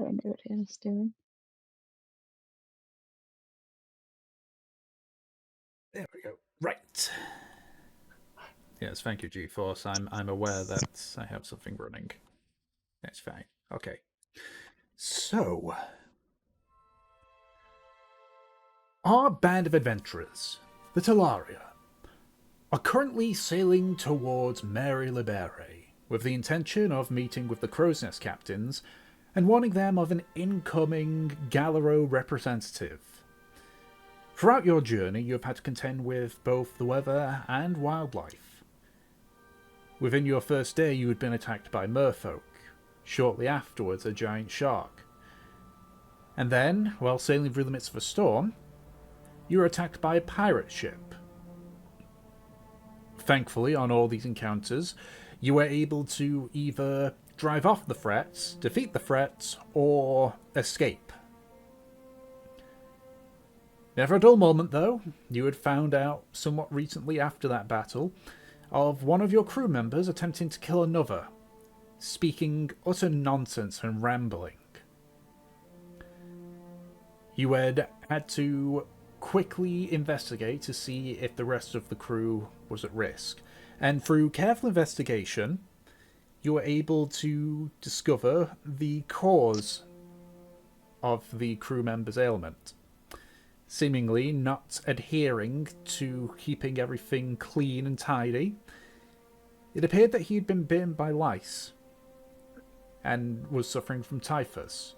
I don't know what Hannah's doing. There we go. Right. Yes, thank you, G-Force. I'm aware that I have something running. That's fine. Okay. So, our band of adventurers, the Talaria, are currently sailing towards Mary Libere with the intention of meeting with the Crow's Nest captains and warning them of an incoming Galero representative. Throughout your journey, you have had to contend with both the weather and wildlife. Within your first day, you had been attacked by merfolk. Shortly afterwards, a giant shark. And then, while sailing through the midst of a storm, you were attacked by a pirate ship. Thankfully, on all these encounters, you were able to either drive off the threats, defeat the threats, or escape. Never a dull moment, though. You had found out somewhat recently after that battle of one of your crew members attempting to kill another, speaking utter nonsense and rambling. You had to quickly investigate to see if the rest of the crew was at risk, and through careful investigation, you were able to discover the cause of the crew member's ailment. Seemingly not adhering to keeping everything clean and tidy, it appeared that he had been bitten by lice and was suffering from typhus,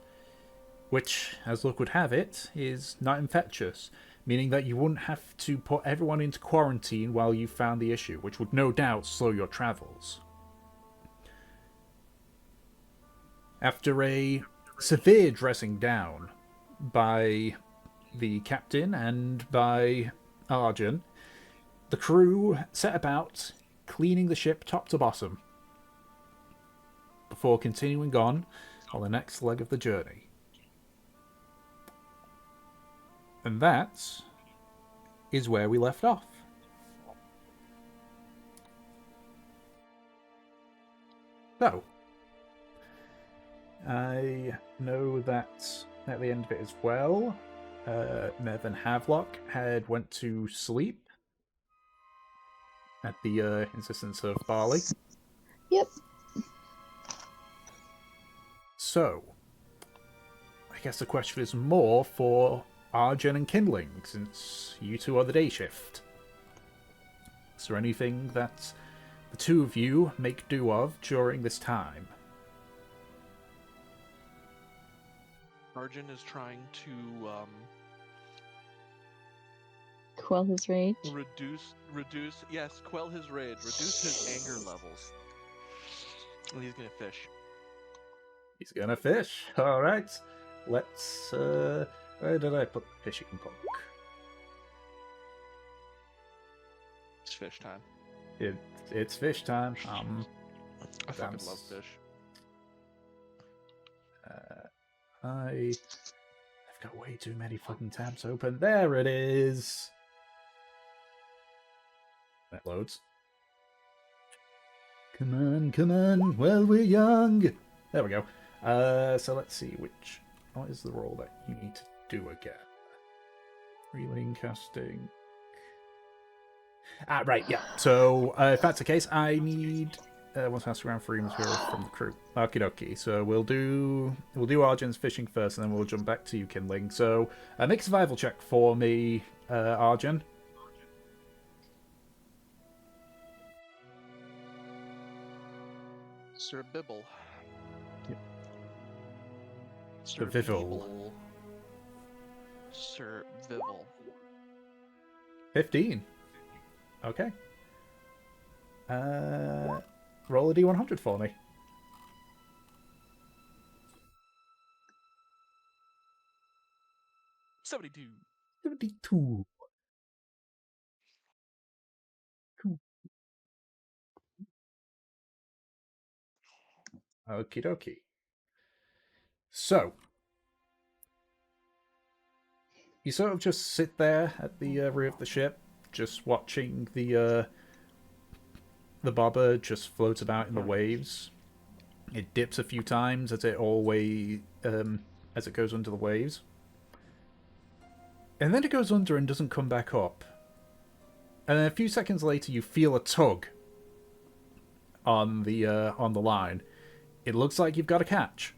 which, as luck would have it, is not infectious, meaning that you wouldn't have to put everyone into quarantine while you found the issue, which would no doubt slow your travels. After a severe dressing down by the captain and by Arjun, the crew set about cleaning the ship top to bottom before continuing on the next leg of the journey. And that is where we left off. So, I know that at the end of it as well, Nev and Havelock had went to sleep at the insistence of Barley. Yep. So, I guess the question is more for Arjen and Kindling, since you two are the day shift. Is there anything that the two of you make do of during this time? Arjun is trying to Quell his rage. quell his rage, reduce his anger levels. And he's gonna fish. He's gonna fish. Alright. Let's where did I put the fishing book? It's fish time. It's fish time. I fucking love fish. I've got way too many fucking tabs open. There it is. That loads. Come on, while we're young. There we go. So let's see what is the role that you need to do again? Relaying casting. Right, yeah. So if that's the case, I need one task around 3 materials from the crew. Okie dokie. So we'll do Arjun's fishing first, and then we'll jump back to you, Kindling. So make a survival check for me, Arjun. Sir Bibble. Yep. Sir Vivel. Sir Vivel. 15. Okay. Roll a d100 for me. 72. 72. Cool. Okie dokie. So, you sort of just sit there at the rear of the ship, just watching the bobber just float about in the waves. It dips a few times as as it goes under the waves, and then it goes under and doesn't come back up. And then a few seconds later, you feel a tug on the line. It looks like you've got a catch.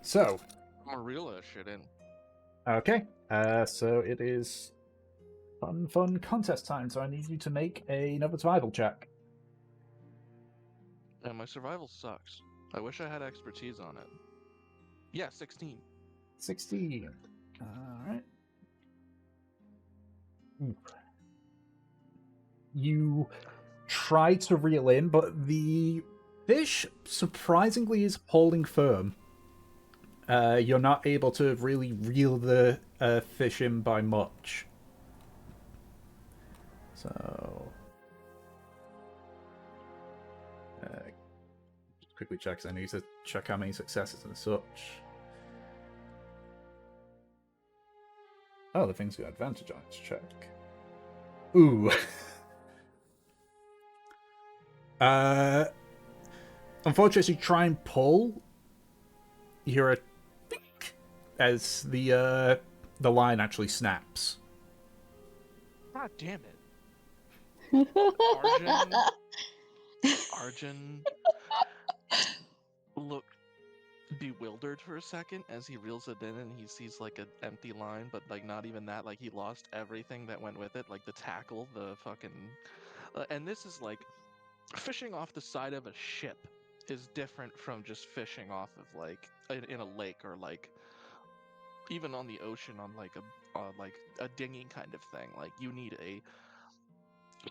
So, I'm gonna reel that shit in. okay. So it is fun contest time. So I need you to make another survival check. And my survival sucks. I wish I had expertise on it. Yeah, 16. 16. All right. You try to reel in, but the fish surprisingly is holding firm. You're not able to really reel the fish in by much. So, just quickly check, because I need to check how many successes and such. Oh, the thing's got advantage on its check. Ooh. Unfortunately, try and pull. You hear a tick as the line actually snaps. God damn it. Arjun looked bewildered for a second as he reels it in and he sees like an empty line, but like not even that, like he lost everything that went with it, like the tackle, the fucking and this is like fishing off the side of a ship is different from just fishing off of like in a lake or like even on the ocean on like a dinghy kind of thing. Like you need a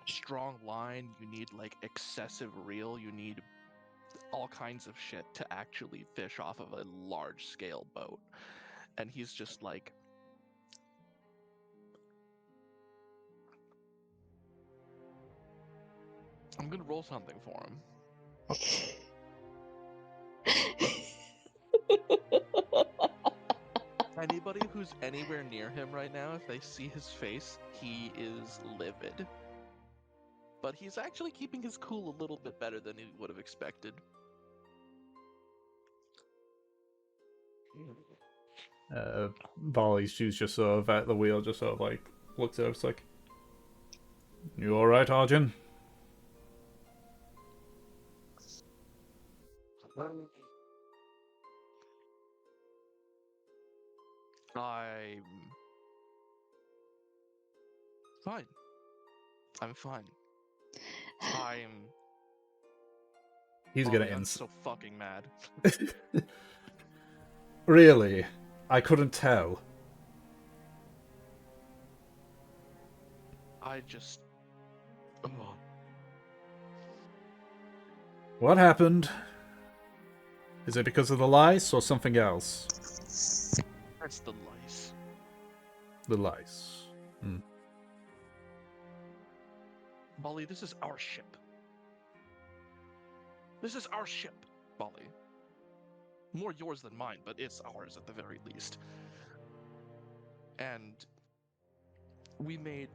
strong line, you need like excessive reel, you need all kinds of shit to actually fish off of a large scale boat. And he's just like, I'm gonna roll something for him. Anybody who's anywhere near him right now, if they see his face, he is livid. But he's actually keeping his cool a little bit better than he would have expected. Volley's shoes just sort of at the wheel, just sort of like looks over, it's like, "You all right, Arjun?" I'm fine. I'm fine. He's Oh, gonna I'm ins. so fucking mad. Really? I couldn't tell. I just. Ugh. What happened? Is it because of the lice or something else? That's the lice. The lice. Bolly, this is our ship. This is our ship, Bolly. More yours than mine, but it's ours at the very least. And we've made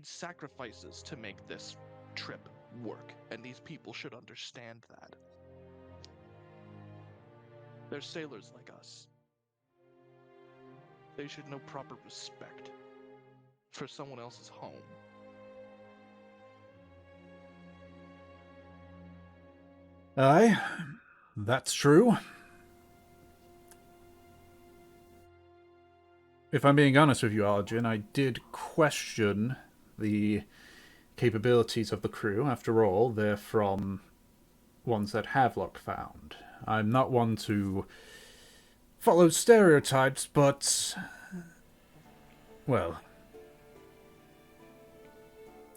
sacrifices to make this trip work, and these people should understand that. They're sailors like us. They should know proper respect for someone else's home. Aye, that's true. If I'm being honest with you, Arjun, I did question the capabilities of the crew. After all, they're from ones that Havelock found. I'm not one to follow stereotypes, but, well,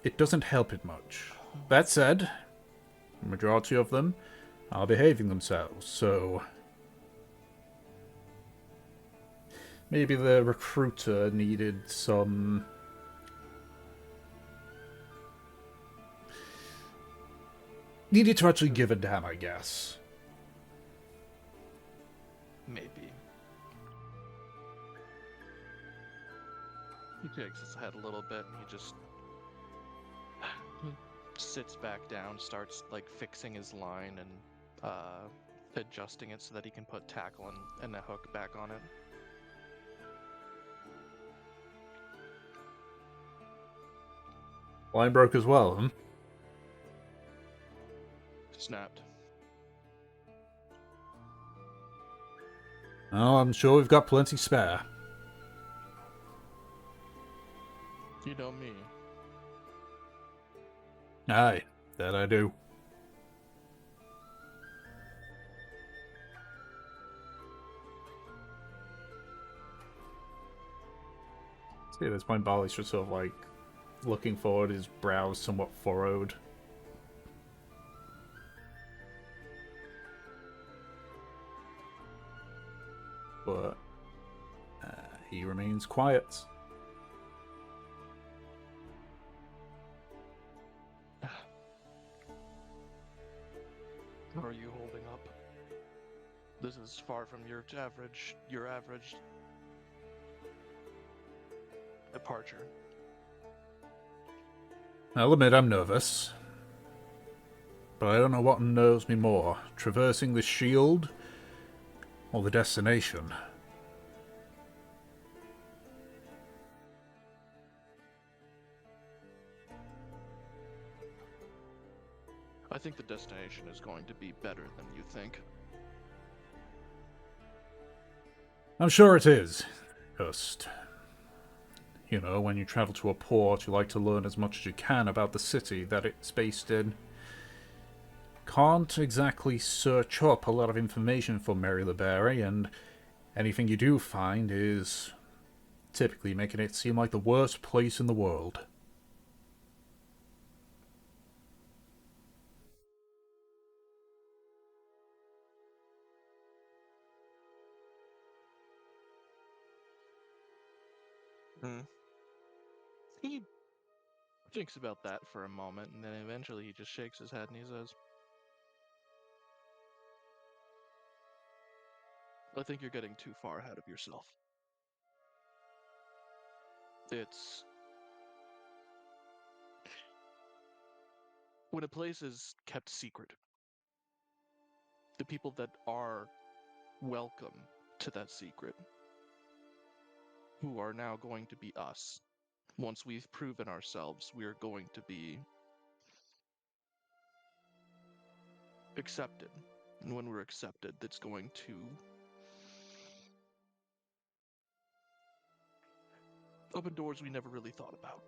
it doesn't help it much. That said, the majority of them are behaving themselves, so maybe the recruiter needed some... needed to actually give a damn, I guess. Maybe. He shakes his head a little bit and he just... sits back down, starts like fixing his line and adjusting it so that he can put tackle and a hook back on it. Line broke as well, huh? Snapped. Oh, I'm sure we've got plenty spare. You know me. Aye, that I do. See, at this point, Barley's just sort of like looking forward, his brows somewhat furrowed. But he remains quiet. How are you holding up? This is far from your average departure. I'll admit I'm nervous. But I don't know what unnerves me more, traversing the shield or the destination. I think the destination is going to be better than you think. I'm sure it is. Just, you know, when you travel to a port, you like to learn as much as you can about the city that it's based in. Can't exactly search up a lot of information for Mary LeBerry, and anything you do find is typically making it seem like the worst place in the world. He thinks about that for a moment, and then eventually he just shakes his head and he says, I think you're getting too far ahead of yourself. It's... When a place is kept secret, the people that are welcome to that secret, who are now going to be us, once we've proven ourselves, we are going to be accepted. And when we're accepted, that's going to open doors we never really thought about.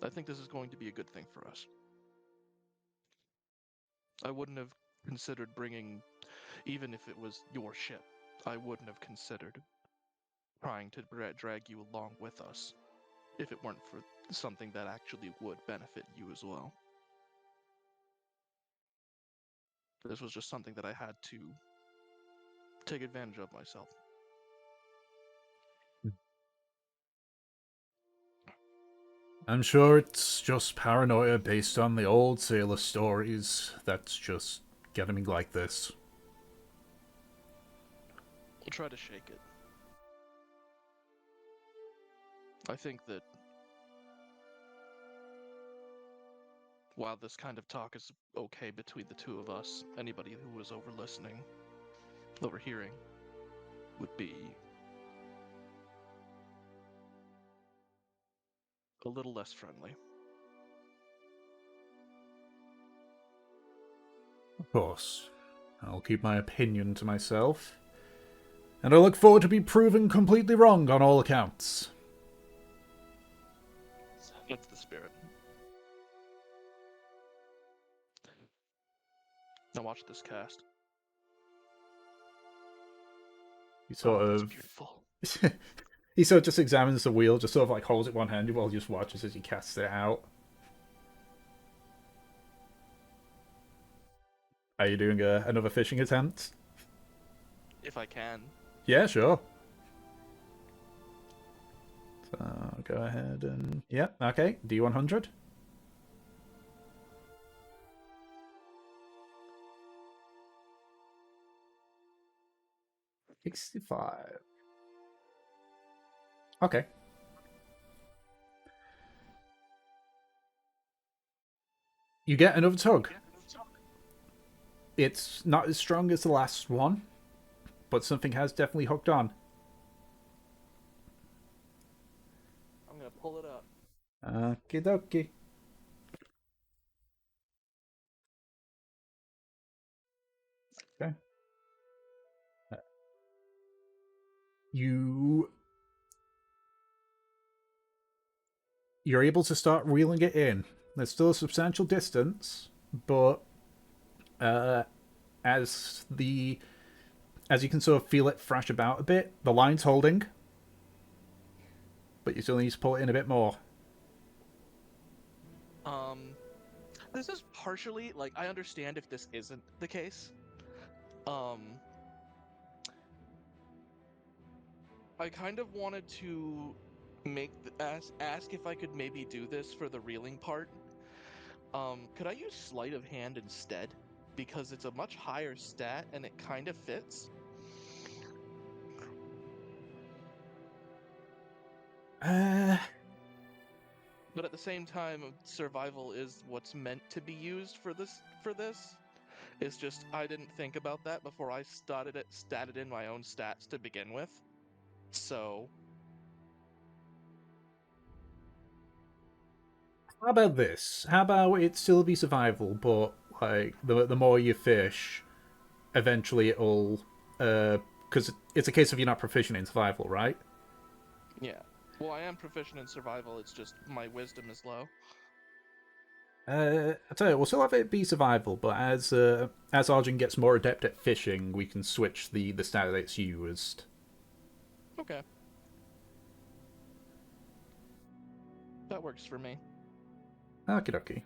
I think this is going to be a good thing for us. I wouldn't have considered bringing, even if it was your ship, I wouldn't have considered trying to drag you along with us if it weren't for something that actually would benefit you as well. This was just something that I had to take advantage of myself. I'm sure it's just paranoia based on the old sailor stories that's just getting me like this. We'll try to shake it. I think that while this kind of talk is okay between the two of us, anybody who was overhearing, would be a little less friendly. Of course, I'll keep my opinion to myself. And I look forward to be proven completely wrong on all accounts. That's the spirit. Now watch this cast. He sort That's of... beautiful. he sort of just examines the wheel, just sort of like holds it one hand while he just watches as he casts it out. Are you doing another fishing attempt? If I can. Yeah, sure. So, go ahead and... yeah, okay. D100. $65. Okay. You get another tug. It's not as strong as the last one, but something has definitely hooked on. I'm gonna pull it up. Okie dokie. Okay. You you're able to start reeling it in. There's still a substantial distance, but uh, as the as you can sort of feel it thrash about a bit, the line's holding, but you still need to pull it in a bit more. Um, this is partially like I understand if this isn't the case. Um, I kind of wanted to ask if I could maybe do this for the reeling part. Could I use sleight of hand instead? Because it's a much higher stat and it kind of fits. Uh, But at the same time, survival is what's meant to be used for this. It's just I didn't think about that before I statted in my own stats to begin with. So how about this? How about it still be survival, but like the more you fish, eventually it'll because it's a case of you're not proficient in survival, right? yeah. Well, I am proficient in survival, it's just my wisdom is low. I tell you, we'll still have it be survival, but as Arjun gets more adept at fishing, we can switch the stat that's used. Okay. That works for me. Okie dokie.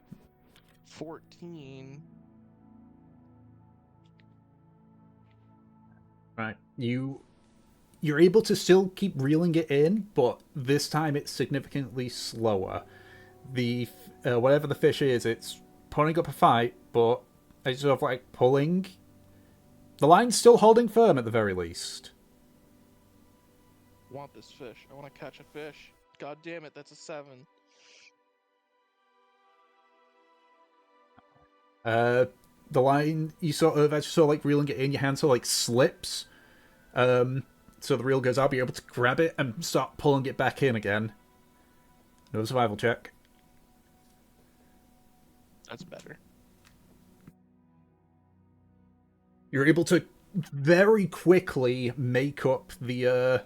14. Right, you're able to still keep reeling it in, but this time it's significantly slower. The whatever the fish is, it's putting up a fight, but it's sort of like pulling. The line's still holding firm at the very least. Want this fish. I want to catch a fish. God damn it, that's a 7. Uh, the line you sort of as you sort of like reeling it in, your hand sort of like slips. So the reel goes up, you're able to grab it and start pulling it back in again. No survival check. That's better. You're able to very quickly make up the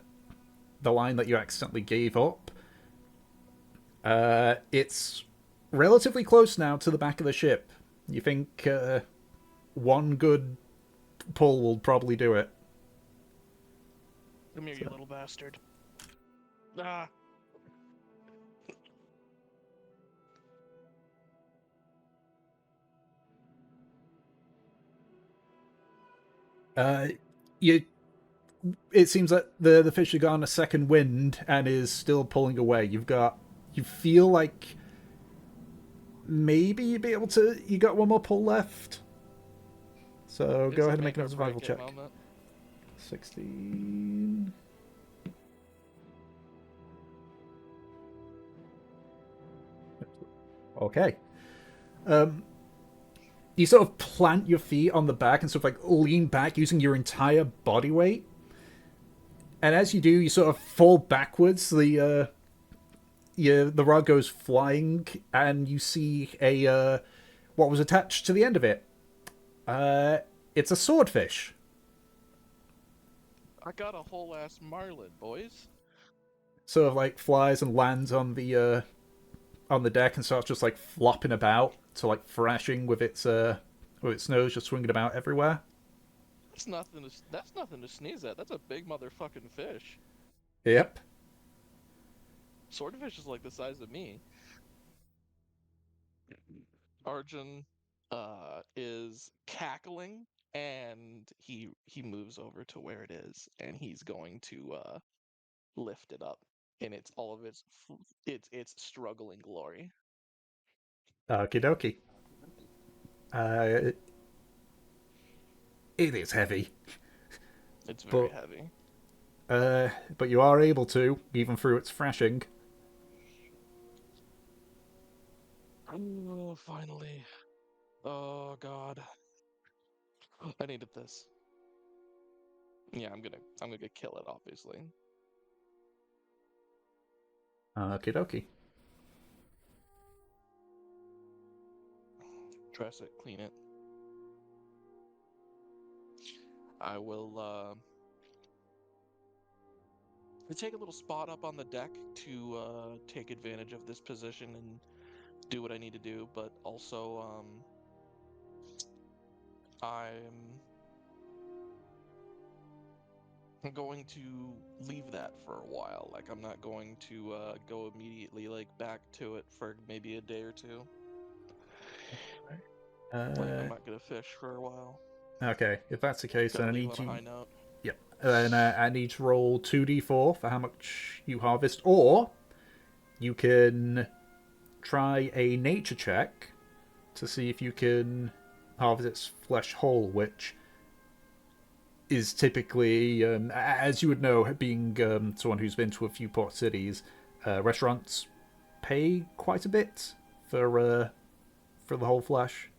line that you accidentally gave up. It's relatively close now to the back of the ship. You think one good pull will probably do it. Come here, you little bastard. Ah! Uh, you. It seems that the fish has gone a second wind and is still pulling away. You feel like maybe you'd be able to. You got one more pull left. So It's go a ahead and make make or another survival break it check. moment. 16. Okay. You sort of plant your feet on the back and sort of like lean back using your entire body weight. And as you do, you sort of fall backwards. The rod goes flying, and you see a what was attached to the end of it. It's a swordfish. I got a whole ass marlin, boys. Sort of like flies and lands on the deck and starts just like flopping about, so like thrashing with its nose just swinging about everywhere. That's nothing to sneeze at. That's a big motherfucking fish. Yep. Swordfish is like the size of me. Arjun is cackling and he moves over to where it is and he's going to lift it up in its all of its struggling glory. Okie dokie. Uh, it is heavy, It's very but heavy. uh, but you are able to, even through its thrashing. Oh, finally. Oh god. I needed this. Yeah, I'm gonna kill it, obviously. Okie dokie. Dress it, clean it. I will take a little spot up on the deck to take advantage of this position and do what I need to do, but also I'm going to leave that for a while. Like I'm not going to go immediately like back to it for maybe a day or two. Like I'm not gonna fish for a while. Okay, if that's the case, then Gotta I leave need on a you. high note. Yep. Then I need to roll 2d4 for how much you harvest, or you can try a nature check to see if you can harvest its flesh whole, which is typically, as you would know, being someone who's been to a few port cities, restaurants pay quite a bit for the whole flesh.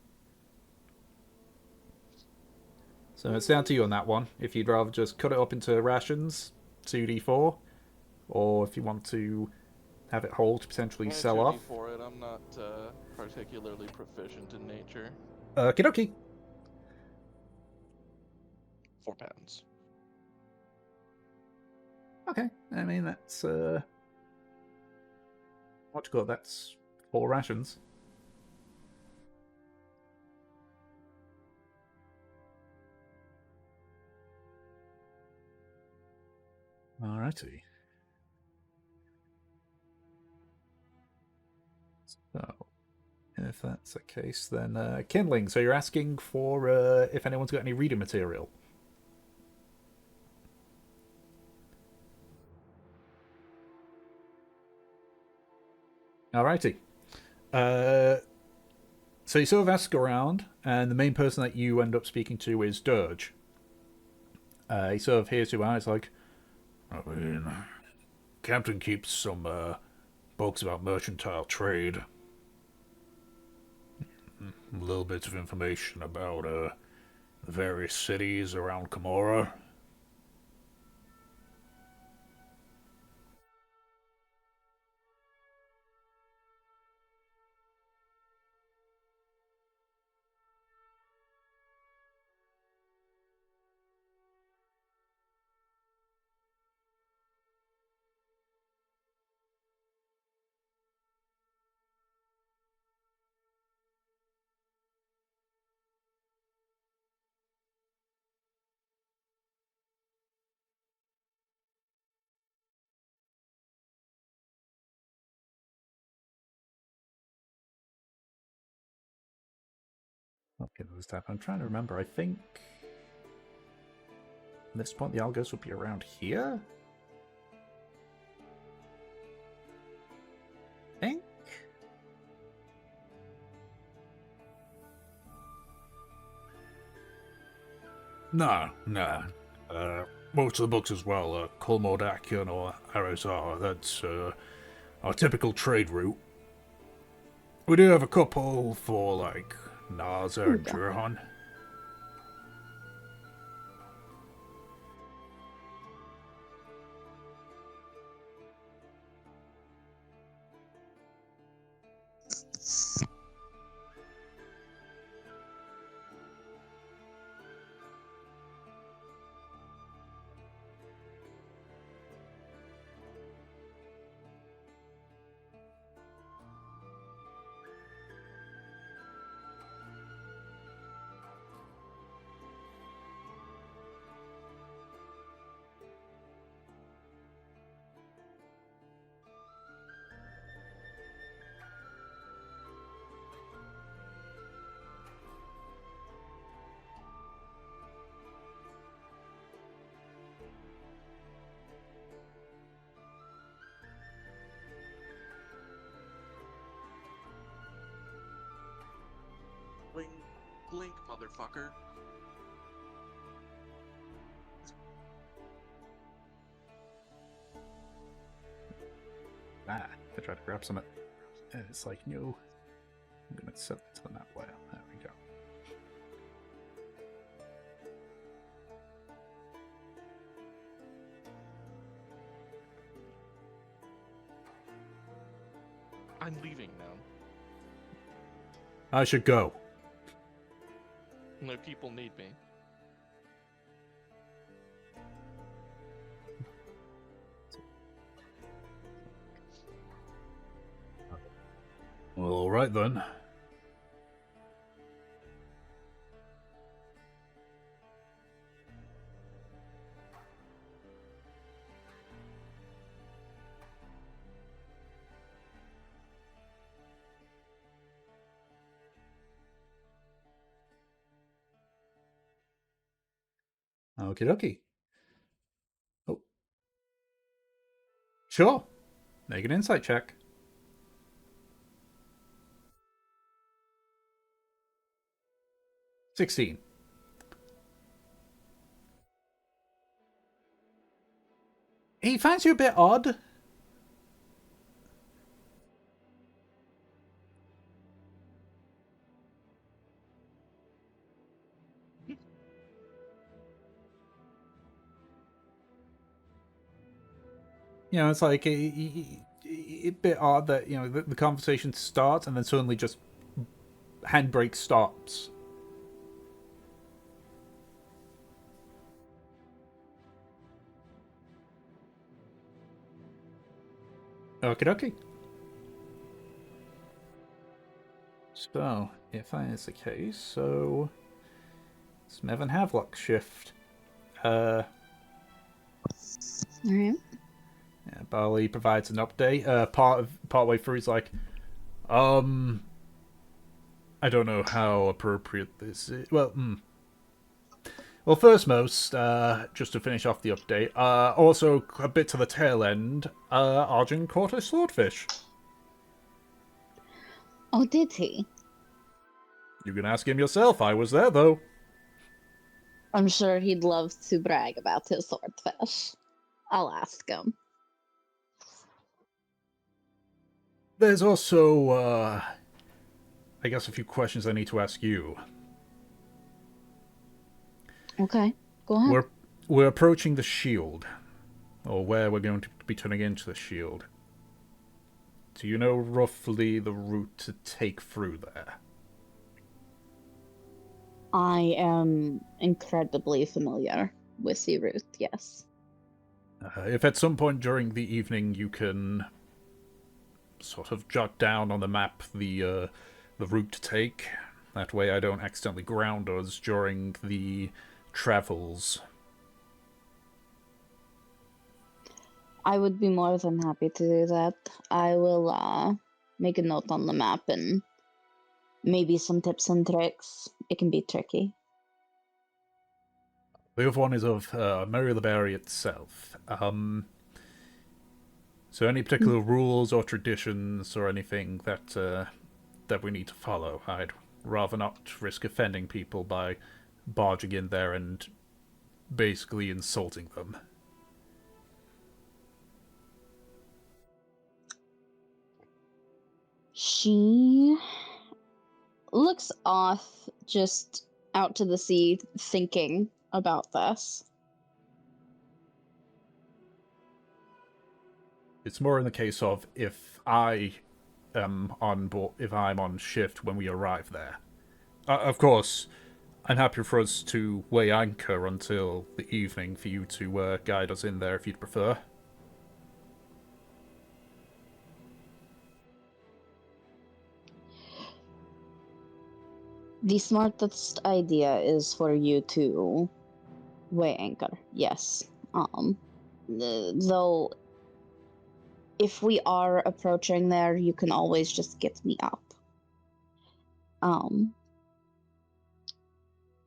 So it's down to you on that one. If you'd rather just cut it up into rations, 2d4, or if you want to have it whole to potentially And sell off. 2D for it. I'm not particularly proficient in nature. Okie dokie. 4 pounds. Okay, I mean that's what you call it? That's 4 rations. Alrighty. So, if that's the case, then kindling. So you're asking for if anyone's got any reading material. Alrighty. So you sort of ask around, and the main person that you end up speaking to is Dirge. He sort of hears you out. It's like, I mean, Captain keeps some books about mercantile trade. A little bit of information about the various cities around Karmora. Okay, this type. I'm trying to remember. I think at this point the Algos would be around here. I think. No. Most of the books as well, Kolmordakian or Arizar, that's our typical trade route. We do have a couple for, like, Naza and Ooga. Jurhan. Blink, blink, motherfucker. I tried to grab some. And it's like, no. I'm going to set it to the map layer. There we go. I'm leaving now. I should go. No, people need me. Well, all right then. Okie dokie. Oh. Sure. Make an insight check. 16. He finds you a bit odd. You know, it's like a bit odd that, you know, the conversation starts and then suddenly just handbrake stops. Okie dokie. So, if that is the case, so Smev and Havelock shift. Alright. Yeah, Barley provides an update. Partway through, he's like, I don't know how appropriate this is. Well, first most, just to finish off the update, also a bit to the tail end, Arjun caught a swordfish. Oh, did he? You can ask him yourself. I was there, though. I'm sure he'd love to brag about his swordfish. I'll ask him. There's also, I guess a few questions I need to ask you. Okay, go ahead. We're approaching the shield, or where we're going to be turning into the shield. Do you know roughly the route to take through there? I am incredibly familiar with the route, yes. If at some point during the evening you can sort of jot down on the map the route to take, that way I don't accidentally ground us during the travels. I would be more than happy to do that. I will make a note on the map and maybe some tips and tricks. It can be tricky. The other one is of Mary the Berry itself. So any particular rules or traditions or anything that we need to follow? I'd rather not risk offending people by barging in there and basically insulting them. She looks off just out to the sea, thinking about this. It's more in the case of if I am on board, if I'm on shift when we arrive there. Of course, I'm happy for us to weigh anchor until the evening for you to guide us in there if you'd prefer. The smartest idea is for you to weigh anchor, yes. Though, if we are approaching there, you can always just get me up.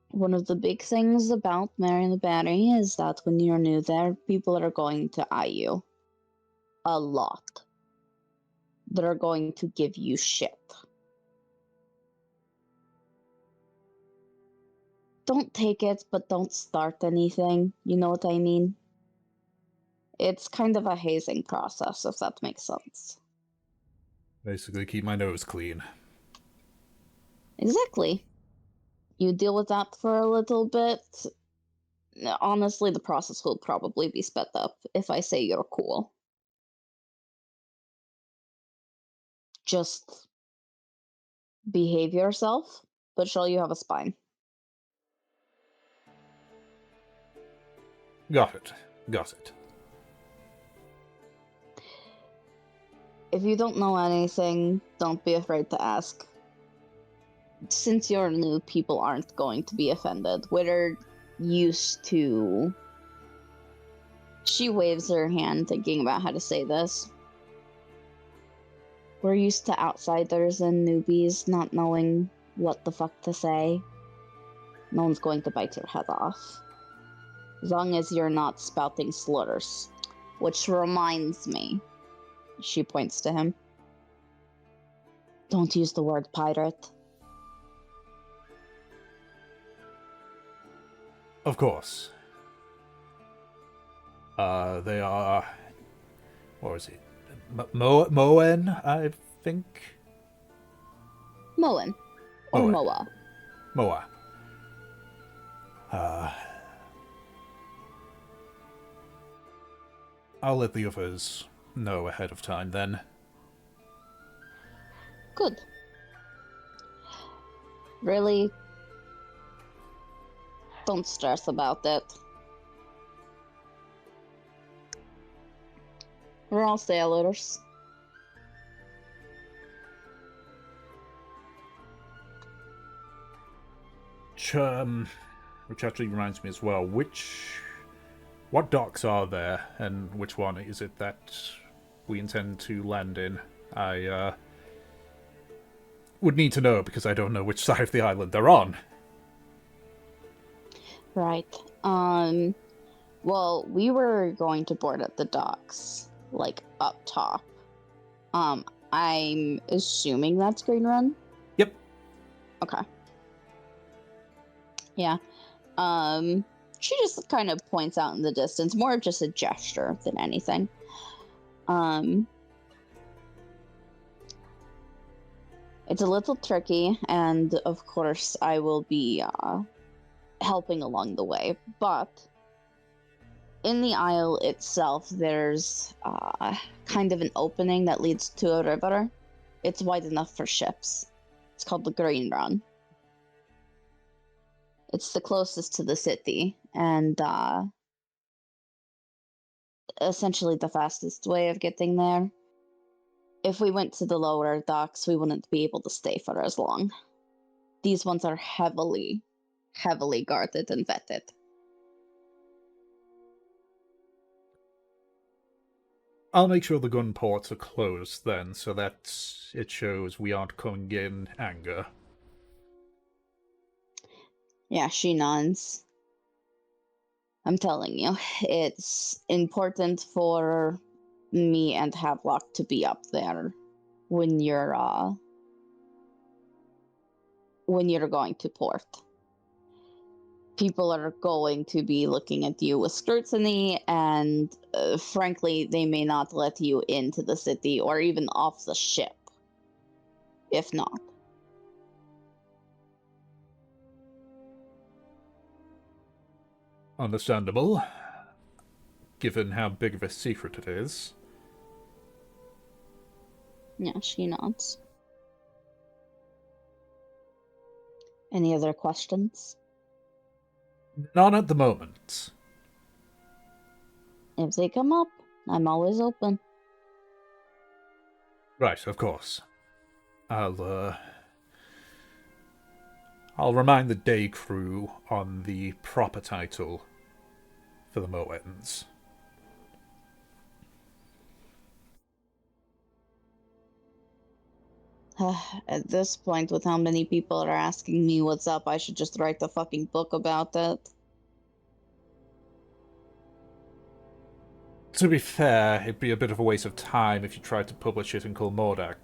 One of the big things about Mary the Battery is that when you're new there, people are going to eye you. A lot. They're going to give you shit. Don't take it, but don't start anything. You know what I mean? It's kind of a hazing process, if that makes sense. Basically, keep my nose clean. Exactly. You deal with that for a little bit. Honestly, the process will probably be sped up if I say you're cool. Just behave yourself, but show you have a spine. Got it. Got it. If you don't know anything, don't be afraid to ask. Since you're new, people aren't going to be offended. We're used to... She waves her hand, thinking about how to say this. We're used to outsiders and newbies not knowing what the fuck to say. No one's going to bite your head off. As long as you're not spouting slurs. Which reminds me. She points to him. Don't use the word pirate. Of course. They are... What was it? Moen, I think? Moen. Or Moen. Moa. Moa. I'll let the others know ahead of time, then. Good. Really, don't stress about it. We're all sailors. Which actually reminds me as well, what docks are there, and which one is it that we intend to land in? I would need to know, because I don't know which side of the island they're on. Right. Well, we were going to board at the docks, like up top. I'm assuming that's Green Run? Yep. Okay. Yeah. She just kind of points out in the distance, more of just a gesture than anything. It's a little tricky, and of course I will be helping along the way, but in the isle itself there's kind of an opening that leads to a river. It's wide enough for ships. It's called the Green Run. It's the closest to the city, and essentially the fastest way of getting there. If we went to the lower docks, we wouldn't be able to stay for as long. These ones are heavily guarded and vetted. I'll make sure the gun ports are closed then, so that it shows we aren't coming in anger. Yeah, she nods. I'm telling you, it's important for me and Havelock to be up there when you're going to port. People are going to be looking at you with scrutiny, and frankly, they may not let you into the city or even off the ship, if not. Understandable, given how big of a secret it is. Yeah, she nods. Any other questions? None at the moment. If they come up, I'm always open. Right, of course. I'll remind the day crew on the proper title for the Moens. At this point, with how many people are asking me what's up, I should just write a fucking book about it. To be fair, it'd be a bit of a waste of time if you tried to publish it in Karmora.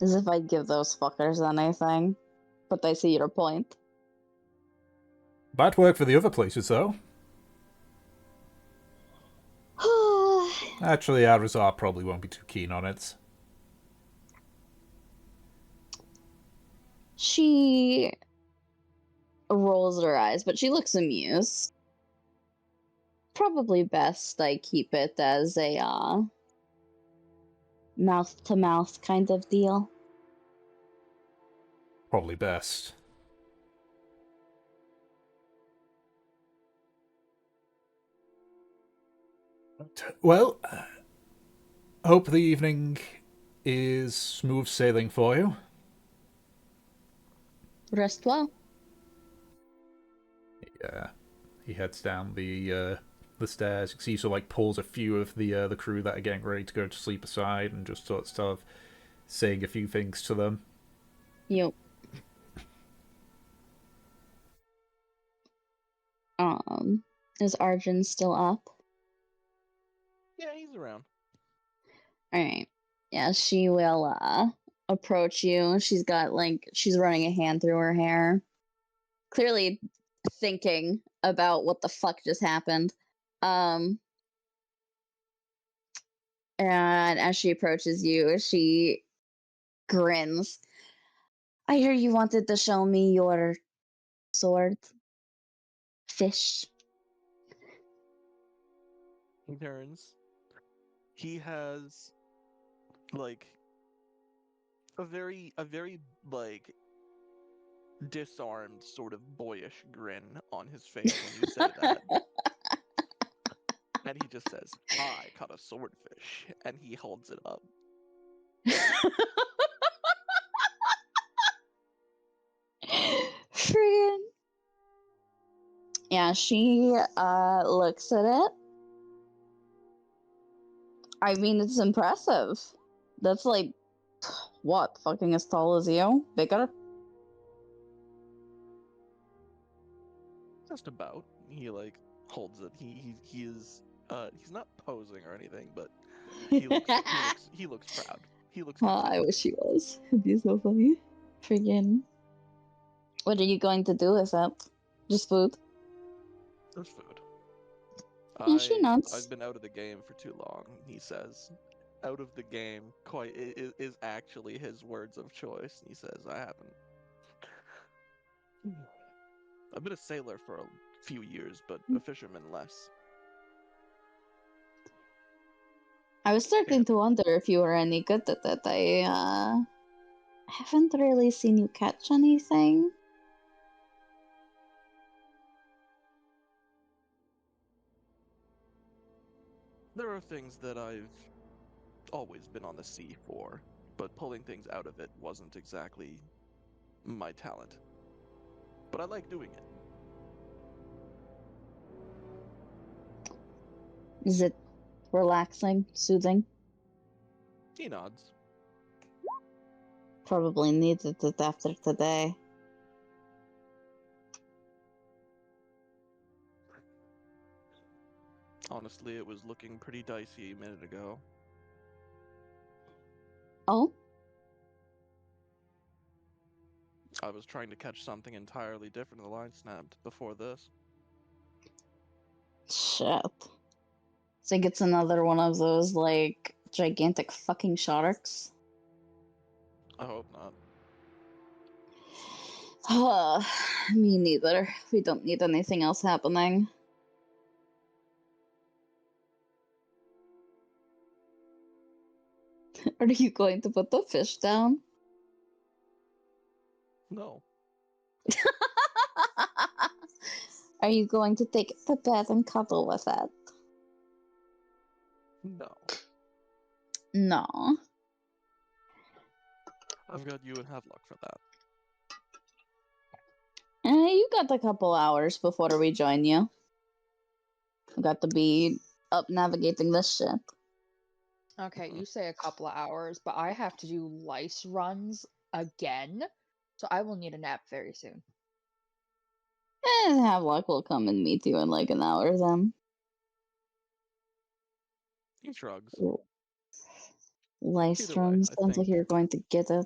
As if I'd give those fuckers anything. But I see your point. Might work for the other places, though. Actually, Arizar probably won't be too keen on it. She rolls her eyes, but she looks amused. Probably best I keep it as a mouth to mouth kind of deal. Probably best. Well, hope the evening is smooth sailing for you. Rest well. Yeah, he heads down the stairs. You see, so like pulls a few of the crew that are getting ready to go to sleep aside, and just sort of saying a few things to them. Yep. Is Arjun still up? Yeah, he's around. Alright. Yeah, she will approach you. She's running a hand through her hair. Clearly thinking about what the fuck just happened. And as she approaches you, she grins. I hear you wanted to show me your sword. Fish. He turns. He has like a very like disarmed sort of boyish grin on his face when you say that. And he just says, I caught a swordfish, and he holds it up. Friggin'. Yeah, she looks at it. I mean, it's impressive. That's like, what, fucking as tall as you? Bigger? Just about. He like holds it. He is he's not posing or anything, but he looks proud. He looks Oh, I content. wish he was. It'd be so funny. Friggin'. What are you going to do with it? Just food? There's food. Yeah, she I've nods. been out of the game for too long, he says. Out of the game quite is actually his words of choice. He says, I haven't. I've been a sailor for a few years, but a fisherman less. I was starting And to wonder if you were any good at it. I haven't really seen you catch anything. there are things that I've always been on the sea for, but pulling things out of it wasn't exactly my talent. But I like doing it. Is it relaxing, soothing? He nods. Probably needed it after today. Honestly, it was looking pretty dicey a minute ago. Oh? I was trying to catch something entirely different and the line snapped before this. Shit. Think it's another one of those, like, gigantic fucking sharks? I hope not. Me neither. We don't need anything else happening. Are you going to put the fish down? No. Are you going to take it to bed and cuddle with it? No. No. I've got you and Havelock for that. You got a couple hours before we join you. We got to be up navigating this shit. Okay, you say a couple of hours, but I have to do lice runs again, so I will need a nap very soon. Havelock will come and meet you in like an hour then. He shrugs. Lice Either way, runs. I Sounds like think you're going to get it.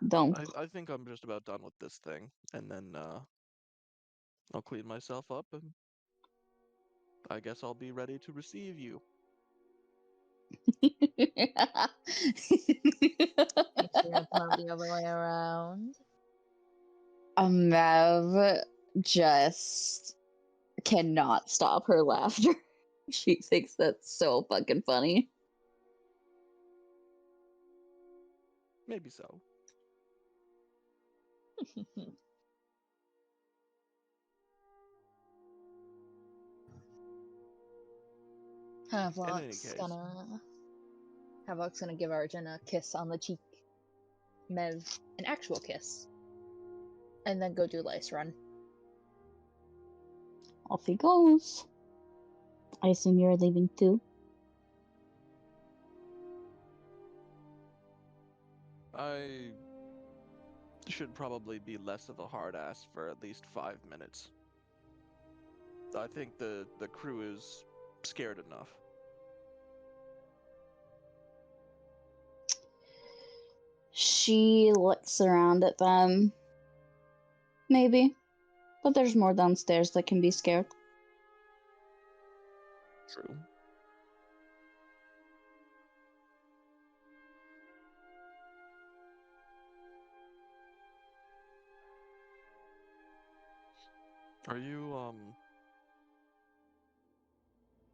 Don't. I think I'm just about done with this thing, and then I'll clean myself up and I guess I'll be ready to receive you. Make sure it's not the other way around. Mev just cannot stop her laughter. She thinks that's so fucking funny. Maybe so. Havelock's case. gonna give Arjun a kiss on the cheek. Mev an actual kiss. And then go do Lice Run. Off he goes. I assume you're leaving too. I should probably be less of a hard ass for at least 5 minutes. I think the crew is scared enough. She looks around at them. Maybe. But there's more downstairs that can be scared. True. Are you,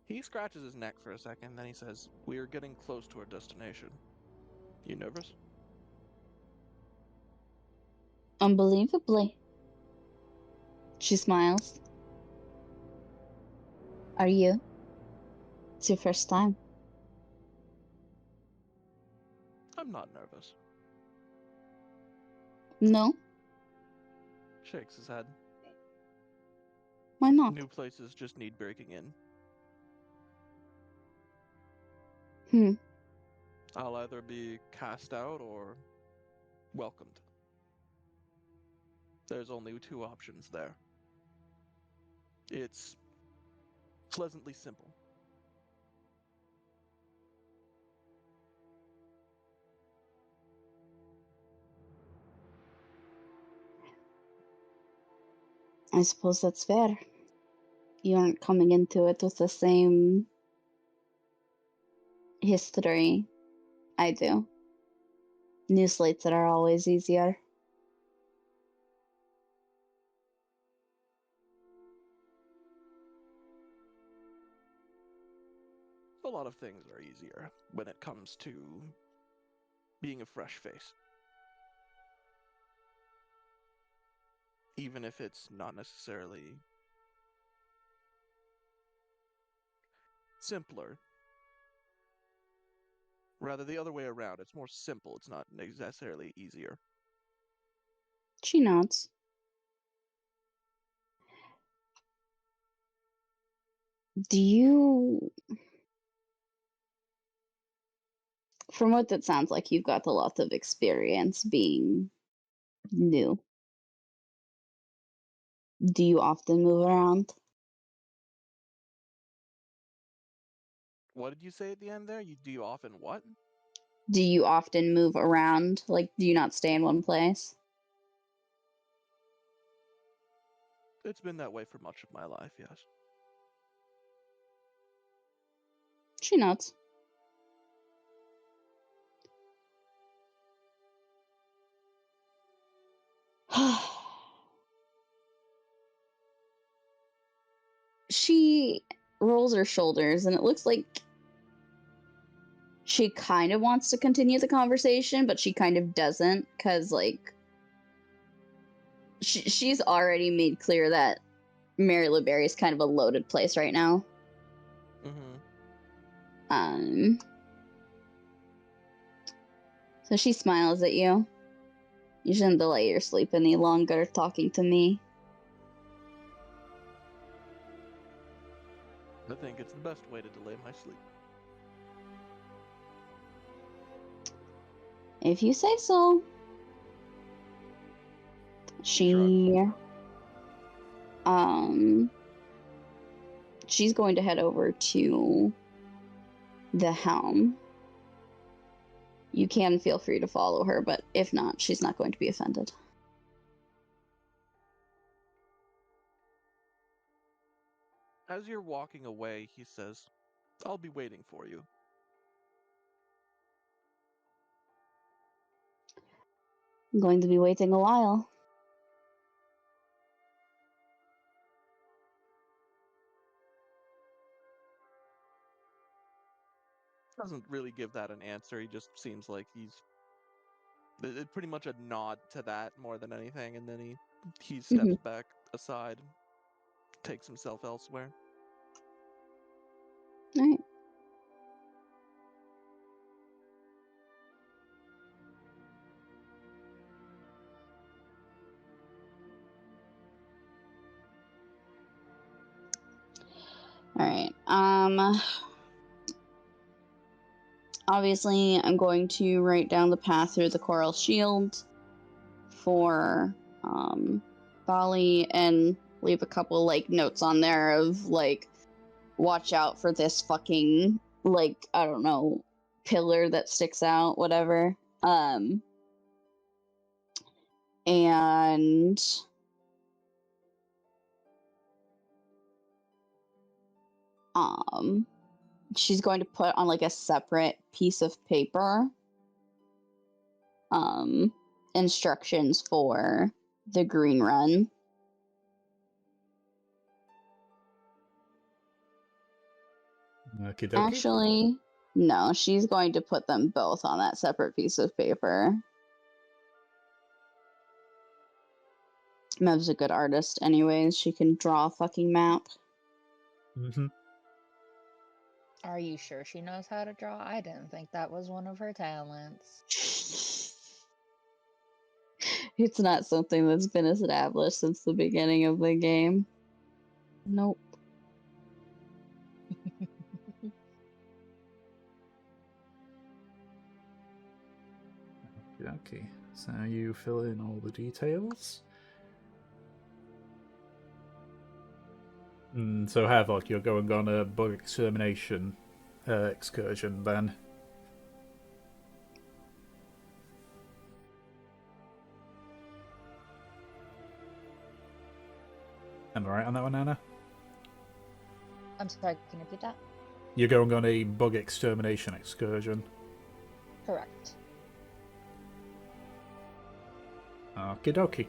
He scratches his neck for a second, then he says, "We're getting close to our destination. You nervous?" Unbelievably. She smiles. Are you? It's your first time. I'm not nervous. No? Shakes his head. Why not? New places just need breaking in. I'll either be cast out or welcomed. There's only 2 options there. It's pleasantly simple. I suppose that's fair. You aren't coming into it with the same history I do. New slates that are always easier. A lot of things are easier when it comes to being a fresh face. Even if it's not necessarily simpler. Rather, the other way around. It's more simple. It's not necessarily easier. She nods. Do you... From what it sounds like, you've got a lot of experience being new. Do you often move around? What did you say at the end there? Do you often what? Do you often move around? Like, do you not stay in one place? It's been that way for much of my life, yes. She nods. She rolls her shoulders, and it looks like she kind of wants to continue the conversation, but she kind of doesn't, because, like, she's already made clear that Mary Lou Berry is kind of a loaded place right now. So she smiles at you. You shouldn't delay your sleep any longer talking to me. I think it's the best way to delay my sleep. If you say so. She's going to head over to the helm. You can feel free to follow her, but if not, she's not going to be offended. As you're walking away, he says, "I'll be waiting for you." I'm going to be waiting a while. Doesn't really give that an answer. He just seems like it's pretty much a nod to that more than anything, and then he steps back aside, takes himself elsewhere. All right. All right. Obviously, I'm going to write down the path through the coral shield for Bali and leave a couple like notes on there of like, watch out for this fucking like, I don't know, pillar that sticks out, whatever. And she's going to put on like a separate piece of paper instructions for the green run. Okie dokie. Actually, no, she's going to put them both on that separate piece of paper. Mev's a good artist anyways. She can draw a fucking map. Mm-hmm. Are you sure she knows how to draw? I didn't think that was one of her talents. It's not something that's been established since the beginning of the game. Nope. Okay, so you fill in all the details. So Havoc, you're going on a bug extermination excursion then. Am I right on that one, Anna? I'm sorry, can you repeat that? You're going on a bug extermination excursion. Correct. Okie dokie.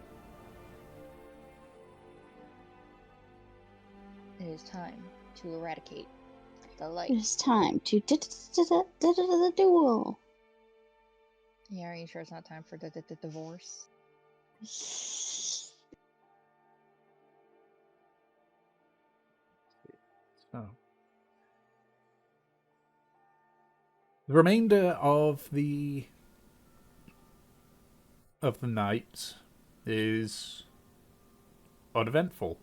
It is time to eradicate the light. It is time to the duel. Yeah, are you sure it's not time for the divorce? So, the remainder of the night is uneventful.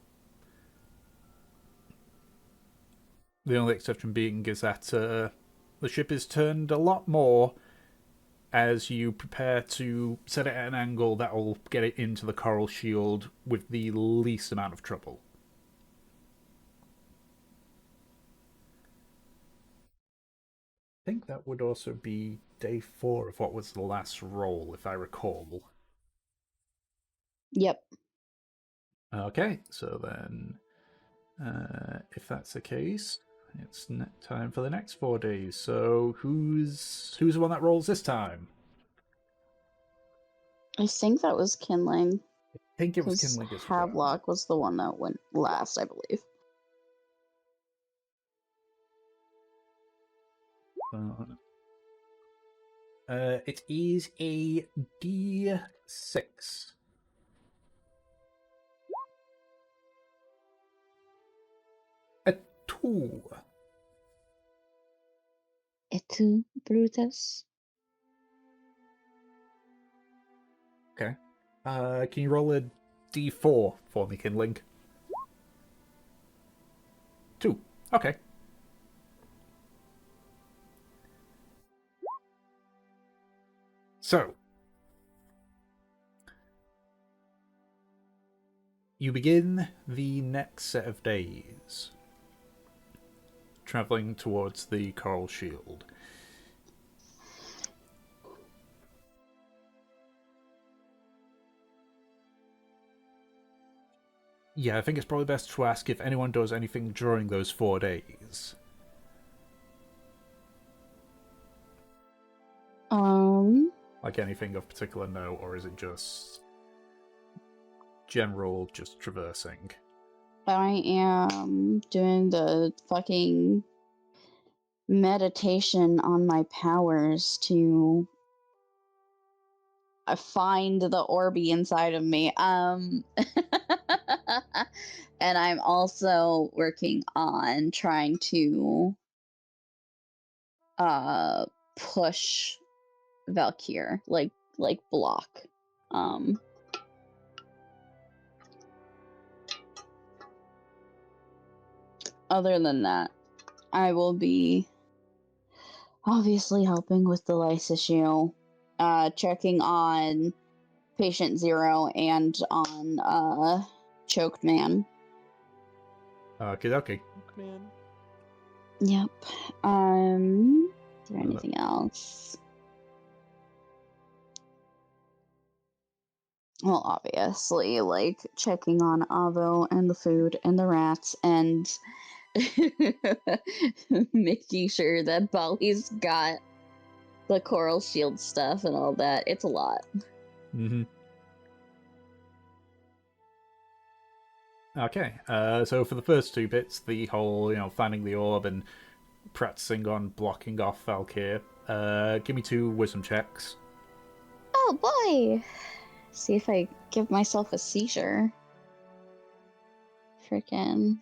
The only exception being is that the ship is turned a lot more as you prepare to set it at an angle that will get it into the coral shield with the least amount of trouble. I think that would also be day 4 of what was the last roll, if I recall. Yep. Okay, so then, if that's the case, it's time for the next 4 days. So who's the one that rolls this time? I think that was Kinling. I think it was Because Kinling as well. Havelock was the one that went last, I believe. It is a D6. A 2. Et tu, Brutus? Okay. Can you roll a D4 for me, Kinling? 2. Okay. So, you begin the next set of days traveling towards the Coral Shield. Yeah, I think it's probably best to ask if anyone does anything during those 4 days. Like anything of particular note, or is it just general, just traversing? I am doing the fucking meditation on my powers to find the Orby inside of me. And I'm also working on trying to push Valkyr, like block. Other than that, I will be obviously helping with the lice issue, checking on Patient Zero and on Choked Man. Okay. Man. Yep. Is there anything else? Well, obviously, like checking on Avo and the food and the rats and making sure that Bolly's got the coral shield stuff and all that. It's a lot. Mm-hmm. Okay, so for the first 2 bits, the whole, finding the orb and practicing on blocking off Valkyr, give me 2 wisdom checks. Oh boy! See if I give myself a seizure. Frickin'.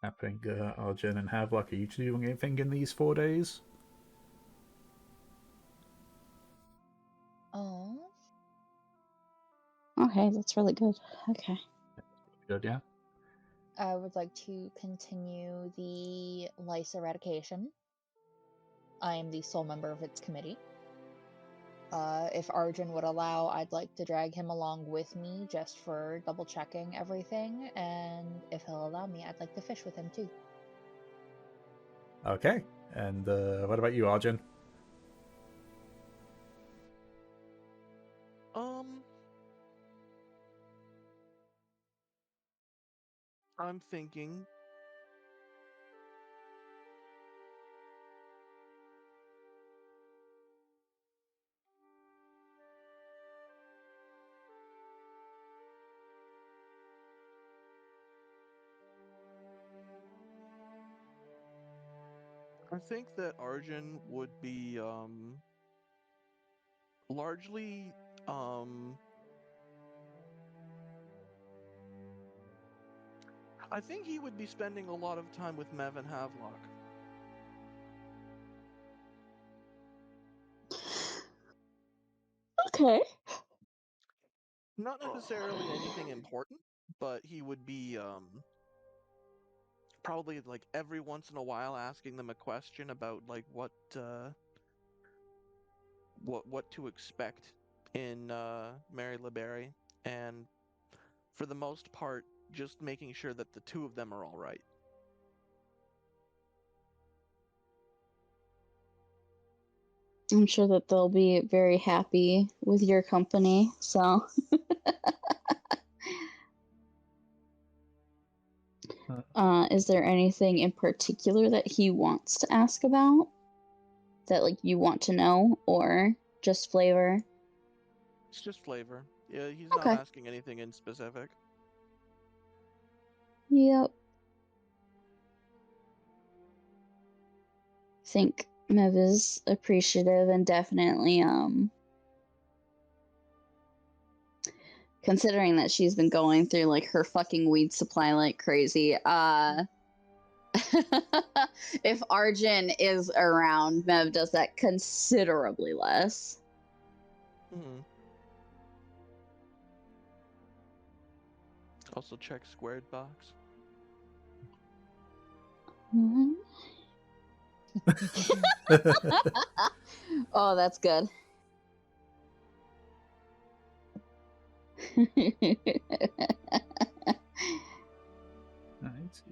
Happening, Arjun and Havlock, are you doing anything in these 4 days? Oh. Okay, that's really good. Okay. Good, yeah? I would like to continue the lice eradication. I am the sole member of its committee. If Arjun would allow, I'd like to drag him along with me just for double checking everything, and if he'll allow me, I'd like to fish with him too. Okay, and what about you, Arjun? I'm thinking that Arjun would be largely I think he would be spending a lot of time with Mev and Havelock. Okay. Not necessarily anything important, but he would be probably like every once in a while asking them a question about like what to expect in Mary LeBerry, and for the most part just making sure that the 2 of them are all right. I'm sure that they'll be very happy with your company, so. Is there anything in particular that he wants to ask about? That, like, you want to know, or just flavor? It's just flavor. Yeah, he's not Okay. asking anything in specific. Yep. I think Mev is appreciative and definitely, considering that she's been going through, like, her fucking weed supply like crazy, if Arjun is around, Mev does that considerably less. Mm-hmm. Also check squared box. Mm-hmm. Oh, that's good. Right.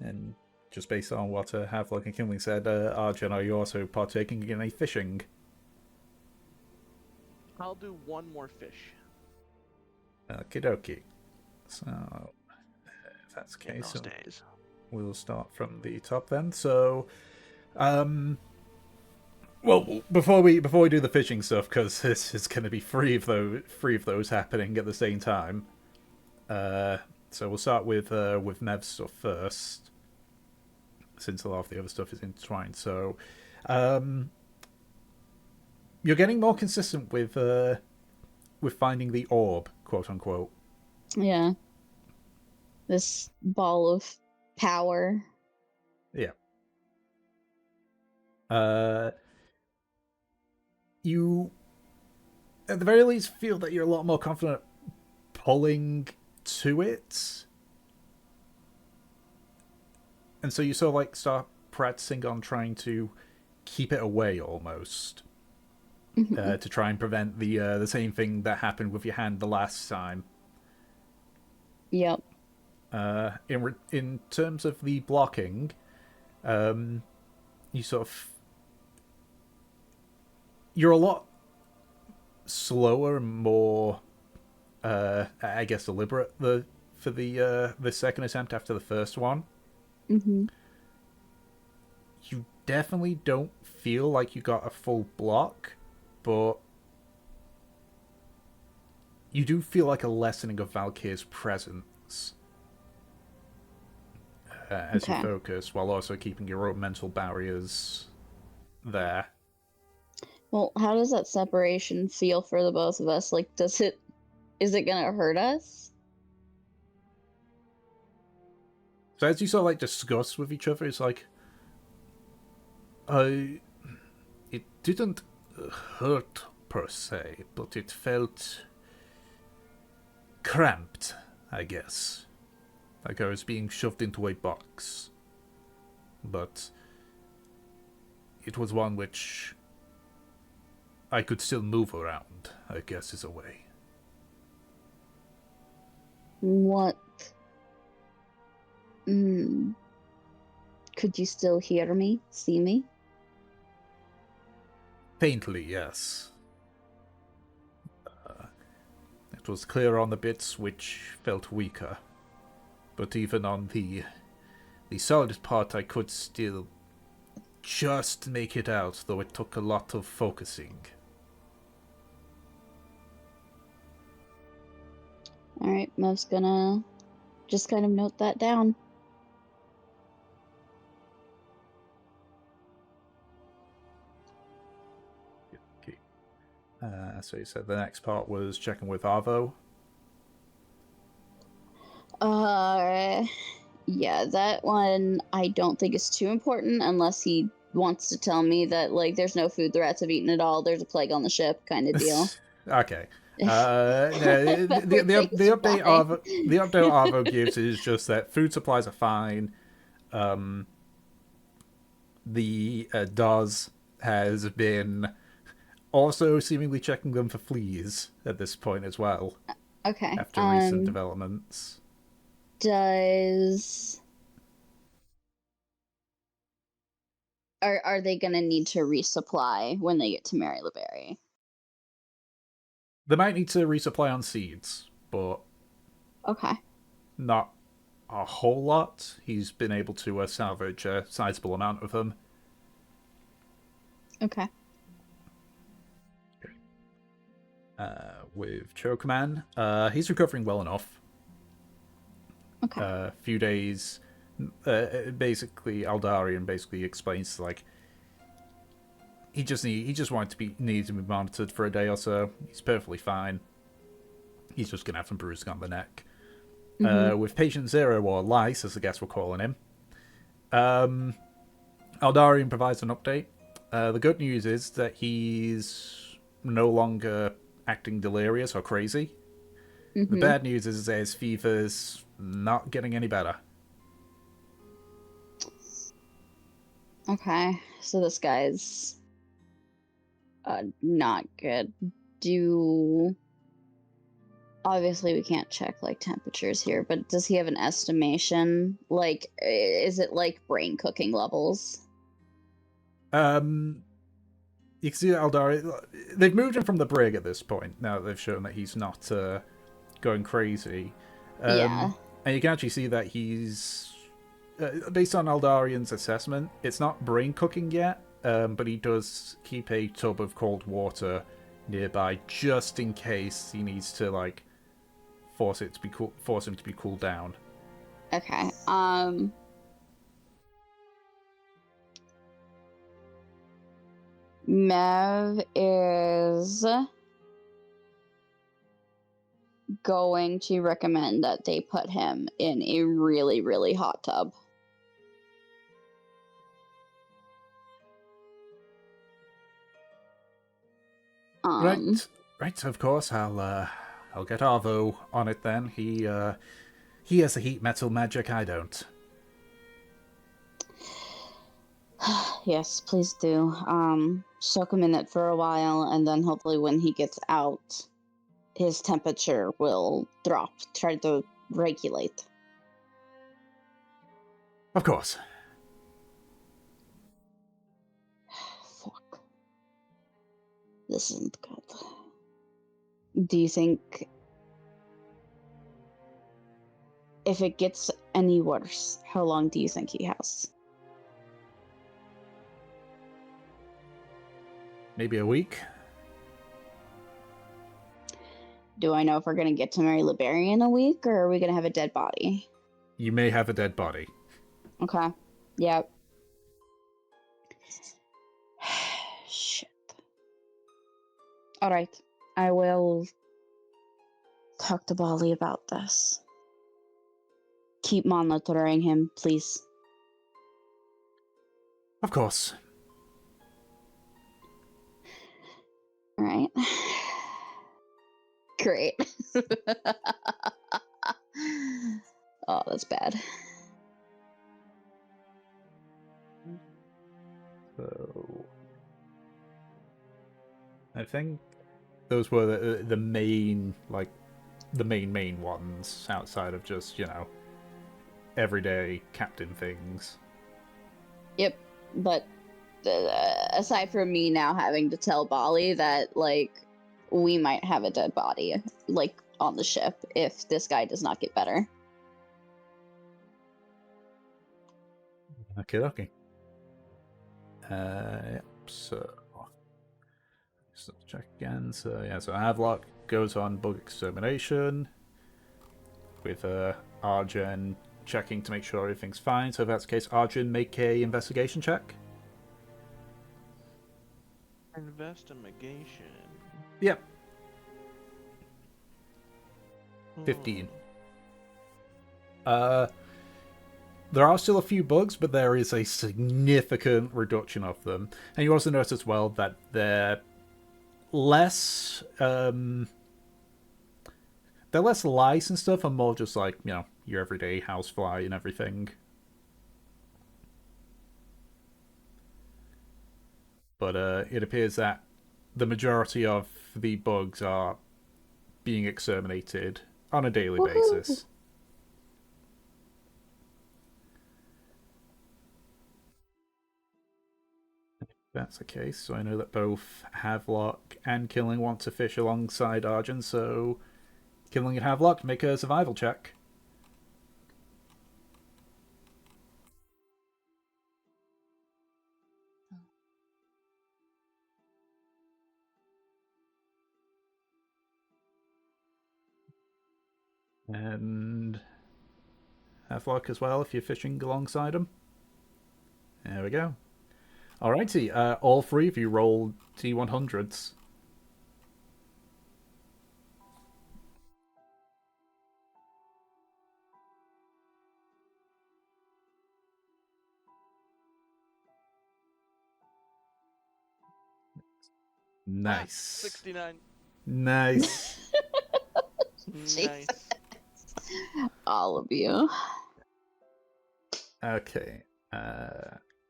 And just based on what Havlock and Kinley said, Arjun, are you also partaking in any fishing? I'll do one more fish. Okie dokie. So, if that's the In case, those days. we'll start from the top then. So, well, before we do the fishing stuff, because this is going to be three of those happening at the same time. So we'll start with Mev's stuff first, since a lot of the other stuff is intertwined. So, you're getting more consistent with finding the orb, quote unquote. Yeah. This ball of power. Yeah. You, at the very least, feel that you're a lot more confident pulling to it. And so you sort of like start practicing on trying to keep it away almost. To try and prevent the same thing that happened with your hand the last time. Yep. In terms of the blocking, you sort of, you're a lot slower and more, I guess, deliberate for the second attempt after the first one. Mm-hmm. You definitely don't feel like you got a full block, but you do feel like a lessening of Valkyr's presence as you focus, while also keeping your own mental barriers there. Well, how does that separation feel for the both of us? Like, is it gonna hurt us? So as you sort of like discuss with each other, it's like, it didn't hurt per se, but it felt cramped, I guess. Like I was being shoved into a box. But it was one which I could still move around, I guess is a way. What? Could you still hear me? See me? Faintly, yes. It was clear on the bits which felt weaker. But even on the solid part, I could still just make it out, though it took a lot of focusing. Alright, Mev's gonna just kind of note that down. Okay. So you said the next part was checking with Arvo? Yeah, that one I don't think is too important unless he wants to tell me that, like, there's no food the rats have eaten at all, there's a plague on the ship kind of deal. Okay. The update Arvo gives is just that food supplies are fine. The Daz has been also seemingly checking them for fleas at this point as well. Okay. After recent developments. Are they gonna need to resupply when they get to Mary LeBerry? They might need to resupply on seeds, but okay, not a whole lot. He's been able to salvage a sizable amount of them. Okay. With Chokeman, he's recovering well enough. Okay. A few days. Basically, Aldarian basically explains like he just wanted to be monitored for a day or so. He's perfectly fine. He's just gonna have some bruising on the neck. Mm-hmm. With Patient Zero, or Lice, as I guess we're calling him, Aldarian provides an update. The good news is that he's no longer acting delirious or crazy. Mm-hmm. The bad news is that his fever's not getting any better. Okay, so this guy's not good. obviously we can't check like temperatures here, but does he have an estimation? Like, is it like brain cooking levels? You can see that Aldari, they've moved him from the brig at this point, now that they've shown that he's not going crazy. Yeah. And you can actually see that he's, based on Aldarian's assessment, it's not brain cooking yet, but he does keep a tub of cold water nearby just in case he needs to, like, force him to be cooled down. Okay. Mev is going to recommend that they put him in a really, really hot tub. Right. Of course, I'll get Arvo on it then. He has the heat metal magic. I don't. Yes, please do. Soak him in it for a while, and then hopefully when he gets out, his temperature will drop. Try to regulate. Of course. Fuck. This isn't good. Do you think if it gets any worse, how long do you think he has? Maybe a week. Do I know if we're gonna get to Mary LeBerry in a week, or are we gonna have a dead body? You may have a dead body. Okay. Yep. Shit. Alright. I will talk to Bali about this. Keep monitoring him, please. Of course. Alright. Great. Oh, that's bad. So, I think those were the main, like, the main ones outside of just, everyday captain things. Yep, but aside from me now having to tell Bali that, like, we might have a dead body, like, on the ship if this guy does not get better. Okay. Yep, so just check again. So Havelock goes on bug extermination with Arjun checking to make sure everything's fine. So if that's the case, Arjun, make a investigation check. Investigation. Yep. 15. There are still a few bugs, but there is a significant reduction of them. And you also notice as well that they're less lice and stuff, and more just like, your everyday housefly and everything. But it appears that the majority of the bugs are being exterminated on a daily basis. If that's the case, so I know that both Havelock and Killing want to fish alongside Arjun, so Killing and Havelock, make a survival check. And Havelock as well, if you're fishing alongside him. There we go. Alrighty, all three of you roll T100s. Nice. 69. Nice. Nice. All of you. Okay.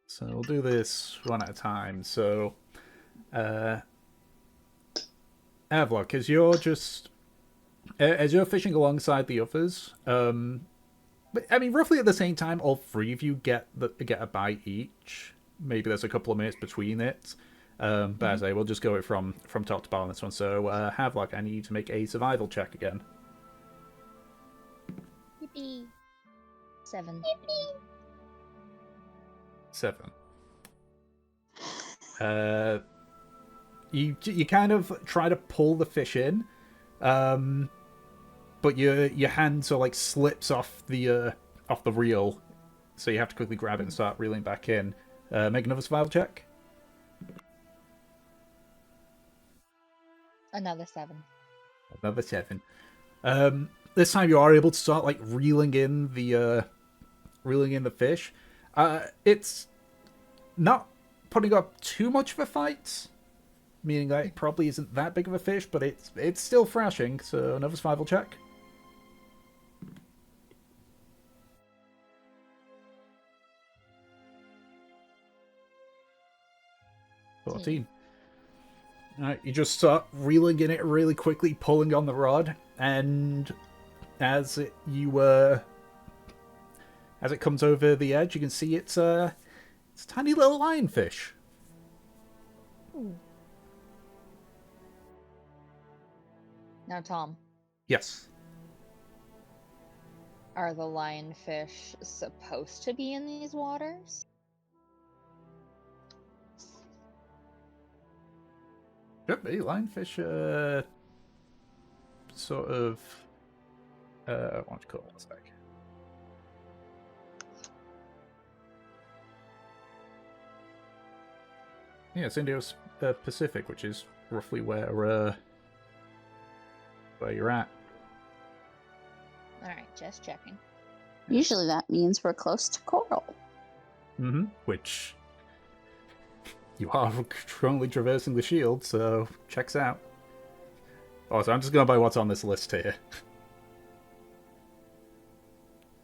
So we'll do this one at a time. So, Avlok, as you're just as you're fishing alongside the others, but I mean, roughly at the same time, all three of you get a bite each. Maybe there's a couple of minutes between it. But as I say, we'll just go it from top to bottom on this one. So, Havelock, I need you to make a survival check again. Yippee. 7. 7. You kind of try to pull the fish in, but your hand sort of like slips off the reel, so you have to quickly grab it and start reeling back in. Make another survival check. Another 7. Another 7. This time you are able to start like reeling in the fish. It's not putting up too much of a fight, meaning that it probably isn't that big of a fish, but it's still thrashing. So another survival check. Hmm. 14. Alright, you just start reeling in it really quickly, pulling on the rod, and as it comes over the edge, you can see it's a tiny little lionfish. Ooh. Now, Tom, Yes. are the lionfish supposed to be in these waters? Could be. Lionfish, sort of, what do you call it? One sec. Yeah, it's Indo-Pacific, which is roughly where you're at. Alright, just checking. Usually that means we're close to coral. Mm-hmm. Which you are currently traversing the shield, so checks out. Also, I'm just going by what's on this list here.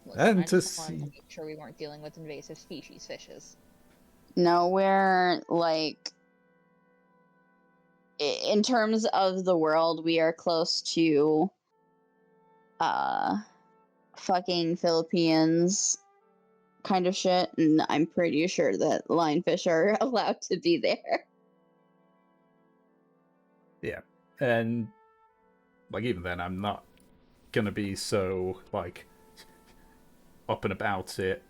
Listen, And I to just wanted to see- make sure we weren't dealing with invasive species fishes. No, we're like, in terms of the world, we are close to fucking Philippines kind of shit, and I'm pretty sure that lionfish are allowed to be there. Yeah, and like even then, I'm not gonna be so like up and about it.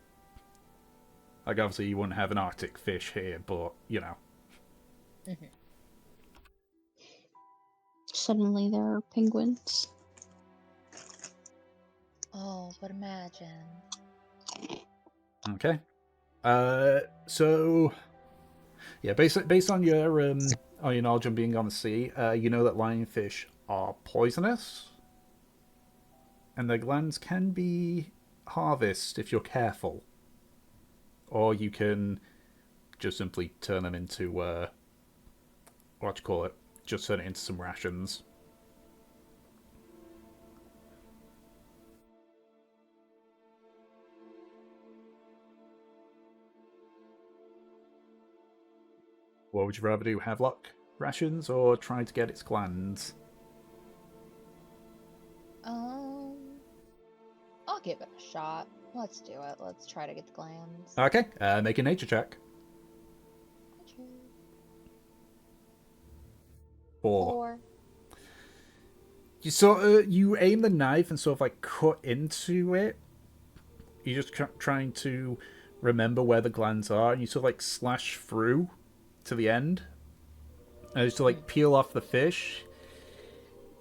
Like obviously, you wouldn't have an Arctic fish here, but you know. Mm-hmm. Suddenly there are penguins. Oh, but imagine. Okay. So yeah, based on your knowledge of being on the sea, you know that lionfish are poisonous, and their glands can be harvested if you're careful, or you can just simply turn them into what do you call it? Just turn it into some rations. What would you rather do, Havelock? Rations or try to get its glands? I'll give it a shot. Let's do it. Let's try to get the glands. Okay, make a nature check. 4. 4. You aim the knife and sort of like cut into it. You're just trying to remember where the glands are, and you sort of like slash through to the end. And just to like peel off the fish,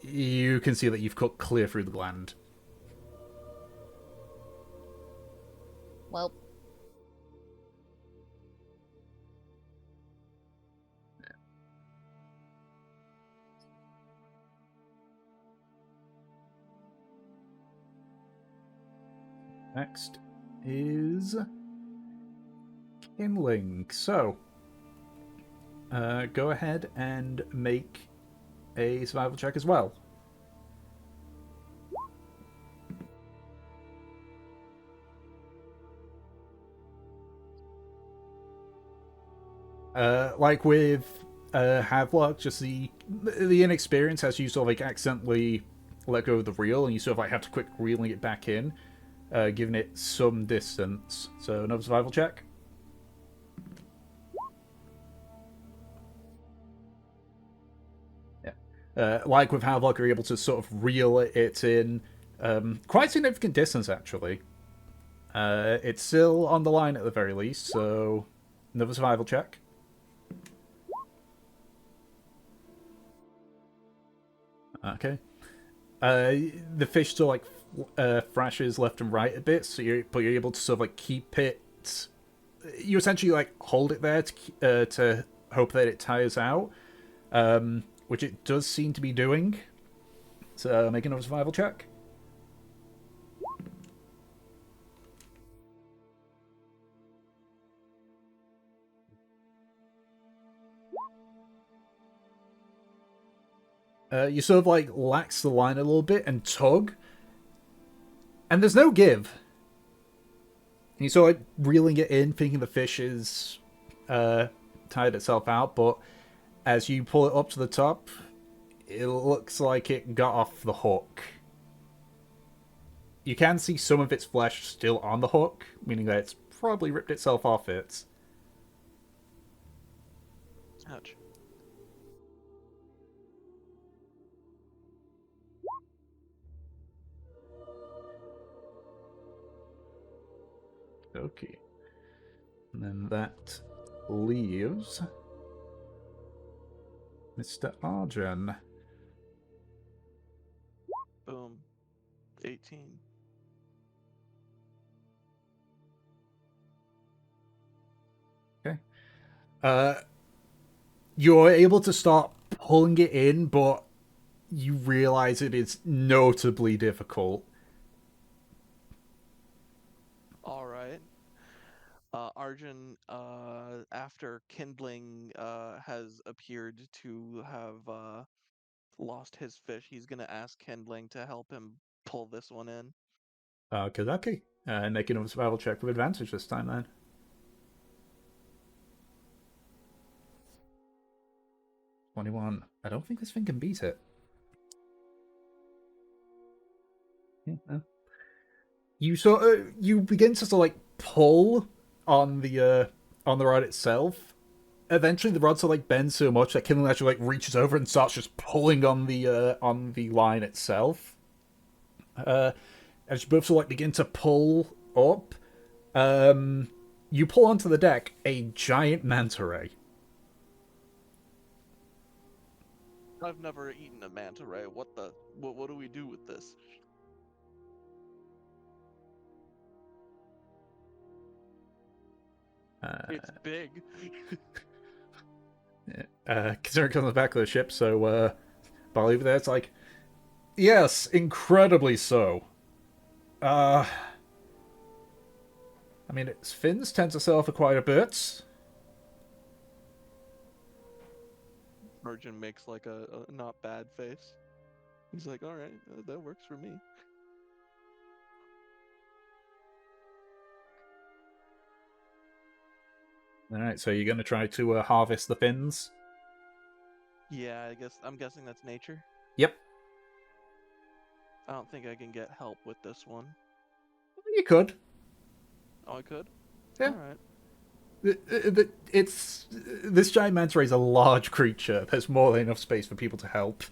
you can see that you've cut clear through the gland. Well. Next is kindling. So, go ahead and make a survival check as well. Like with Havelock, just the inexperience as you sort of like accidentally let go of the reel, and you sort of like have to quick reeling it back in, giving it some distance. So another survival check. Yeah. Like with Havlock, you're able to sort of reel it in quite significant distance, actually. It's still on the line at the very least, so another survival check. Okay. The fish still like thrashes left and right a bit, so you're able to sort of like keep it. You essentially like hold it there to hope that it tires out, which it does seem to be doing. So make another survival check. You sort of like lax the line a little bit and tug, and there's no give. And you sort of like reeling it in, thinking the fish is tired itself out, but as you pull it up to the top, it looks like it got off the hook. You can see some of its flesh still on the hook, meaning that it's probably ripped itself off it. Ouch. Okay. And then that leaves Mr. Arjun. Boom. 18. Okay. You're able to start pulling it in, but you realize it is notably difficult. All right. Arjun, after kindling has appeared to have lost his fish, he's gonna ask kindling to help him pull this one in. Kazaki. Making a survival check with advantage this time, then. 21. I don't think this thing can beat it. Yeah. You begin to sort of like pull on the rod itself. Eventually, the rod sort of like bends so much that Kindling actually like reaches over and starts just pulling on the line itself. As you both sort of like begin to pull up, you pull onto the deck a giant manta ray. I've never eaten a manta ray. What do we do with this? It's big. Considering it comes on the back of the ship, so I'll leave it there. It's like, yes, incredibly so. I mean, its fins tend to sell for quite a bit. Arjun makes like a not bad face. He's like, all right, that works for me. Alright, so you're going to try to harvest the fins? Yeah, I'm guessing that's nature. Yep. I don't think I can get help with this one. You could. Oh, I could? Yeah. Alright. This giant manta ray is a large creature. There's more than enough space for people to help.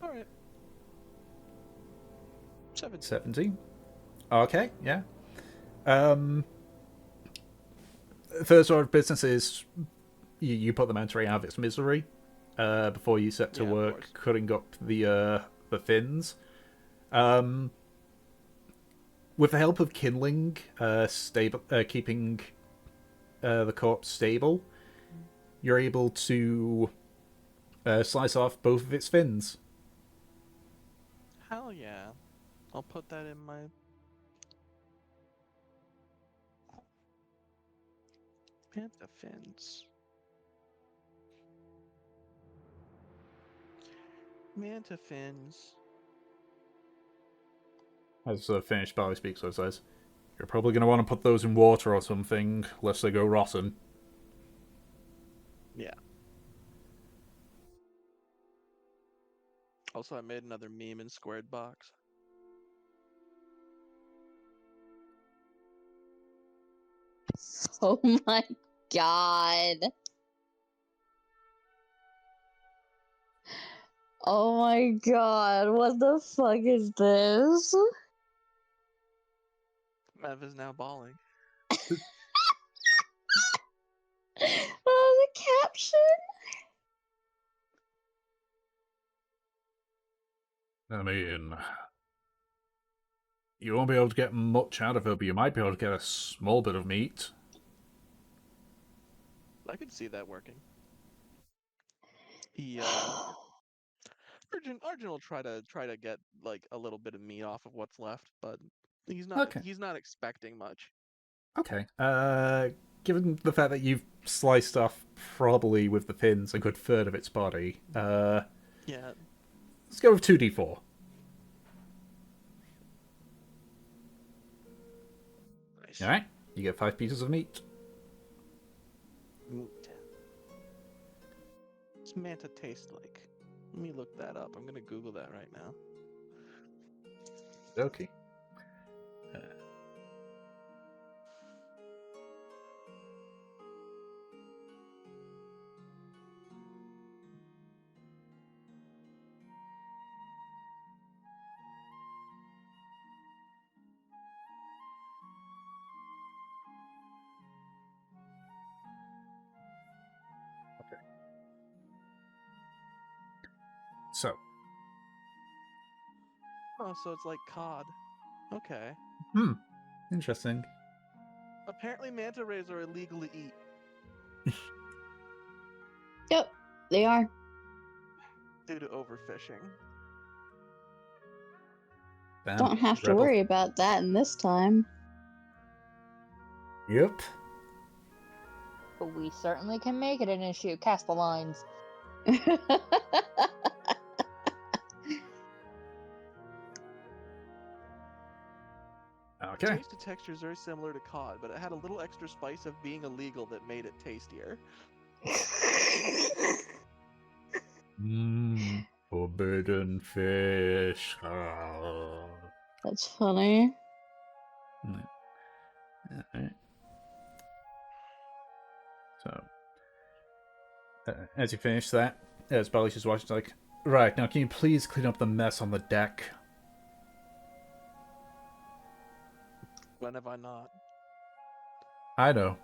Alright. 17. Okay, yeah. First order of business is you put the manta ray out of its misery before you set to work cutting up the fins. With the help of kindling, keeping the corpse stable, you're able to slice off both of its fins. Hell yeah. I'll put that in my... Manta fins. Manta fins. As finished Barley Speaks, so it says, you're probably going to want to put those in water or something, lest they go rotten. Yeah. Also, I made another meme in squared box. Oh my god. Oh my god, what the fuck is this? Mev is now bawling. Oh, the caption? I mean, you won't be able to get much out of her, but you might be able to get a small bit of meat. I could see that working. He Arjun will try to get like a little bit of meat off of what's left, but he's not expecting much. Okay. Given the fact that you've sliced off probably with the fins a good third of its body, Yeah. let's go with 2d4. Nice. Alright, you get 5 pieces of meat. Meat. What's manta taste like? Let me look that up. I'm gonna Google that right now. Okay. So. Oh, so it's like cod. Okay. Interesting. Apparently manta rays are illegal to eat. Yep, they are. Due to overfishing. Damn, Don't have to rebel. worry about that in this time. Yep. But we certainly can make it an issue. Cast the lines. Okay. Taste and texture is very similar to cod, but it had a little extra spice of being illegal that made it tastier. Forbidden fish. That's funny. Alright. So, as you finish that, as Bally's just watching, like, right, now can you please clean up the mess on the deck? When have I not? I know.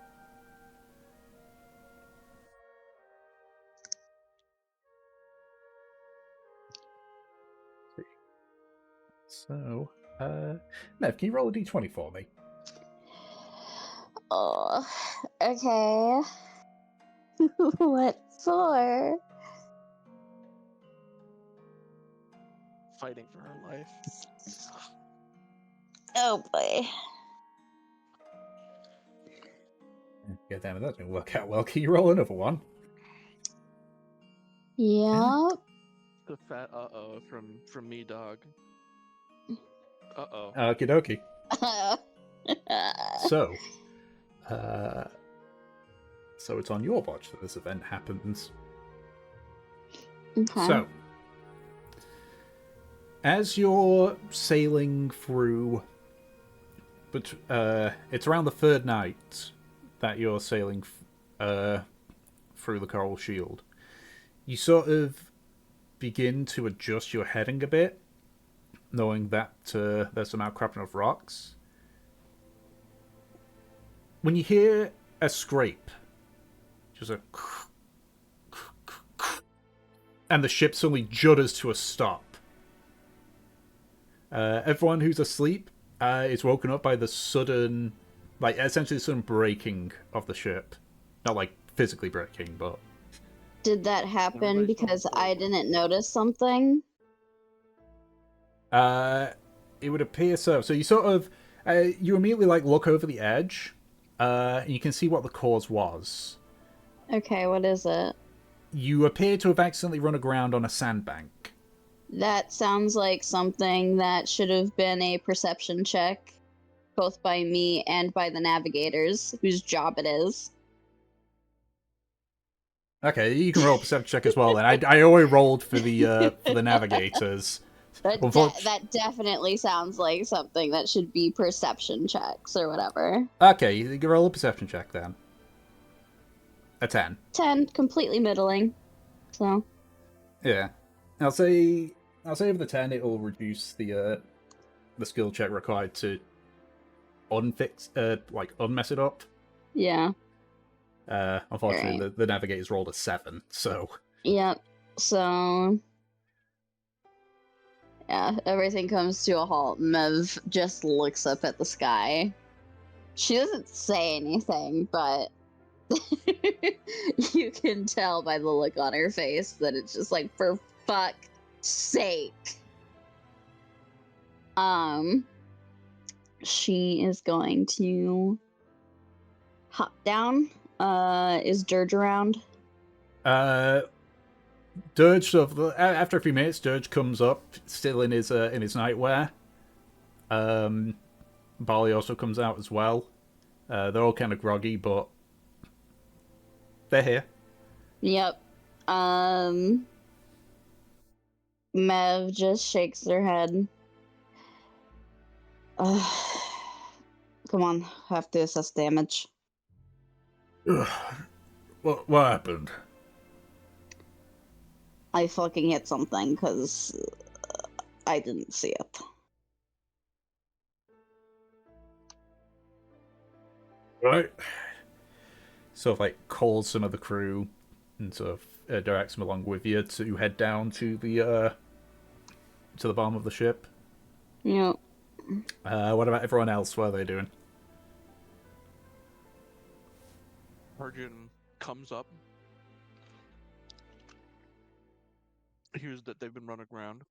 So, Nev, can you roll a d20 for me? Oh, okay. What for? Fighting for her life. Oh boy. Yeah, damn it, that didn't work out well. Can you roll another one? Yep. The fat uh-oh from me, dog. Uh-oh. Okie dokie. So, so it's on your watch that this event happens. Okay. So, as you're sailing through, but it's around the third night that you're sailing through the Coral Shield, you sort of begin to adjust your heading a bit, knowing that there's some outcropping of rocks. When you hear a scrape, just a and the ship suddenly judders to a stop. Everyone who's asleep is woken up by the sudden, like, essentially the sudden breaking of the ship. Not, like, physically breaking, but... Did that happen Everybody's because falling I asleep. didn't notice something? It would appear so. So you sort of... you immediately, like, look over the edge, and you can see what the cause was. Okay, what is it? You appear to have accidentally run aground on a sandbank. That sounds like something that should have been a perception check, both by me and by the navigators, whose job it is. Okay, you can roll a perception check as well. Then I already rolled for the navigators. That definitely sounds like something that should be perception checks or whatever. Okay, you can roll a perception check then. A 10. 10, completely middling. So Yeah, I'll say with the 10 it'll reduce the skill check required to unmess it up. yeah. Unfortunately, Right. the navigators rolled a 7, so Yep. So yeah, everything comes to a halt. Mev just looks up at the sky. She doesn't say anything, but you can tell by the look on her face that it's just like, for fuck's sake. She is going to hop down. Is Dirge around? Dirge after a few minutes, Dirge comes up, still in his nightwear. Barley also comes out as well. They're all kind of groggy, but they're here. Yep. Mev just shakes her head. Come on, have to assess damage. What happened? I fucking hit something because I didn't see it. Right. Sort of like calls some of the crew and sort of directs them along with you to head down to the bottom of the ship. Yep. What about everyone else? What are they doing? Arjun comes up, hears that they've been running around,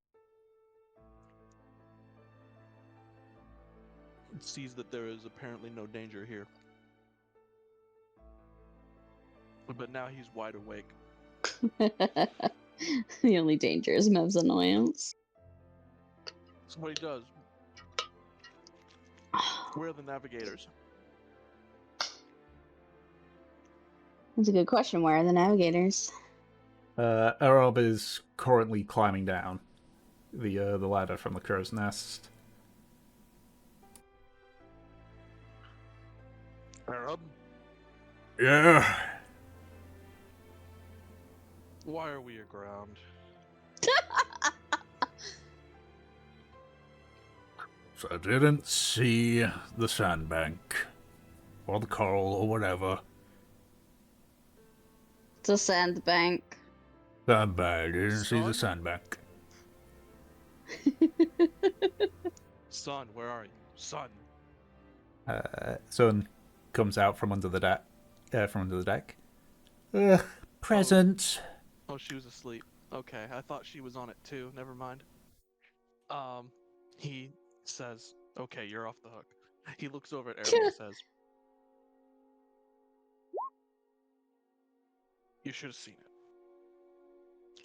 sees that there is apparently no danger here. But now he's wide awake. The only danger is Mev's annoyance. So what he does, where are the navigators? That's a good question. Where are the navigators? Arob is currently climbing down the ladder from the crow's nest. Arab? Yeah. Why are we aground? So I didn't see the sandbank. Or the coral, or whatever. It's a sandbank. Sandbank. I didn't see the Son? sandbank. Son, where are you? Son. Sun comes out from under the deck. Present. Oh, she was asleep. Okay, I thought she was on it too. Never mind. He says, okay, you're off the hook. He looks over at Arab and says, you should have seen it.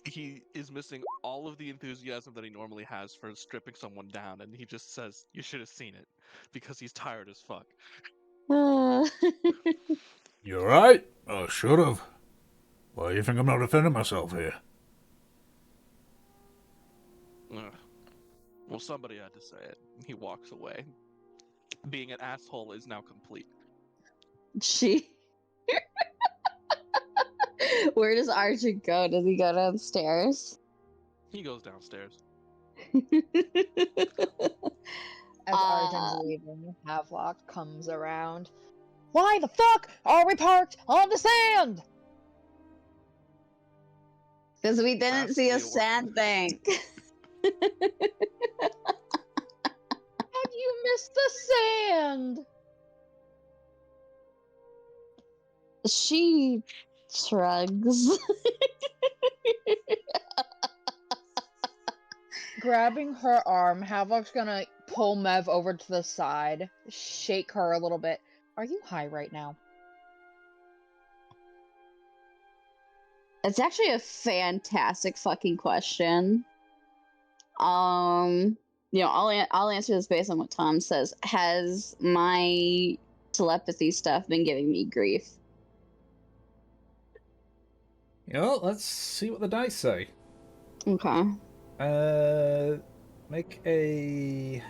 He is missing all of the enthusiasm that he normally has for stripping someone down, and he just says, you should have seen it, because he's tired as fuck. You alright? I should have. Why do you think I'm not defending myself here? Ugh. Well, somebody had to say it. He walks away. Being an asshole is now complete. She. Where does Arjun go? Does he go downstairs? He goes downstairs. As Arjun's leaving, Havelock comes around. Why the fuck are we parked on the sand? Because we didn't That's see a the sandbank. How'd you miss the sand? She shrugs. Grabbing her arm, Havelock's gonna pull Mev over to the side, shake her a little bit. Are you high right now? It's actually a fantastic fucking question. I'll answer this based on what Tom says. Has my telepathy stuff been giving me grief? Let's see what the dice say. Okay. Make a...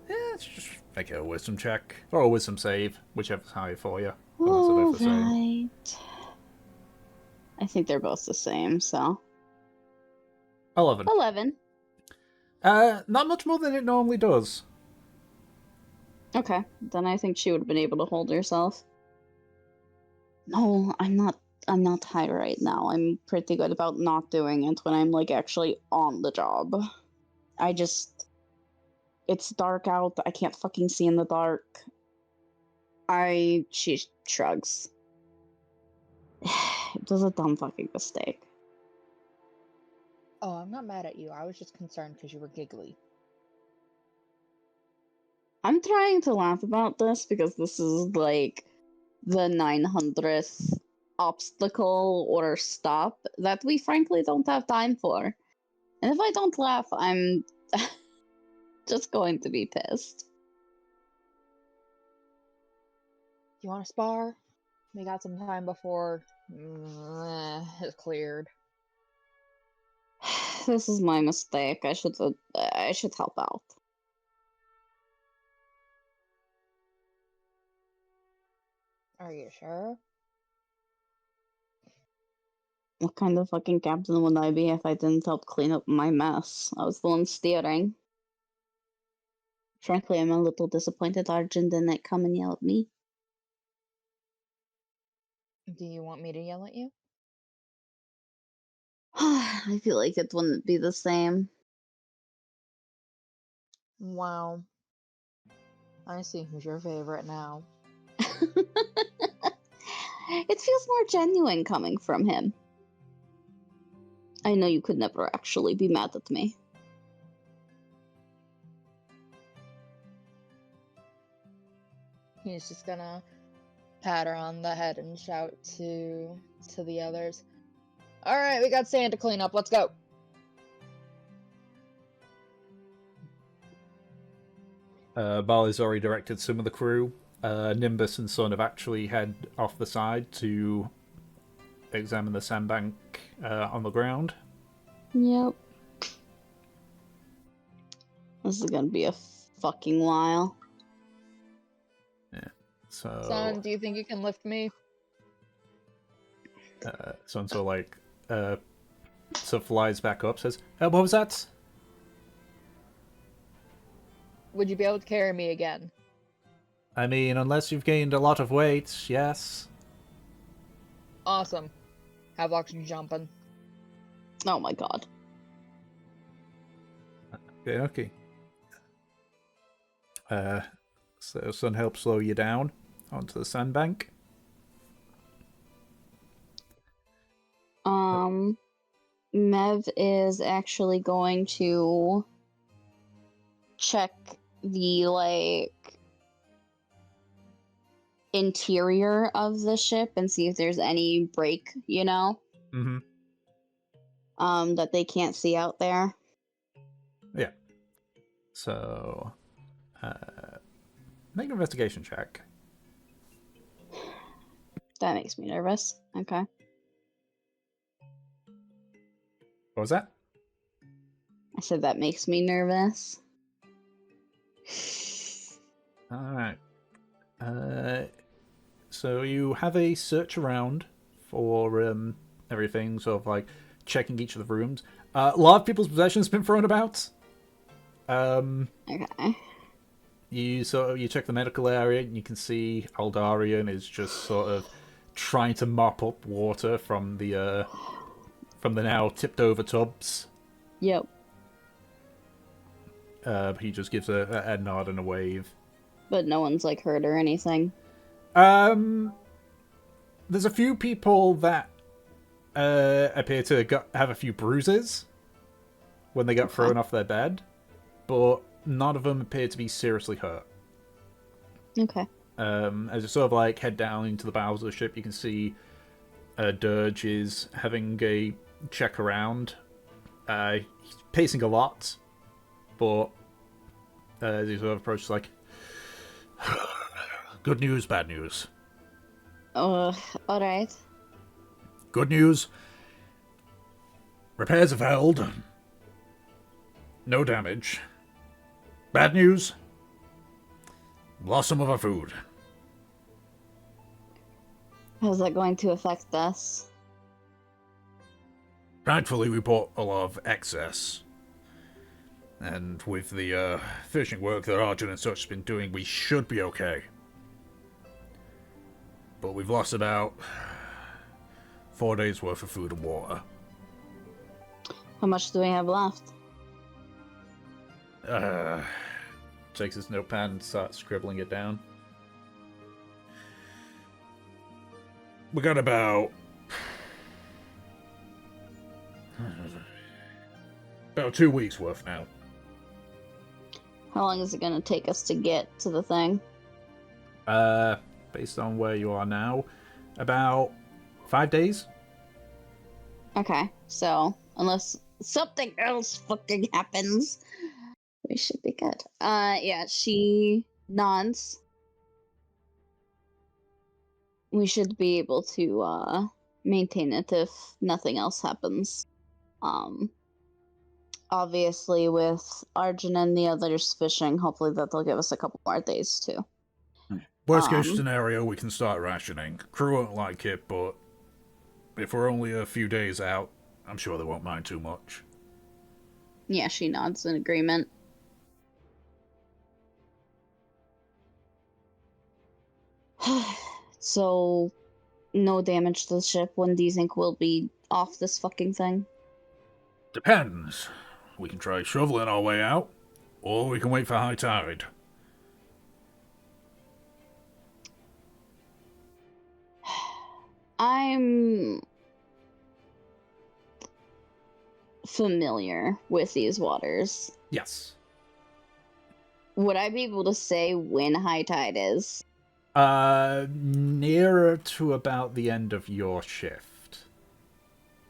Yeah, let's just make it a wisdom check. Or a wisdom save, whichever's higher for you. Unless they're both the same. Alright. I think they're both the same, so. 11. 11. Not much more than it normally does. Okay. Then I think she would have been able to hold herself. No, I'm not high right now. I'm pretty good about not doing it when I'm like actually on the job. It's dark out. I can't fucking see in the dark. She shrugs. It was a dumb fucking mistake. Oh, I'm not mad at you. I was just concerned because you were giggly. I'm trying to laugh about this because this is like the 900th obstacle or stop that we frankly don't have time for. And if I don't laugh, I'm just going to be pissed. You want to spar? We got some time before it's cleared. This is my mistake. I should help out. Are you sure? What kind of fucking captain would I be if I didn't help clean up my mess? I was the one steering. Frankly, I'm a little disappointed Arjun didn't come and yell at me. Do you want me to yell at you? I feel like it wouldn't be the same. Wow. I see who's your favorite now. It feels more genuine coming from him. I know you could never actually be mad at me. He's just gonna pat her on the head and shout to the others. Alright, we got sand to clean up, let's go. Barley's already directed some of the crew. Nimbus and Sun have actually head off the side to examine the sandbank on the ground. Yep. This is gonna be a fucking while. Yeah. So. Son, do you think you can lift me? Sun so flies back up, says, what was that? Would you be able to carry me again? I mean, unless you've gained a lot of weight, yes. Awesome. Have oxygen jumping. Oh my god. Okay. So Sun helps slow you down onto the sandbank. Mev is actually going to check the, like, interior of the ship and see if there's any break, you know? Mm-hmm. That they can't see out there. Yeah. So, make an investigation check. That makes me nervous. Okay. What was that? I said that makes me nervous. Alright. So you have a search around for everything, sort of like checking each of the rooms. A lot of people's possessions been thrown about. Okay. You check the medical area, and you can see Aldarian is just sort of trying to mop up water from the now tipped over tubs. Yep. He just gives a nod and a wave. But no one's, like, hurt or anything. There's a few people that appear to have a few bruises when they got thrown off their bed, but none of them appear to be seriously hurt. Okay. As you sort of like head down into the bowels of the ship, you can see Dirge is having a check around. He's pacing a lot, but as he sort of approaches, like, good news, bad news. Alright. Good news, Repairs have held. No damage. Bad news. Lost some of our food. How's that going to affect us? Thankfully, we bought a lot of excess. And with the fishing work that Arjun and such have been doing, we should be okay. But we've lost about 4 days worth of food and water. How much do we have left? Takes his notepad and starts scribbling it down. We got about 2 weeks worth now. How long is it going to take us to get to the thing? Based on where you are now, about 5 days. Okay, so unless something else fucking happens, we should be good. Yeah, she nods. We should be able to maintain it if nothing else happens. Obviously with Arjun and the others fishing, hopefully that'll give us a couple more days too. Worst case scenario, we can start rationing. Crew won't like it, but if we're only a few days out, I'm sure they won't mind too much. Yeah, she nods in agreement. So, no damage to the ship. When do you think we'll be off this fucking thing? Depends. We can try shoveling our way out, or we can wait for high tide. I'm familiar with these waters. Yes. Would I be able to say when high tide is? Nearer to about the end of your shift.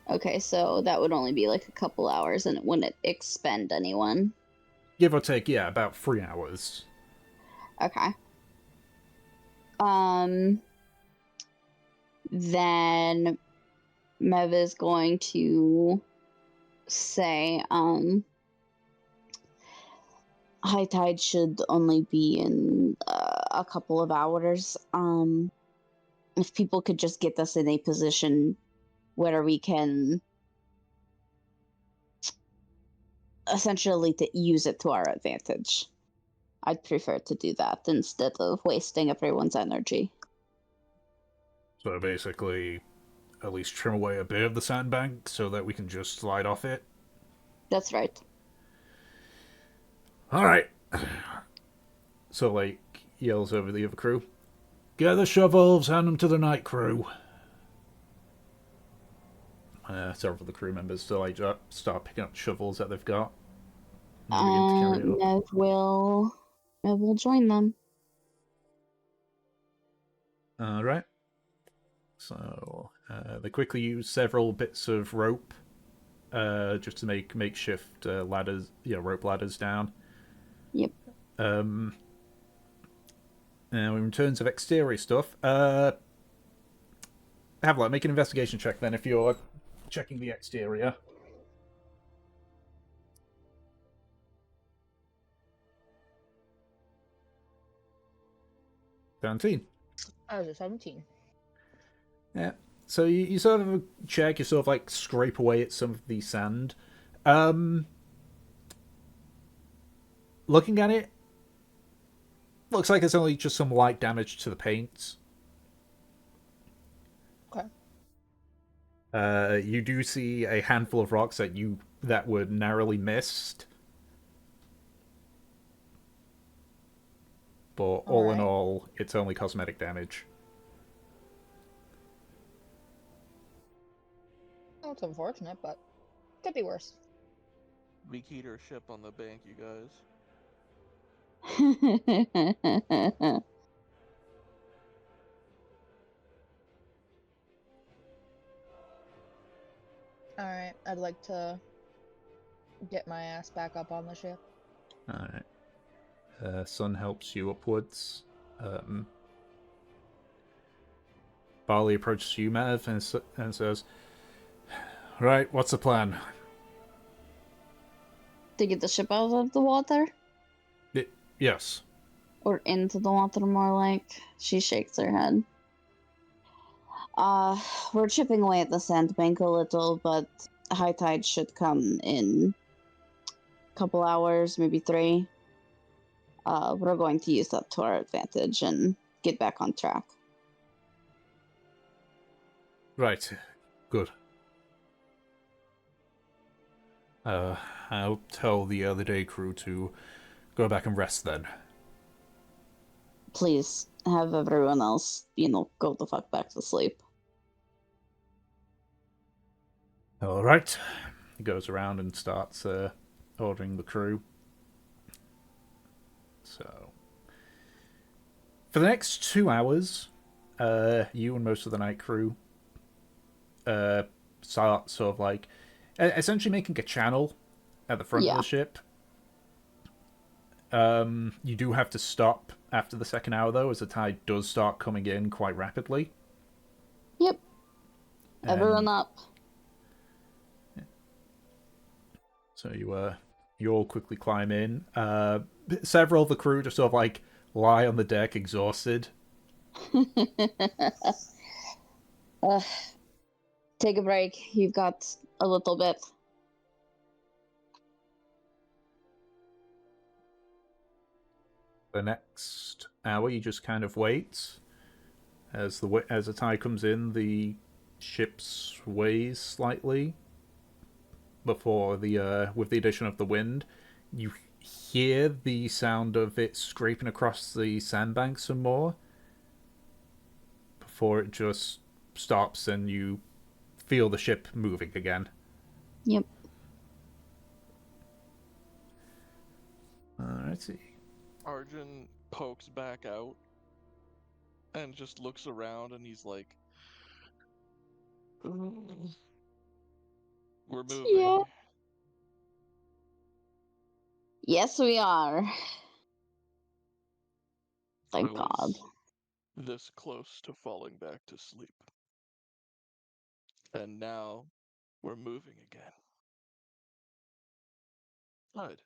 Okay, so that would only be like a couple hours and it wouldn't expend anyone. Give or take, yeah, about 3 hours. Okay. Then Mev is going to say, high tide should only be in a couple of hours. If people could just get us in a position where we can essentially to use it to our advantage. I'd prefer to do that instead of wasting everyone's energy. So basically, at least trim away a bit of the sandbank so that we can just slide off it. That's right. Alright. So, like, yells over the other crew. Get the shovels, hand them to the night crew. Several of the crew members still like start picking up shovels that they've got. Mev will join them. Alright. So, they quickly use several bits of rope just to make makeshift ladders, rope ladders down. Yep. Now, in terms of exterior stuff, have make an investigation check then if you're checking the exterior. I was a 17. Yeah. So you sort of check, you sort of like scrape away at some of the sand. Looking at it, looks like it's only just some light damage to the paints. Okay. You do see a handful of rocks that were narrowly missed. But all in all, it's only cosmetic damage. Well, it's unfortunate, but could be worse. We keyed our ship on the bank, you guys. Alright, I'd like to get my ass back up on the ship. Alright. Sun helps you upwards. Barley approaches you, Mav, and says, Right, what's the plan? To get the ship out of the water? Yes. Or into the water, more like. She shakes her head. We're chipping away at the sandbank a little, but high tide should come in a couple hours, maybe 3. We're going to use that to our advantage and get back on track. Right. Good. I'll tell the other day crew to go back and rest then. Please have everyone else, go the fuck back to sleep. Alright. He goes around and starts ordering the crew. So, for the next 2 hours, you and most of the night crew start sort of like essentially making a channel at the front of the ship. You do have to stop after the second hour, though, as the tide does start coming in quite rapidly. Yep. Everyone up. So you all quickly climb in. Several of the crew just sort of like lie on the deck, exhausted. Take a break. You've got a little bit. The next hour, you just kind of wait. As the tide comes in, the ship sways slightly. Before with the addition of the wind, you hear the sound of it scraping across the sandbank some more. Before it just stops and you feel the ship moving again. Yep. Alrighty. Arjun pokes back out and just looks around and he's like, we're moving. Yeah. Yes, we are. Thank God. This close to falling back to sleep. And now we're moving again. Good.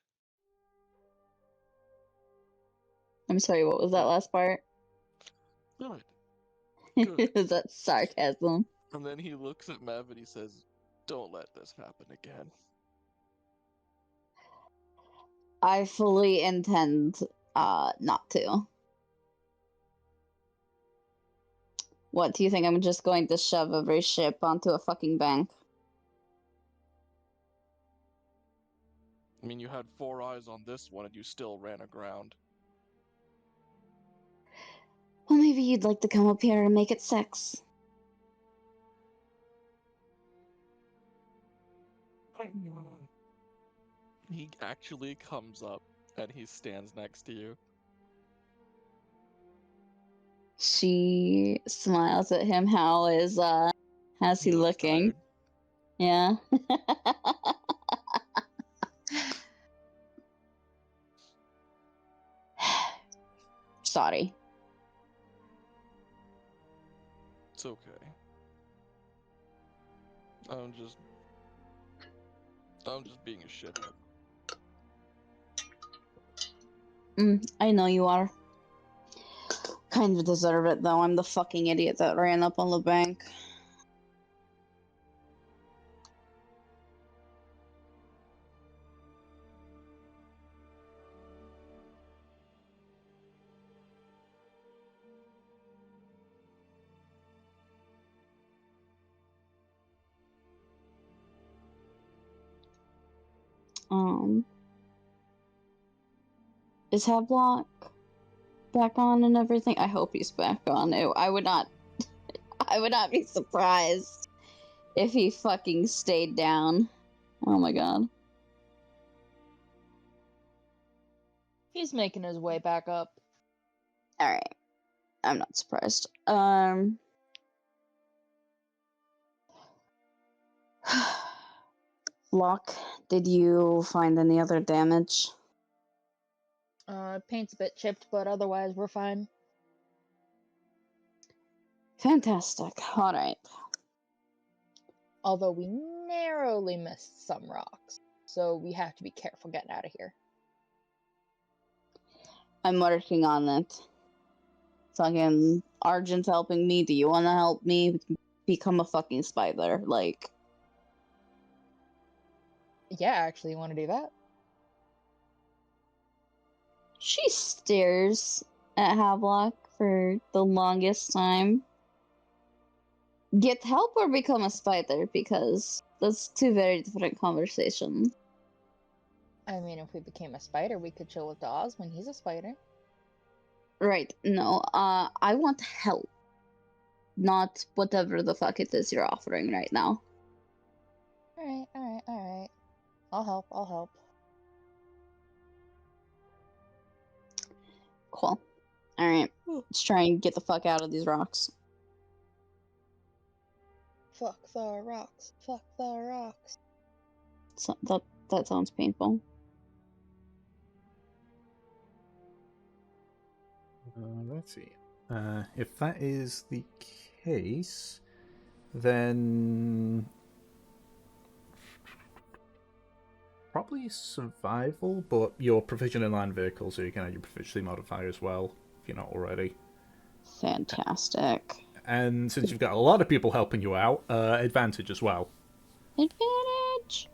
I'm sorry, what was that last part? Good. Good. Is that sarcasm? And then he looks at Mev and he says, don't let this happen again. I fully intend not to. What, do you think I'm just going to shove every ship onto a fucking bank? I mean, you had 4 eyes on this one and you still ran aground. Well, maybe you'd like to come up here and make it 6. He actually comes up and he stands next to you. She smiles at him. How's he looking? Tired. Yeah. Sorry. It's okay. I'm just being a shithead. I know you are. Kind of deserve it, though. I'm the fucking idiot that ran up on the bank. Is Havelock back on and everything? I hope he's back on. I would not be surprised if he fucking stayed down. Oh my god. He's making his way back up. Alright. I'm not surprised. Locke, did you find any other damage? Paint's a bit chipped, but otherwise we're fine. Fantastic. Alright. Although we narrowly missed some rocks, so we have to be careful getting out of here. I'm working on it. Fucking Argent's helping me. Do you want to help me become a fucking spider? Like, Yeah, actually, you want to do that? she stares at Havelock for the longest time. Get help or become a spider, because that's two very different conversations. I mean, if we became a spider, we could chill with Dawes when he's a spider. Right, no, I want help. Not whatever the fuck it is you're offering right now. Alright. I'll help. Cool. Alright, let's try and get the fuck out of these rocks. Fuck the rocks. So, that sounds painful. Let's see. If that is the case, then probably survival, but you're proficient in land vehicles, so you can add your proficiency modifier as well, if you're not already. Fantastic. And since you've got a lot of people helping you out, advantage as well. Advantage!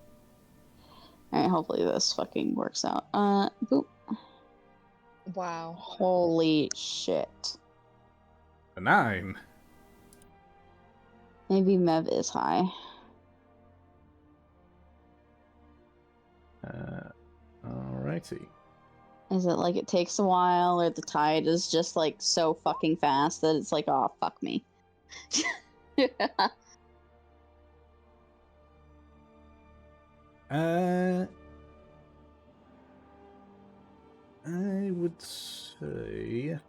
Alright, hopefully this fucking works out. Boop. Wow. Holy shit. A 9. Maybe Mev is high. Alrighty. Is it like it takes a while, or the tide is just like so fucking fast that it's like, oh, fuck me? I would say,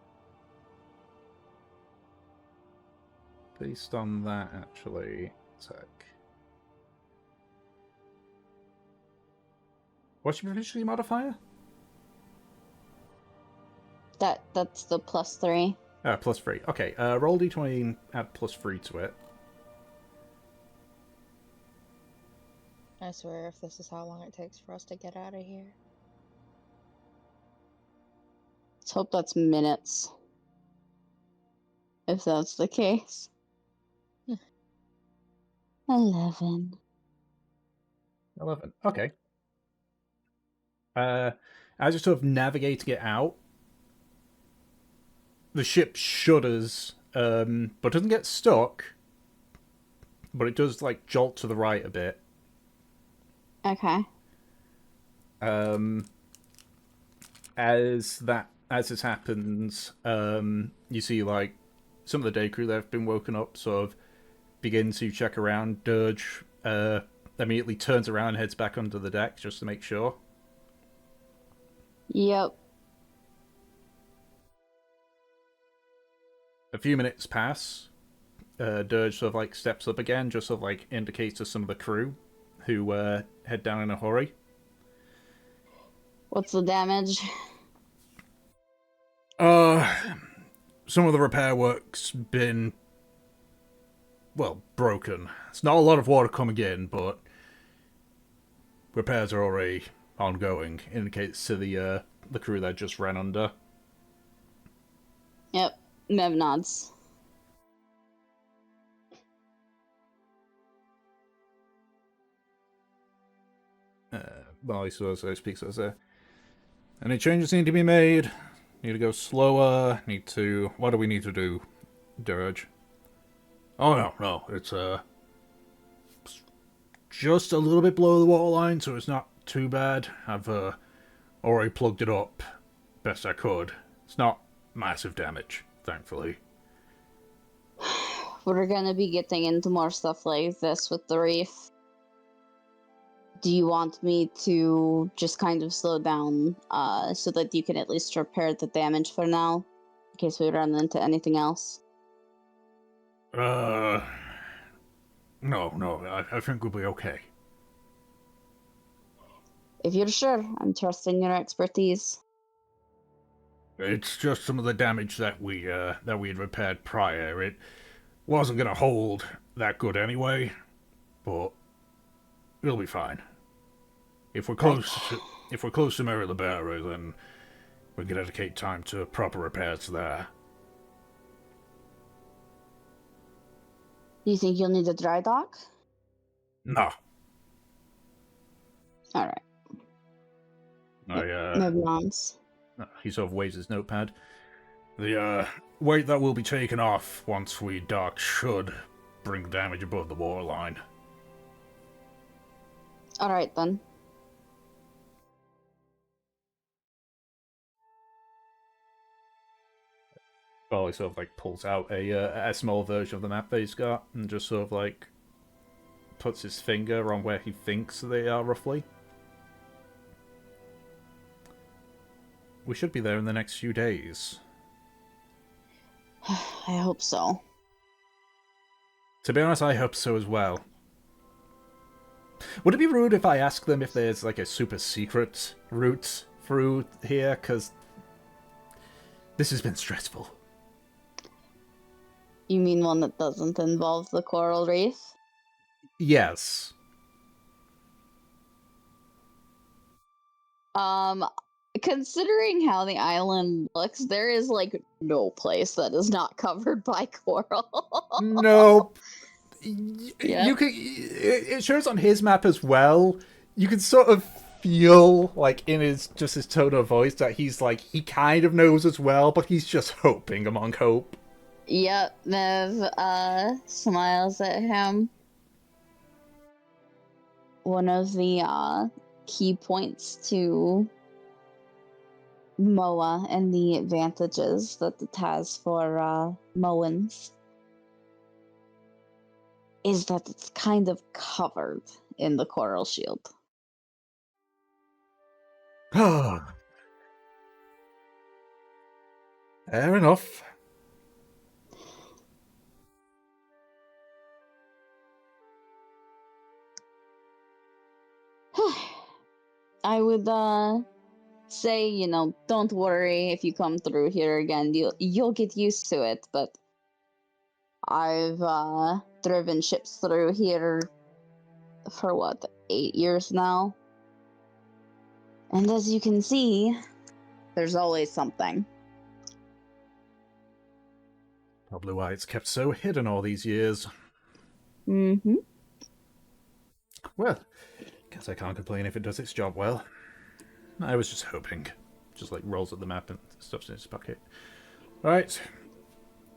based on that, actually, attack. What's your proficiency modifier? That's the +3. +3. Okay, roll d20 and add +3 to it. I swear, if this is how long it takes for us to get out of here. Let's hope that's minutes. If that's the case. 11. 11. Okay. As you're sort of navigating it out, the ship shudders, but doesn't get stuck. But it does, like, jolt to the right a bit. Okay. As this happens, you see, like, some of the day crew that have been woken up sort of begin to check around. Dirge immediately turns around and heads back onto the deck just to make sure. Yep. A few minutes pass. Dirge sort of, like, steps up again, just sort of, like, indicates to some of the crew who head down in a hurry. What's the damage? Some of the repair work's been, well, broken. It's not a lot of water coming in, but repairs are already ongoing. Indicates to the crew that just ran under. Yep. Mev nods. Well, he also speaks as any changes need to be made. Need to go slower. What do we need to do, Dirge? Oh, no. It's just a little bit below the waterline, so it's not too bad. I've already plugged it up best I could. It's not massive damage, thankfully. We're gonna be getting into more stuff like this with the reef. Do you want me to just kind of slow down so that you can at least repair the damage for now, in case we run into anything else? No, I think we'll be okay. If you're sure, I'm trusting your expertise. It's just some of the damage that we had repaired prior. It wasn't gonna hold that good anyway. but it'll be fine. If we're close, if we're close to Mary Libera, then we can dedicate time to proper repairs there. Do you think you'll need a dry dock? No. All right. Maybe once. He sort of waves his notepad. The weight that will be taken off once we dock should bring damage above the waterline. All right then. Well, he sort of like pulls out a small version of the map that he's got and just sort of like puts his finger on where he thinks they are roughly. We should be there in the next few days. I hope so. To be honest, I hope so as well. Would it be rude if I ask them if there's like a super secret route through here? Because this has been stressful. You mean one that doesn't involve the coral reef? Yes. Considering how the island looks, there is like no place that is not covered by coral. Nope. Yep. You can. It shows on his map as well. You can sort of feel like in his tone of voice that he's like he kind of knows as well, but he's just hoping among hope. Yep, Mev smiles at him. One of the key points to Moa and the advantages that it has for Moans is that it's kind of covered in the coral shield. Fair enough. I would say, you know, don't worry if you come through here again. You'll get used to it, but I've driven ships through here for what, 8 years now? And as you can see, there's always something. Probably why it's kept so hidden all these years. Mm-hmm. Well, guess I can't complain if it does its job well. I was just hoping. Just like rolls at the map and stuffs in his pocket. Alright.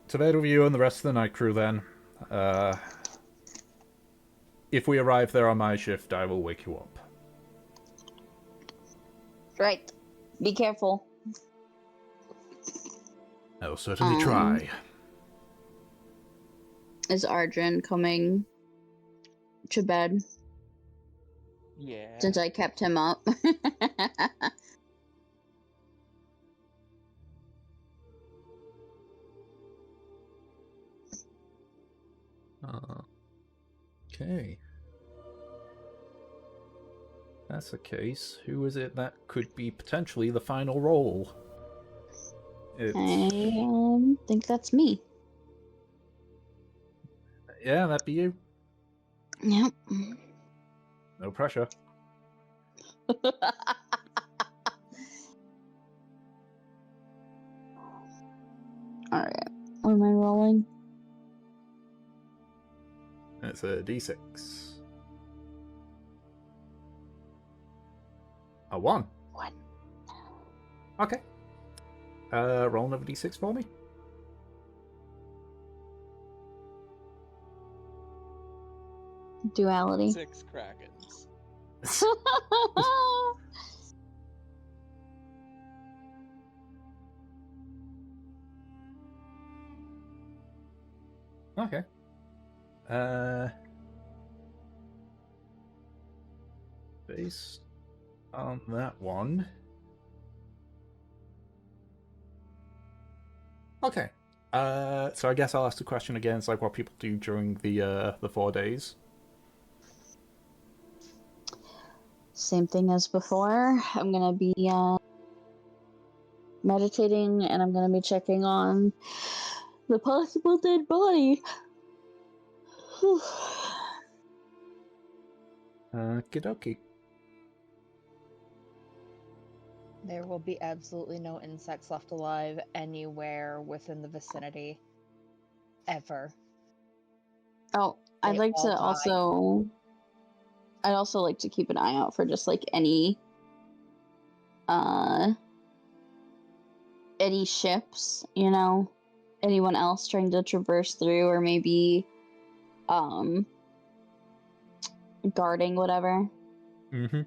To bed with you and the rest of the night crew then. If we arrive there on my shift, I will wake you up. Right. Be careful. I will certainly try. Is Arjun coming to bed? Yeah. Since I kept him up. Okay. That's the case. Who is it that could be potentially the final role? I think that's me. Yeah, that'd be you. Yep. No pressure. Alright. What am I rolling? That's a d6. A 1. 1. Okay. Roll another d6 for me. Duality. 6 Krakens. Okay. Based on that one. Okay. So I guess I'll ask the question again. It's like what people do during the 4 days. Same thing as before. I'm gonna be meditating, and I'm gonna be checking on the possible dead body. Okie There will be absolutely no insects left alive anywhere within the vicinity. Ever. Oh, I'd They like all to die. also. I'd also like to keep an eye out for just like any ships, you know, anyone else trying to traverse through, or maybe guarding whatever. Mm-hmm.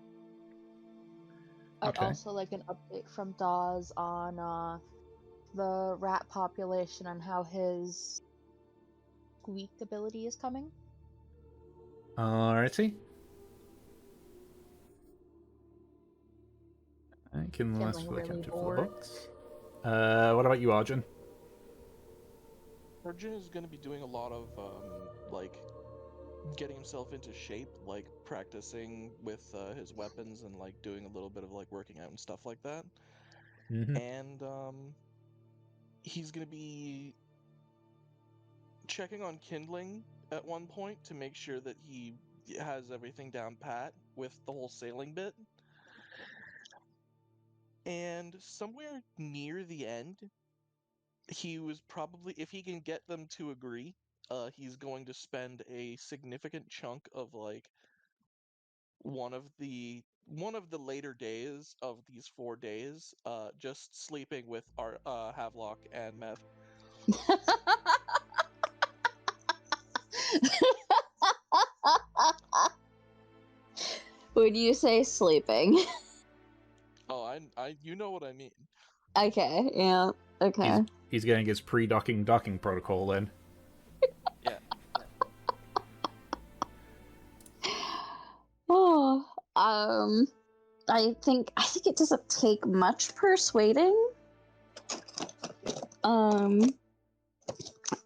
I'd Okay. also like an update from Dawes on the rat population and how his squeak ability is coming. Alrighty. I can last Feeling for the really captive bored. logs. What about you, Arjun? Arjun is going to be doing a lot of like getting himself into shape, like practicing with his weapons and like doing a little bit of like working out and stuff like that. Mm-hmm. And he's going to be checking on kindling at one point to make sure that he has everything down pat with the whole sailing bit. And somewhere near the end, he was probably, if he can get them to agree, he's going to spend a significant chunk of like one of the later days of these 4 days, just sleeping with our Havelock and Meth. Would you say sleeping? Oh, I you know what I mean. Okay, yeah, okay. He's getting his pre-docking docking protocol in. Yeah. Oh, I think it doesn't take much persuading.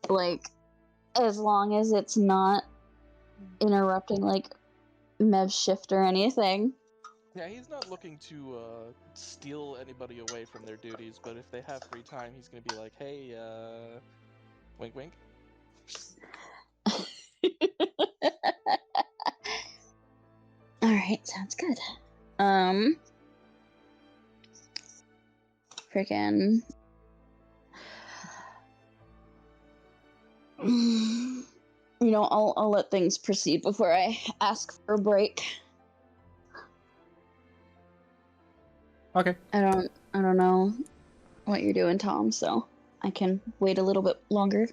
Like, as long as it's not interrupting like Mev's shift or anything. Yeah, he's not looking to steal anybody away from their duties, but if they have free time, he's gonna be like, "Hey, wink, wink." All right, sounds good. Freaking. You know, I'll let things proceed before I ask for a break. Okay. I don't know what you're doing, Tom, so I can wait a little bit longer.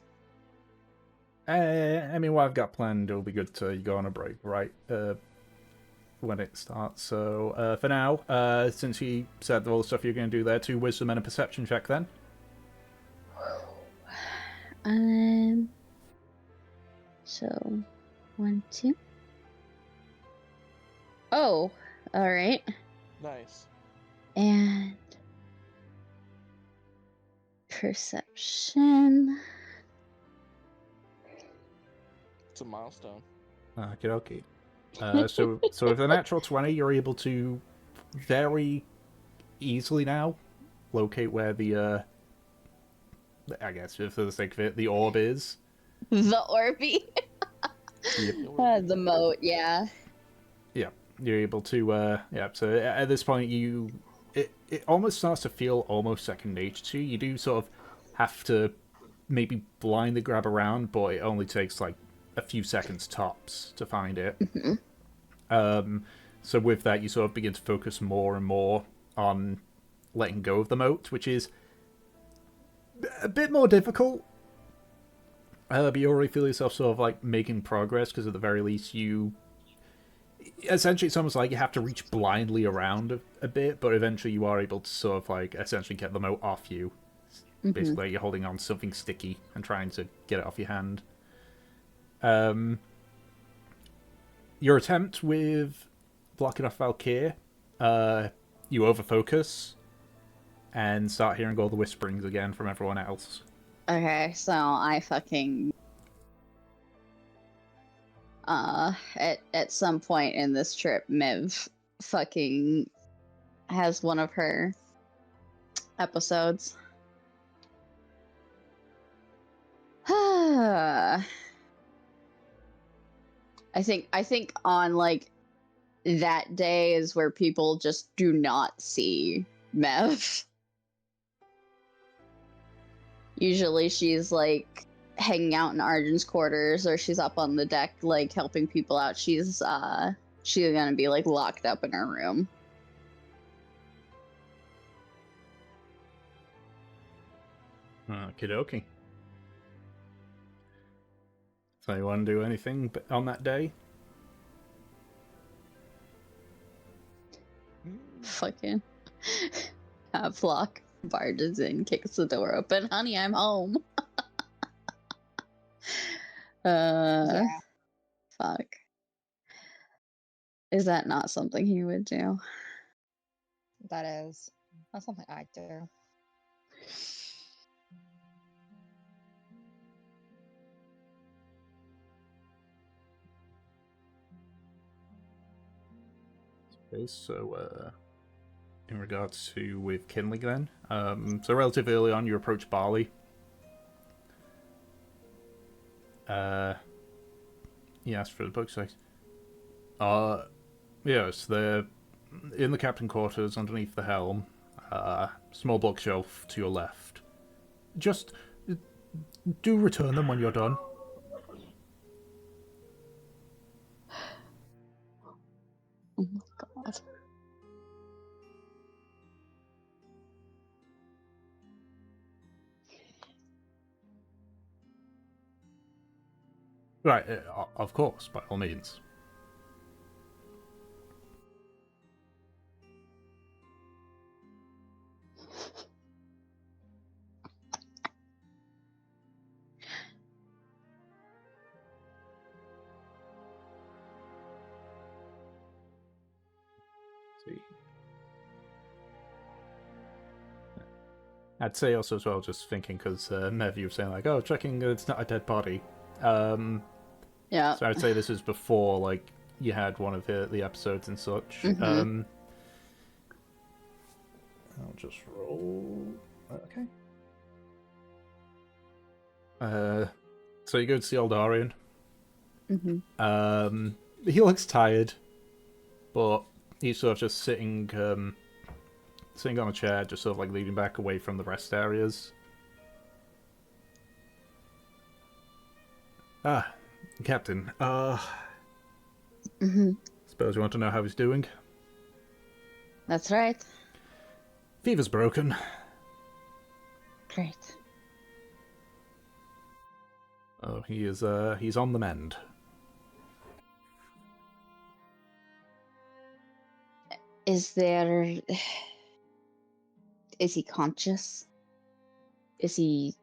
I mean, what I've got planned, it'll be good to go on a break, right? When it starts. So, for now, since you said all the stuff you're going to do there, 2 wisdom and a perception check then. So 1, 2. Oh, all right. Nice. And perception. It's a milestone. Okay. So with a natural 20, you're able to very easily now locate where the I guess for the sake of it, the orb is. The Orby. Yep. The moat, yeah. Yeah, you're able to. Yeah. So at this point, it almost starts to feel almost second nature to you. You do sort of have to maybe blindly grab around, but it only takes like a few seconds tops to find it. Mm-hmm. So with that, you sort of begin to focus more and more on letting go of the moat, which is a bit more difficult. But you already feel yourself sort of like making progress because at the very least you. Essentially, it's almost like you have to reach blindly around a bit, but eventually you are able to sort of like essentially get the moat off you. Mm-hmm. Basically, you're holding on to something sticky and trying to get it off your hand. Your attempt with blocking off Valkyr, you overfocus and start hearing all the whisperings again from everyone else. Okay, so I fucking at some point in this trip, Miv fucking has one of her episodes. I think on like that day is where people just do not see Mev. Usually she's like hanging out in Arjun's quarters, or she's up on the deck like helping people out. She's gonna be like locked up in her room. Okie dokie. So you want to do anything on that day? Fucking Flock barges in, kicks the door open. Honey, I'm home. Yeah. Fuck. Is that not something he would do? That's something I do. Okay, so in regards to with Kinley then, so relatively early on you approach Barley. He asked for the book size. Yes, they're in the captain quarters underneath the helm. Small bookshelf to your left. Just do return them when you're done. Oh my god. Right, of course, by all means. See. I'd say also as well, just thinking, because Mev, you were saying like, oh, checking it's not a dead body. Yeah. So I'd say this is before, like, you had one of the episodes and such. Mm-hmm. I'll just roll. Okay. So you go to see Aldarian. Mm-hmm. He looks tired, but he's sort of just sitting on a chair, just sort of like leaning back away from the rest areas. Captain, Mm-hmm. suppose you want to know how he's doing? That's right. Fever's broken. Great. Oh, he's on the mend. Is he conscious? Is he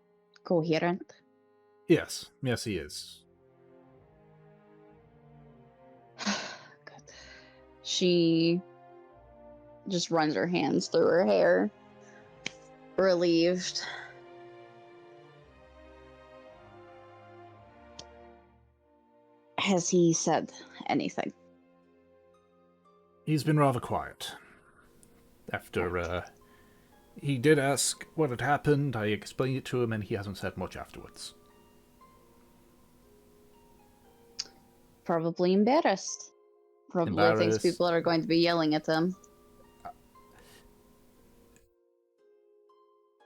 coherent? Yes, he is. Good. She just runs her hands through her hair, relieved. Has he said anything? He's been rather quiet. After, he did ask what had happened, I explained it to him, and he hasn't said much afterwards. Probably embarrassed. Probably thinks people are going to be yelling at him.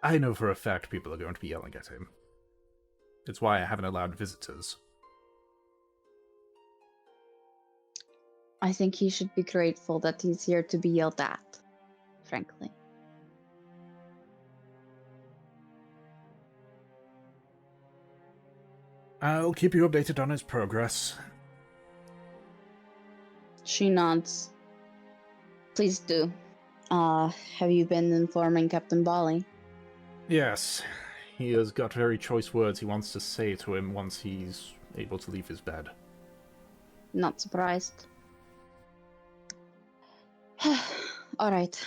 I know for a fact people are going to be yelling at him. It's why I haven't allowed visitors. I think he should be grateful that he's here to be yelled at, frankly. I'll keep you updated on his progress. She nods. Please do. Have you been informing Captain Bali? Yes, he has got very choice words he wants to say to him once he's able to leave his bed. Not surprised. Alright.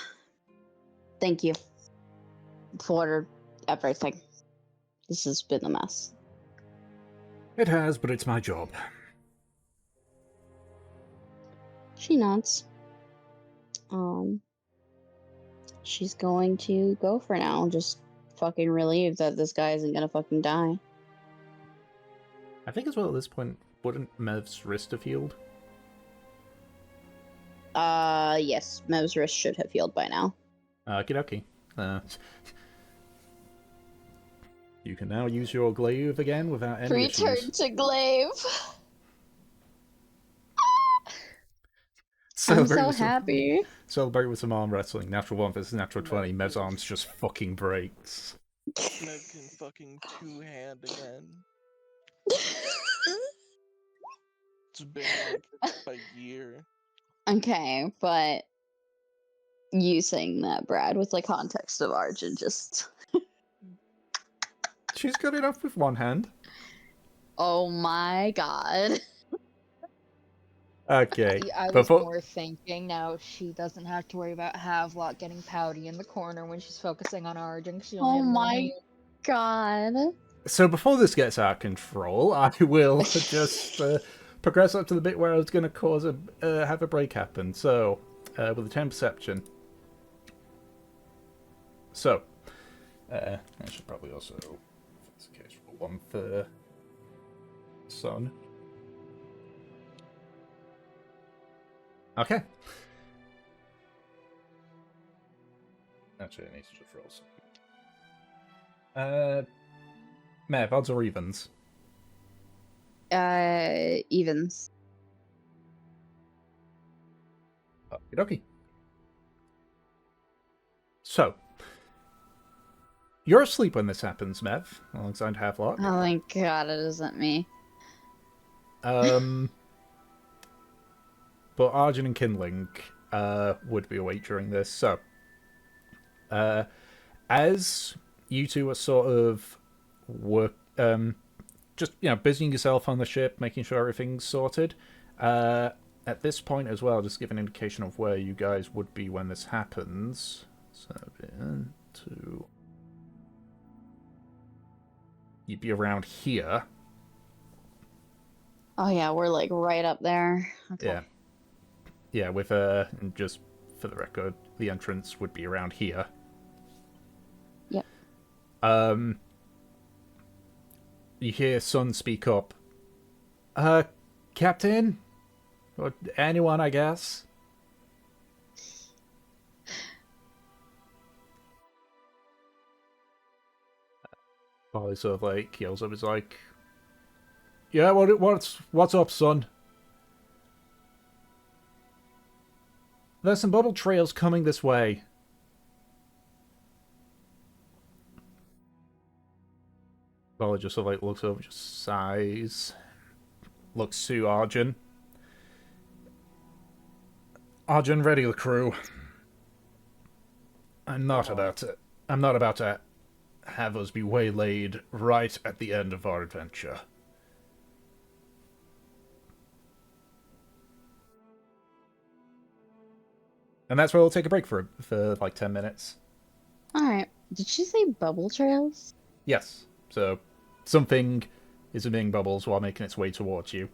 Thank you for everything. This has been a mess. It has, but it's my job. She nods. She's going to go for now. Just fucking relieved that this guy isn't gonna fucking die. I think as well at this point, wouldn't Mev's wrist have healed? Yes, Mo's wrist should have healed by now. Okie dokie. You can now use your glaive again without any Return issues. to glaive. I'm so happy. Celebrate with some arm wrestling. Natural 1 versus natural 20. Mev's arms just fucking breaks. Mev can fucking two-hand again. It's been like a year. Okay, but you saying that, Brad, with like context of Arjun, just. She's good enough with one hand. Oh my god. Okay. I was more thinking now she doesn't have to worry about Havelock getting pouty in the corner when she's focusing on Arjun. She only Oh has one my hand. god. So before this gets out of control, I will just progress up to the bit where I was going to cause have a break happen. So, with a 10 perception. So, I should probably also, if that's the case, roll one for Sun. Okay. Actually, I need to just roll something. Mev, odds or evens? Evens. Okie dokie. So, you're asleep when this happens, Mev, alongside Havelock. Oh my god, it isn't me. But Arjun and Kindling would be awake during this. So, as you two are sort of just busying yourself on the ship, making sure everything's sorted. At this point as well, just give an indication of where you guys would be when this happens. 7, 2. You'd be around here. Oh yeah, we're like right up there. Okay. Yeah, with just for the record, the entrance would be around here. Yep. You hear Sun speak up. Captain? Or anyone, I guess? Polly sort of like yells up, is like, yeah, what's up, son? There's some bubble trails coming this way. Polly just sort of like looks over, just sighs, looks to Arjun. Arjun, ready the crew. I'm not about to have us be waylaid right at the end of our adventure. And that's where we'll take a break for like 10 minutes. Alright. Did she say bubble trails? Yes. So, something is emitting bubbles while making its way towards you.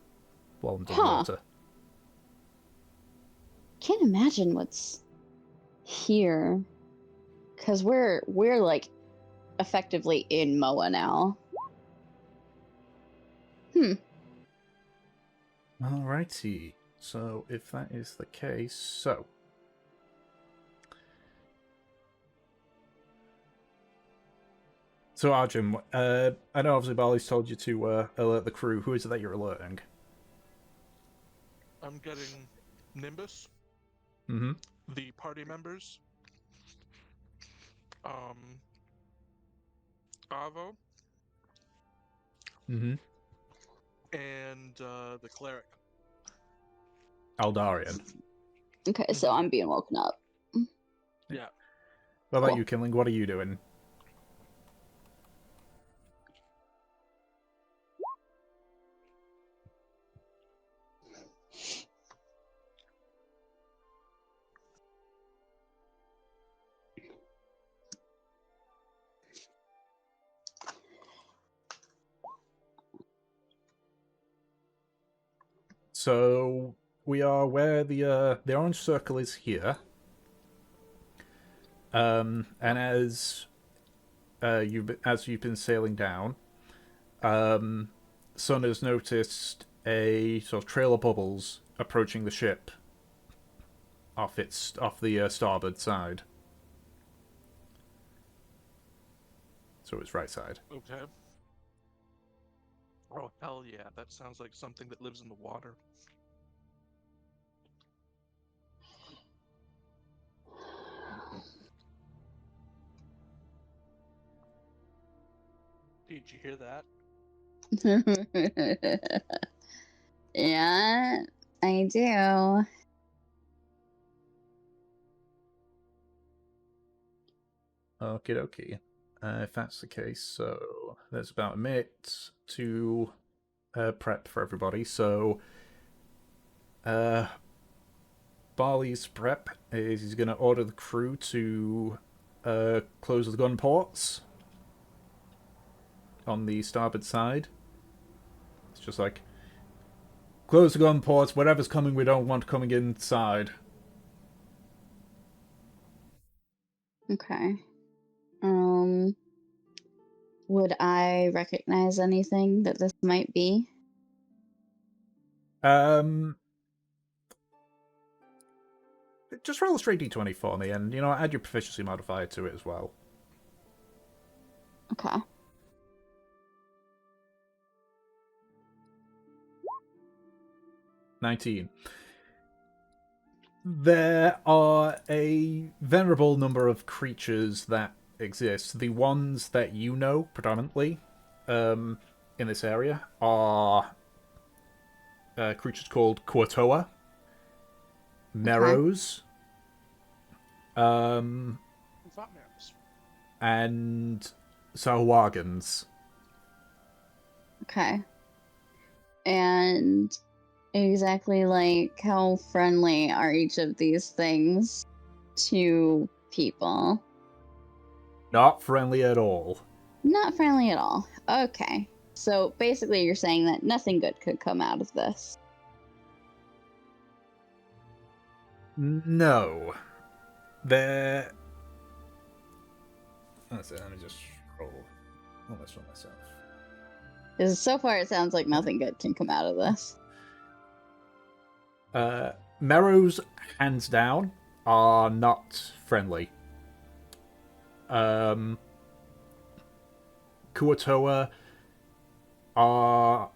While underwater. Can't imagine what's here. Because we're like effectively in Moa now. Alrighty. So, if that is the case, so... So, Arjun, I know obviously Barley's told you to alert the crew. Who is it that you're alerting? I'm getting Nimbus, Mm-hmm. the party members, Avo, Mm-hmm. and the cleric. Aldarian. Okay, so I'm being woken up. Yeah. What about you, Kindling? What are you doing? So we are where the orange circle is here. And as you've been sailing down, Sun has noticed a sort of trail of bubbles approaching the ship. off the starboard side. So it's right side. Okay. Oh, hell yeah. That sounds like something that lives in the water. Did you hear that? Yeah, I do. Okie dokie. If that's the case, so there's about a minute to prep for everybody. So, Barley's prep is he's going to order the crew to close the gun ports on the starboard side. It's just like, close the gun ports, whatever's coming we don't want coming inside. Okay. Would I recognize anything that this might be? Just roll a straight d20 for me, and, add your proficiency modifier to it as well. Okay. $19. There are a venerable number of creatures that exist. The ones that you know predominantly in this area are creatures called Kuatoa, Meros, and Sahwagans. Okay. And exactly like how friendly are each of these things to people? Not friendly at all. Not friendly at all. Okay. So basically you're saying that nothing good could come out of this. No. They're... Let me just roll on this one myself. Because so far it sounds like nothing good can come out of this. Meros, hands down, are not friendly. Kuatoa are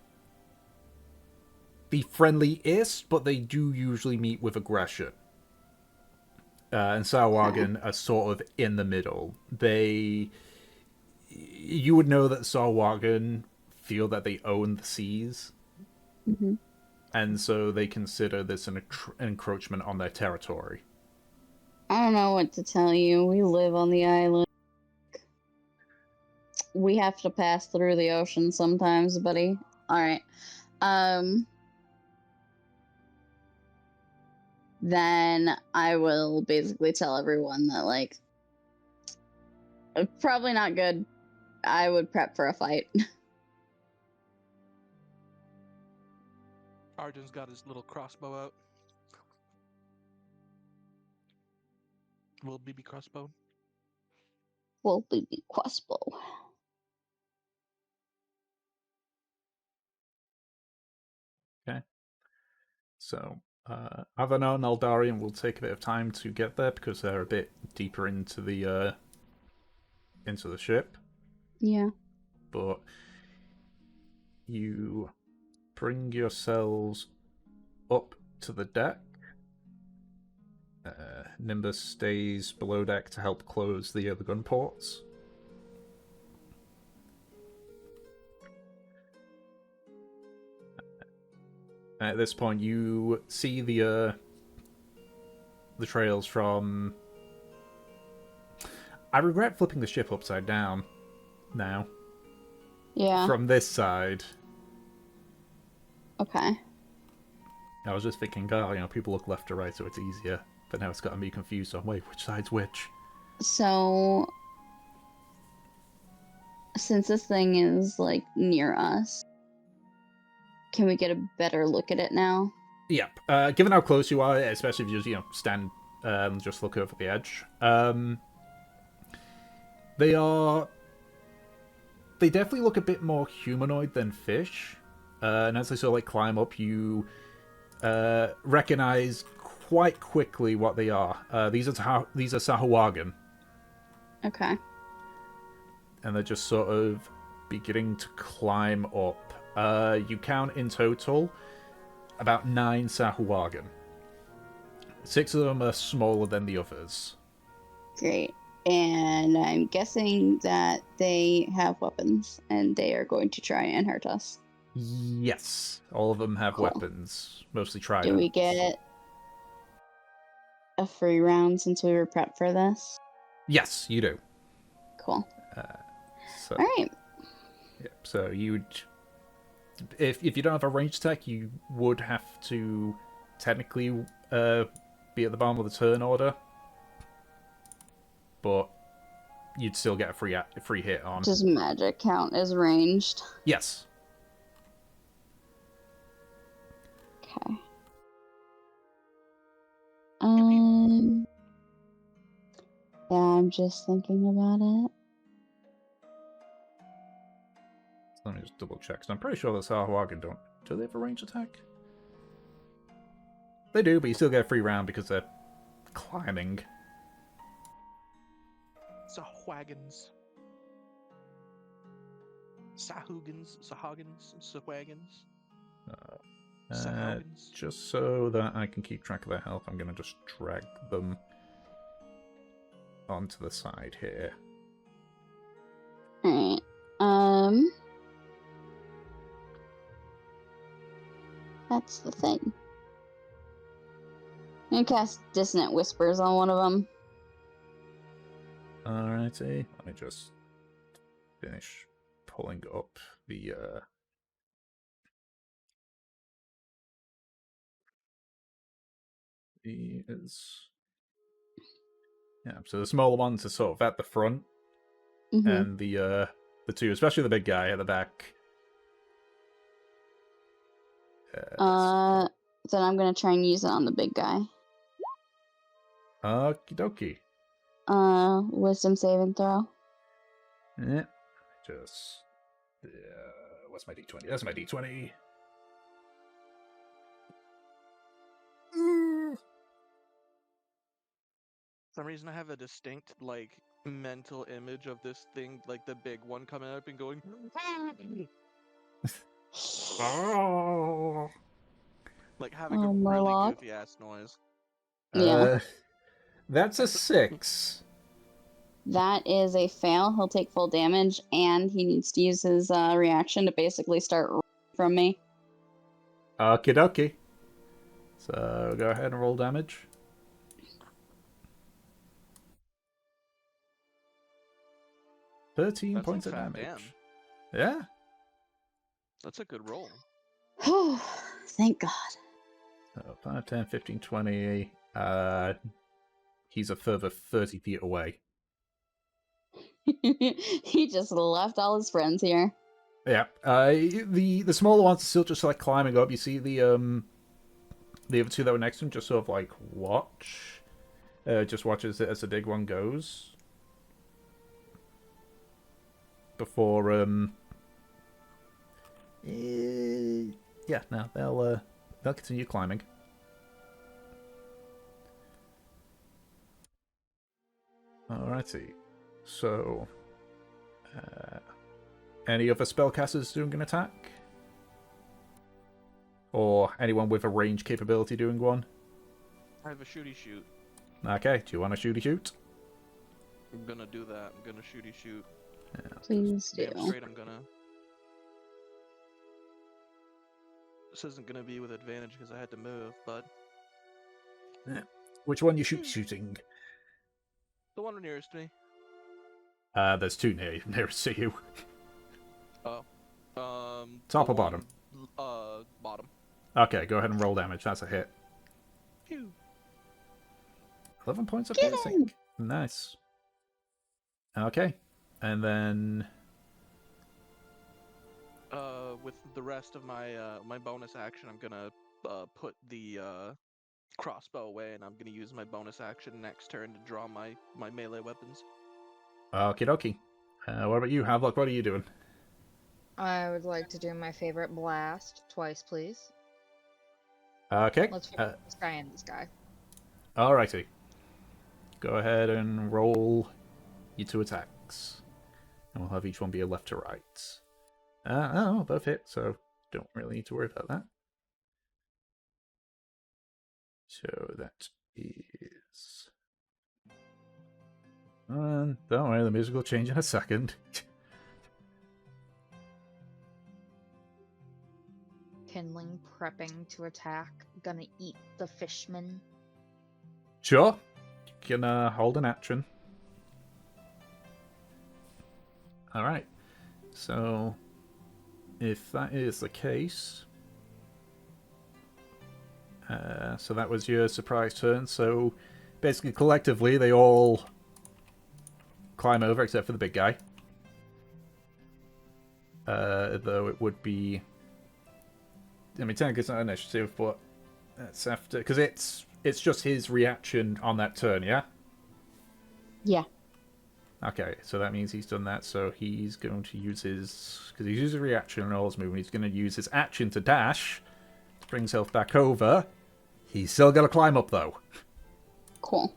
the friendliest, but they do usually meet with aggression. And Sahuagin are sort of in the middle. You would know that Sahuagin feel that they own the seas. Mm-hmm. And so they consider this an encroachment on their territory. I don't know what to tell you. We live on the island. We have to pass through the ocean sometimes, buddy. Alright. Then I will basically tell everyone that, like, probably not good. I would prep for a fight. Arjun's got his little crossbow out. Little BB crossbow. Well, baby crossbow. Okay. So, Avanar and Eldarian will take a bit of time to get there because they're a bit deeper into the ship. Yeah. But you bring yourselves up to the deck. Nimbus stays below deck to help close the gun ports. At this point, you see the trails from... I regret flipping the ship upside down now. Yeah. From this side. Okay. I was just thinking, people look left to right, so it's easier. But now it's gotten me confused on, wait, which side's which? So, since this thing is, like, near us, can we get a better look at it now? Yep. Given how close you are, especially if you just, stand and just look over the edge, they definitely look a bit more humanoid than fish. And as they sort of, climb up, you recognize quite quickly what they are. These are Sahuagin, Okay. and they're just sort of beginning to climb up. You count in total about 9 Sahuagin. 6 of them are smaller than the others. Great. And I'm guessing that they have weapons and they are going to try and hurt us. Yes, all of them have Cool. weapons, mostly tridents. Do we get a free round since we were prepped for this? Yes, you do. Cool. So, All right. yeah, so you'd... If you don't have a ranged attack, you would have to technically be at the bottom of the turn order. But you'd still get a free hit on. Does magic count as ranged? Yes. Okay. Yeah, I'm just thinking about it. Let me just double check. So I'm pretty sure that Sahuagin don't. Do they have a ranged attack? They do, but you still get a free round because they're climbing. Sahwagons. Sahwagons. Sahwagons. Just so that I can keep track of their health, I'm going to just drag them onto the side here. Alright. That's the thing. I'm gonna cast Dissonant Whispers on one of them. Alrighty. Let me just finish pulling up the so the smaller ones are sort of at the front, and the two, especially the big guy at the back. Then I'm gonna try and use it on the big guy. Okie dokie. Wisdom saving throw. Yeah. Just what's my d20? That's my d20. For some reason I have a distinct mental image of this thing, like the big one coming up and going Oh. like having a Murloc. really goofy ass noise. Yeah. That's a 6. That is a fail. He'll take full damage, and he needs to use his reaction to basically start from me. Okie dokie. So go ahead and roll damage. 13 That's points some of fat damage. damn. Yeah. That's a good roll. Thank God. So 5, 10, 15, 20. He's a further 30 feet away. He just left all his friends here. Yeah. The smaller ones are still just like climbing up. You see the other two that were next to him just sort of like watch. Just watch as the big one goes. Before yeah, no, they'll continue climbing. Alrighty. So any other spellcasters doing an attack? Or anyone with a range capability doing one? I have a shooty shoot. Okay, do you want to shooty shoot? I'm gonna do that. I'm gonna shooty shoot. Yeah. Please do. Damn straight I'm gonna. This isn't gonna be with advantage because I had to move, but Yeah. Which one you shooting? the one nearest me. There's two nearest to you. Oh. Top the or bottom? Bottom. Okay, go ahead and roll damage. That's a hit. Phew. 11 points of Get piercing. him! Nice. Okay. And then With the rest of my my bonus action, I'm gonna put the crossbow away, and I'm gonna use my bonus action next turn to draw my melee weapons. okie dokie. What about you, Havlock? What are you doing? I would like to do my favorite blast twice, please. Okay. Let's figure out this guy and this guy. Alrighty. Go ahead and roll your 2 attacks. And we'll have each one be a left to right. Oh, both hit, so don't really need to worry about that. So that is... don't worry, the music will change in a second. Kindling prepping to attack. Gonna eat the fishman. Sure. You can hold an action. Alright. So, if that is the case... so that was your surprise turn. So, basically, collectively, they all climb over, except for the big guy. Though it would be... I mean, technically it's not initiative, but that's after... Because it's just his reaction on that turn, yeah? Yeah. Okay, so that means he's done that, so he's going to use his... Because he's used a reaction and all his movement, he's going to use his action to dash, to bring himself back over. He's still got to climb up, though. Cool.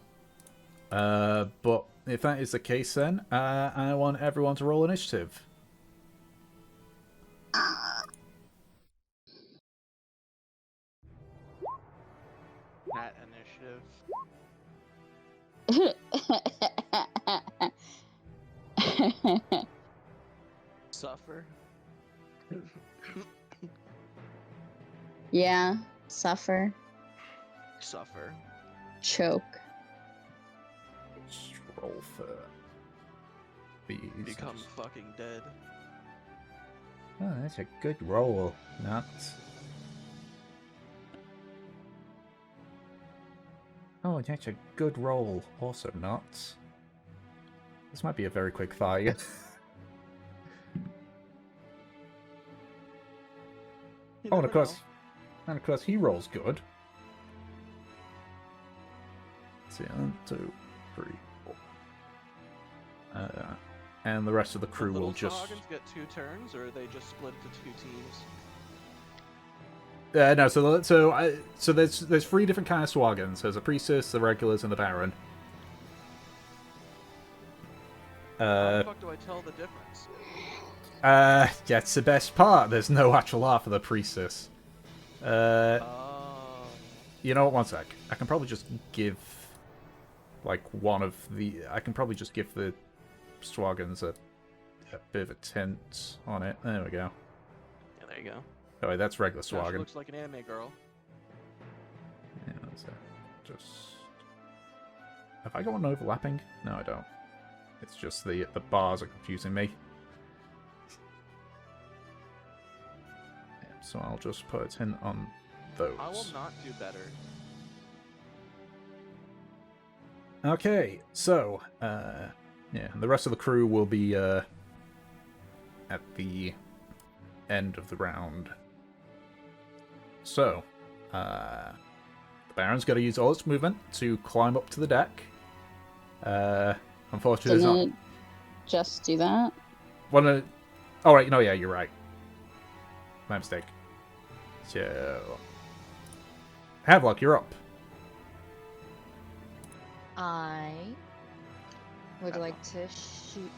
But if that is the case, then I want everyone to roll initiative. Nat initiative. Suffer. Yeah. Suffer. Suffer. Choke. Let's roll for these. Become fucking dead. Oh, that's a good roll. Nuts. Oh, that's a good roll. Also nuts. This might be a very quick fire. Oh, and of course, he rolls good. Let's see, 1, 2, 3, 4. And the rest of the crew will just... Sahagans get 2 turns, or are they just split into 2 teams? No, so there's 3 different kind of swagons. There's a priestess, the regulars, and the baron. How the fuck do I tell the difference? That's the best part. There's no actual art for the priestess. You know what? One sec. I can probably just give, like, one of the... I can probably just give the swagons a bit of a tint on it. There we go. Yeah, there you go. Oh, wait, that's regular Josh swagon. looks like an anime girl. Yeah, that's it. Just... Have I got one overlapping? No, I don't. It's just the bars are confusing me. So I'll just put a tint on those. I will not do better. Okay, so, yeah, the rest of the crew will be, at the end of the round. So, the Baron's got to use all its movement to climb up to the deck. Unfortunately, Didn't it's it just do that? Oh, right, no, yeah, you're right. My mistake. So... Havelock, you're up. I would like to shoot...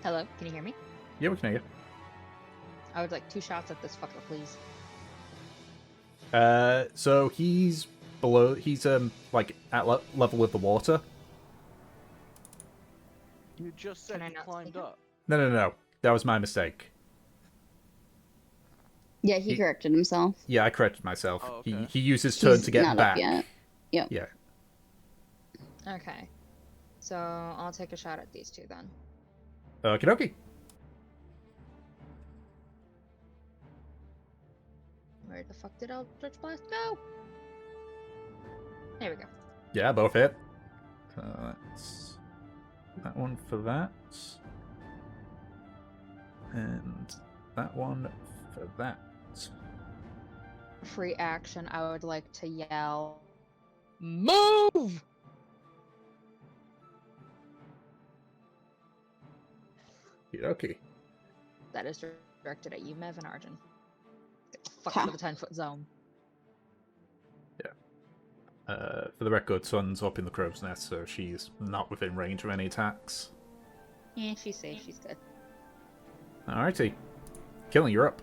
Hello, can you hear me? Yeah, we can hear I would like 2 shots at this fucker, please. you. So he's below... He's, like, at level with the water. You just said Can I he not climbed see him? up. No. That was my mistake. Yeah, he corrected himself. Yeah, I corrected myself. Oh, okay. He used his turn He's to get not back. up yet. Yep. Yeah. Okay. So I'll take a shot at these 2 then. Okie dokie. Where the fuck did Eldritch Blast go? There we go. Yeah, both hit. That's that one for that. And that one for that. Free action, I would like to yell, MOVE! Okay. That is directed at you, Mev and Arjun. Get the fuck out of the 10-foot zone. For the record, Sun's up in the crow's nest, so she's not within range of any attacks. Yeah, she's safe. She's good. Alrighty. Killing, you're up.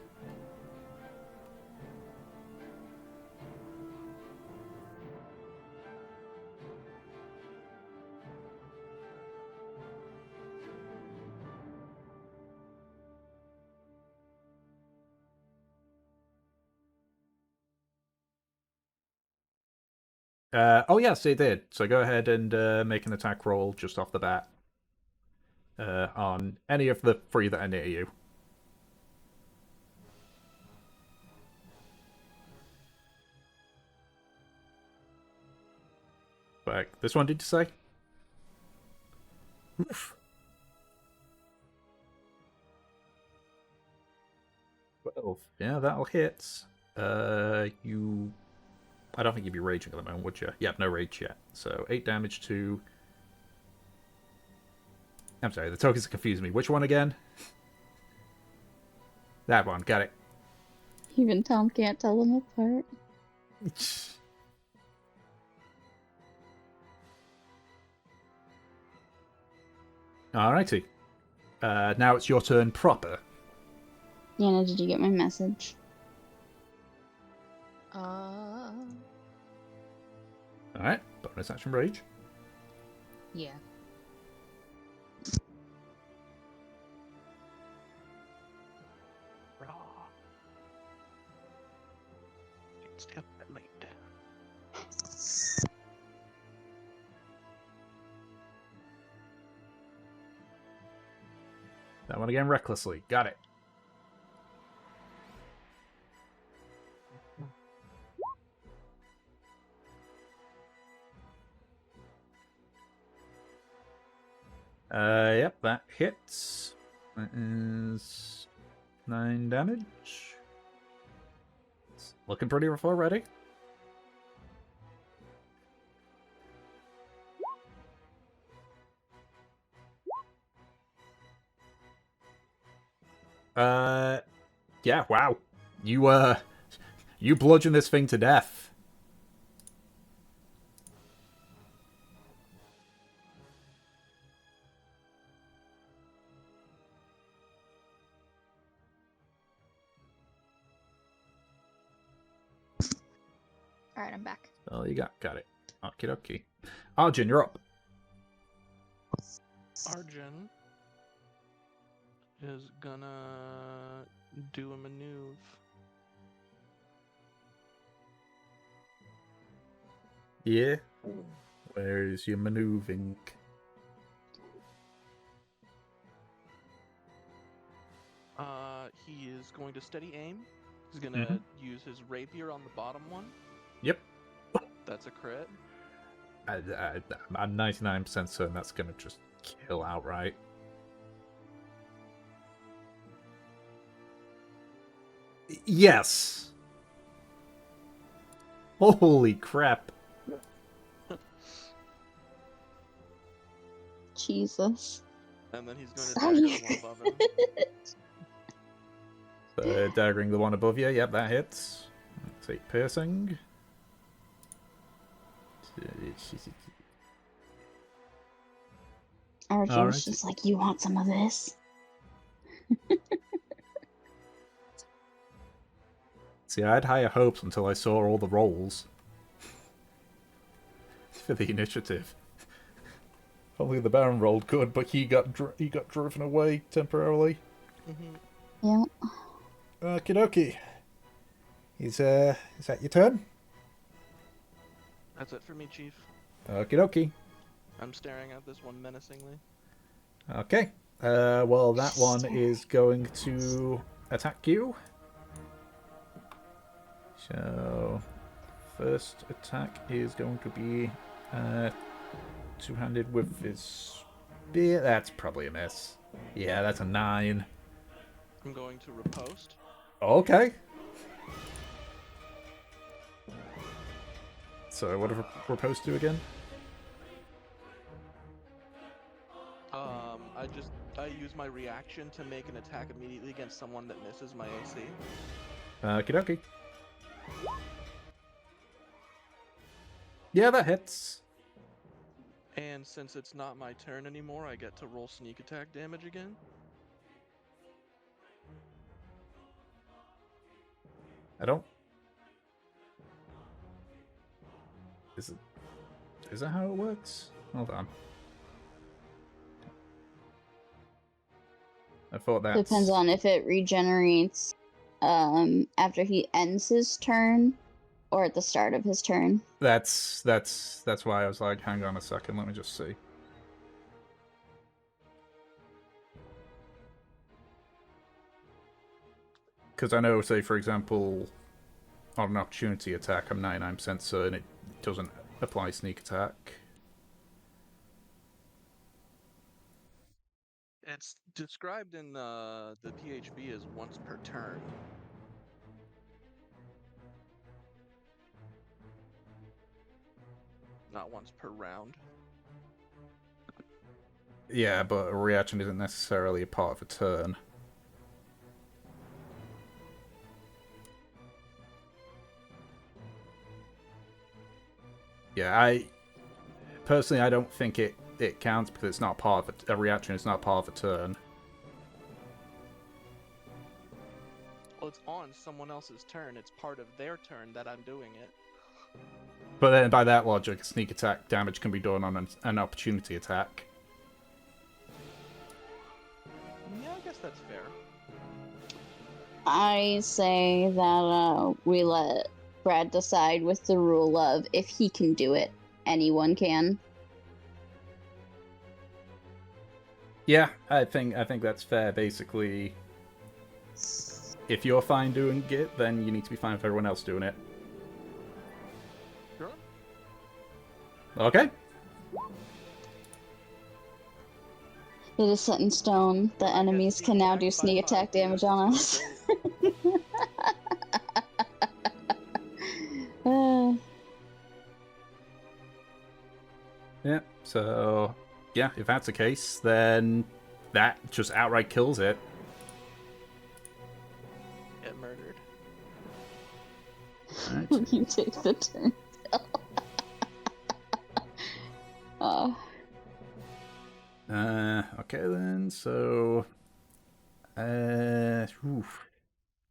Oh yes, it did. So go ahead and make an attack roll just off the bat. On any of the 3 that are near you. Like, this one, did you say? Oof. Well, yeah, that'll hit. You... I don't think you'd be raging at the moment, would you? Yep, no rage yet. So, 8 damage to... I'm sorry, the tokens confuse me. Which one again? That one, got it. Even Tom can't tell them apart. Alrighty. Now it's your turn proper. Yana, did you get my message? Alright, bonus action rage. Yeah. It's a bit late. That one again, recklessly. Got it. Yep, that hits. That is 9 damage. It's looking pretty rough already. Yeah, wow. You bludgeon this thing to death. Alright, I'm back. Oh, you got it. Okie dokie. Arjun, you're up. Arjun is gonna do a maneuver. Yeah. Where is your maneuvering? He is going to steady aim. He's gonna use his rapier on the bottom one. Yep. That's a crit. I'm 99% certain that's gonna just kill outright. Yes. Holy crap. Jesus. And then he's going to dagger the one above him. So, daggering the one above you. Yep, that hits. Let's see, piercing. Arjun's just like, you want some of this? See, I had higher hopes until I saw all the rolls for the initiative. Only the Baron rolled good, but he got driven away temporarily. Yeah. Okie dokie. Is that your turn? That's it for me, Chief. Okie dokie. I'm staring at this one menacingly. Okay. Well, that one is going to attack you. So, first attack is going to be two-handed with his spear. That's probably a miss. Yeah, that's a 9. I'm going to riposte. Okay. So, what did riposte do again? I use my reaction to make an attack immediately against someone that misses my AC. Okie dokie. Yeah, that hits. And since it's not my turn anymore, I get to roll sneak attack damage again. I don't... Is that how it works? Hold on. I thought that Depends on if it regenerates after he ends his turn or at the start of his turn. That's why I was like, hang on a second, let me just see. Because I know, say for example, on an opportunity attack, I'm 99% certain it doesn't apply sneak attack. It's described in the PHB as once per turn. Not once per round. Yeah, but a reaction isn't necessarily a part of a turn. Yeah, I don't think it counts because it's not part of a reaction. It's not part of a turn. Well, it's on someone else's turn. It's part of their turn that I'm doing it. But then, by that logic, a sneak attack damage can be done on an opportunity attack. Yeah, I guess that's fair. I say that we let Brad decide with the rule of if he can do it, anyone can. Yeah, I think that's fair. Basically, if you're fine doing it, then you need to be fine with everyone else doing it. Sure. Okay. It is set in stone. The enemies can now do sneak attack damage on us. Yeah, so... Yeah, if that's the case, then that just outright kills it. Get murdered. Right. You take the turn. Okay then, so...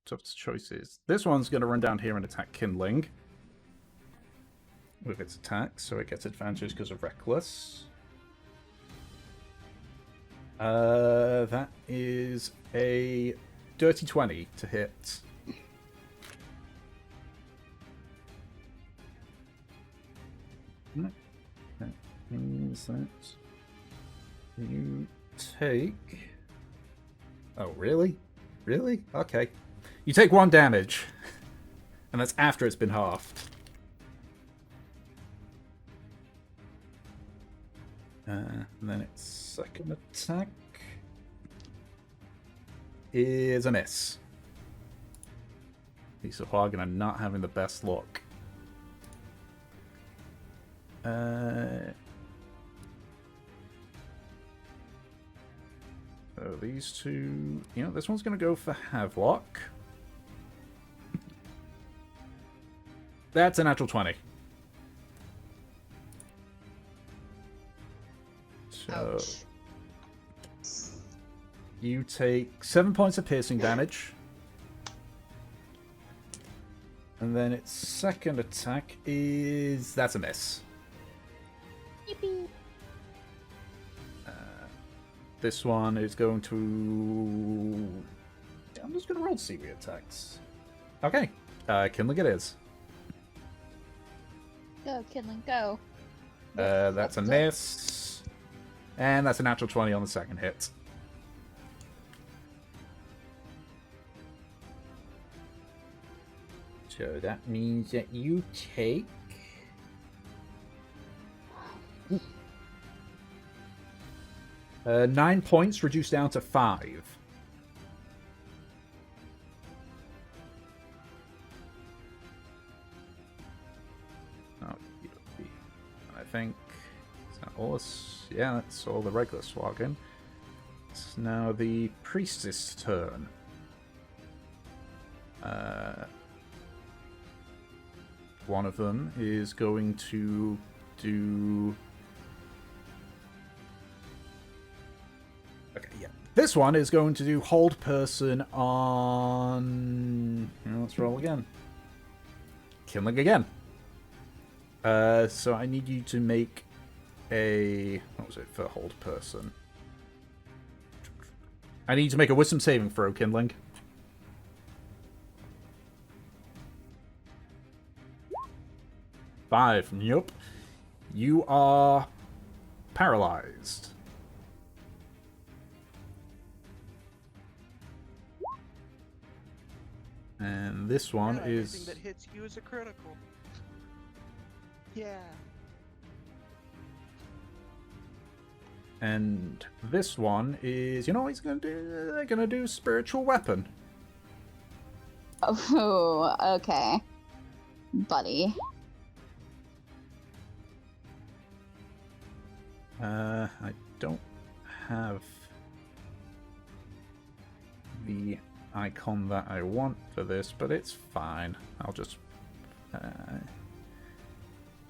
Tough choices. This one's going to run down here and attack Kindling. With its attack, so it gets advantage because of Reckless. That is a dirty 20 to hit. That means that you take... Oh, really? Really? Okay. You take 1 damage. And that's after it's been halved. And then its second attack is a miss. These Hagen are not having the best luck. So these two... You know, this one's going to go for Havelock. That's a natural 20. So... Ouch. You take 7 points of piercing damage. And then its second attack is... That's a miss. Yippee. This one is going to... I'm just going to roll to see the attacks. Okay. Kindling it is. Go, Kindling, go. That's a miss. And that's a natural 20 on the second hit. So that means that you take... 9 points reduced down to 5. Oh, I think... Is that all? Yeah, that's all the regular swagging. It's now the priestess' turn. one of them is going to do... Okay, yeah. This one is going to do hold person on... Let's roll again. Kindling again. So I need you to make a... What was it for hold person? I need you to make a wisdom saving throw, Kindling. 5. Nope. You are paralyzed. And this one is... Anything that hits you is a critical. Yeah. And this one is... You know what he's going to do? They're going to do spiritual weapon. Oh, okay. Buddy. I don't have the icon that I want for this, but it's fine. I'll just...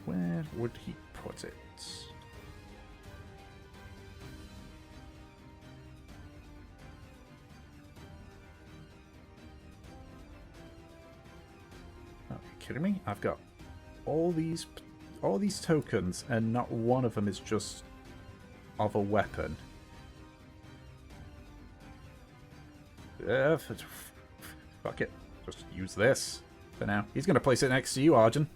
where would he put it? Are you kidding me? I've got all these tokens, and not one of them is just of a weapon. Fuck it. Just use this for now. He's going to place it next to you, Arjun.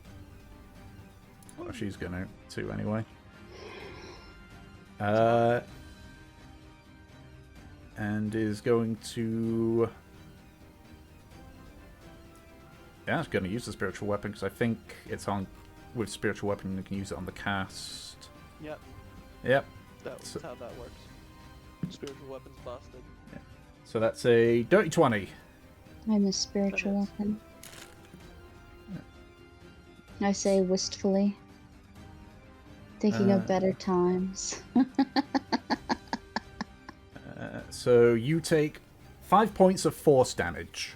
Well, she's going to anyway. And is going to... Yeah, it's going to use the spiritual weapon, because I think it's on... With spiritual weapon, you can use it on the cast. Yep. Yep. That's how that works. Spiritual weapon's busted. Yeah. So that's a dirty 20. I'm a spiritual weapon. I say wistfully. Thinking of better times. So you take 5 points of force damage.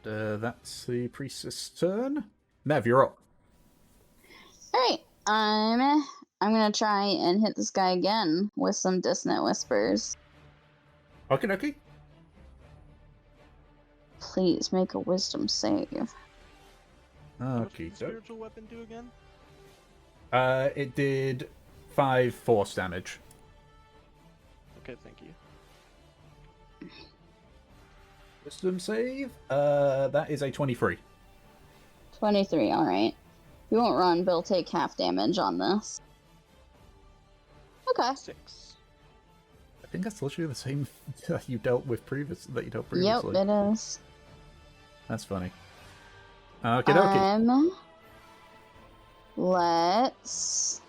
And that's the priestess' turn. Mev, you're up. Alright, I'm gonna try and hit this guy again with some dissonant whispers. Okay. Please make a wisdom save. What Okay. did the spiritual weapon do again? It did 5 force damage. Okay, thank you. Wisdom save. That is a 23. 23, alright. You won't run, but he'll take half damage on this. Okay. 6. I think that's literally the same that you dealt previously. Yep, it is. That's funny. Okay. Let's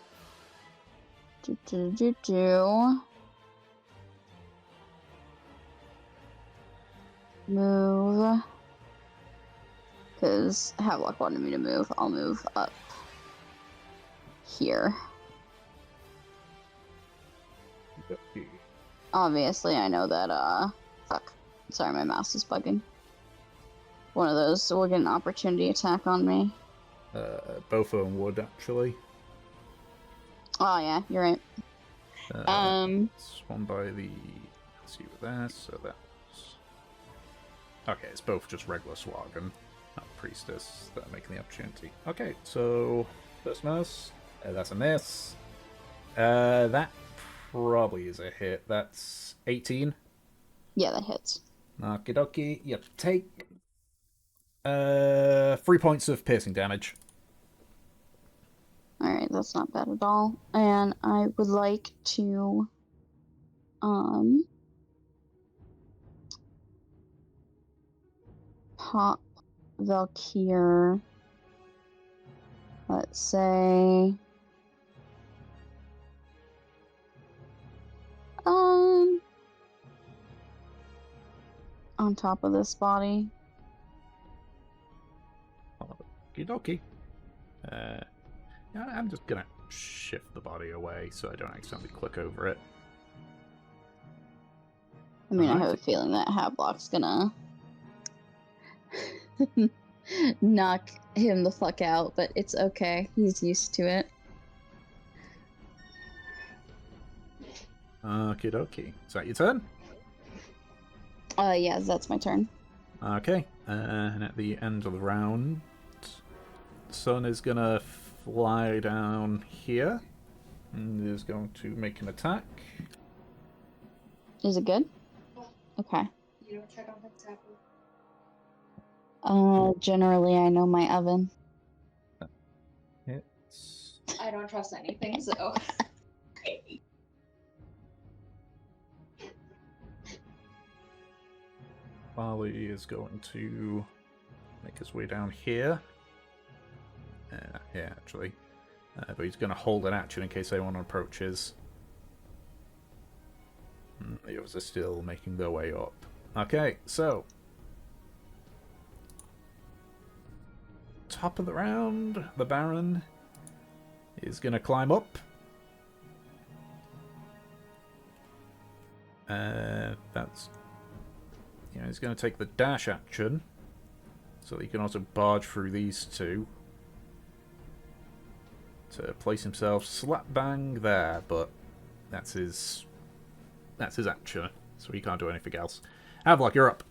move, because Havelock wanted me to move. I'll move up here. Obviously, I know that, fuck. Sorry, my mouse is bugging. One of those, so we'll get an opportunity attack on me. Both of them would, actually. Oh, yeah, you're right. It's one by the... Let's see with that, so that's... Okay, it's both just regular Swagan, not Priestess, that are making the opportunity. Okay, so... First miss. That's a miss. That probably is a hit. That's 18. Yeah, that hits. Okie dokie. You take 3 points of piercing damage. Alright, that's not bad at all. And I would like to pop Valkyr, let's say on top of this body. Okie dokie. I'm just gonna shift the body away so I don't accidentally click over it. I mean, I have a Alright. feeling that Havelock's gonna knock him the fuck out, but it's okay. He's used to it. Okie dokie. Is that your turn? Yeah, that's my turn. Okay. And at the end of the round, Sun is gonna fly down here and is going to make an attack. Is it good? Okay. You don't check on the tap. Generally, I know my oven. It's I don't trust anything, so. Barley is going to make his way down here. Yeah, actually. But he's going to hold an action in case anyone approaches. The others are still making their way up. Okay, so. Top of the round, the Baron is going to climb up. That's... You know, he's going to take the dash action. So that he can also barge through these two. To place himself slap bang there, but that's his action, so he can't do anything else. Havelock, you're up.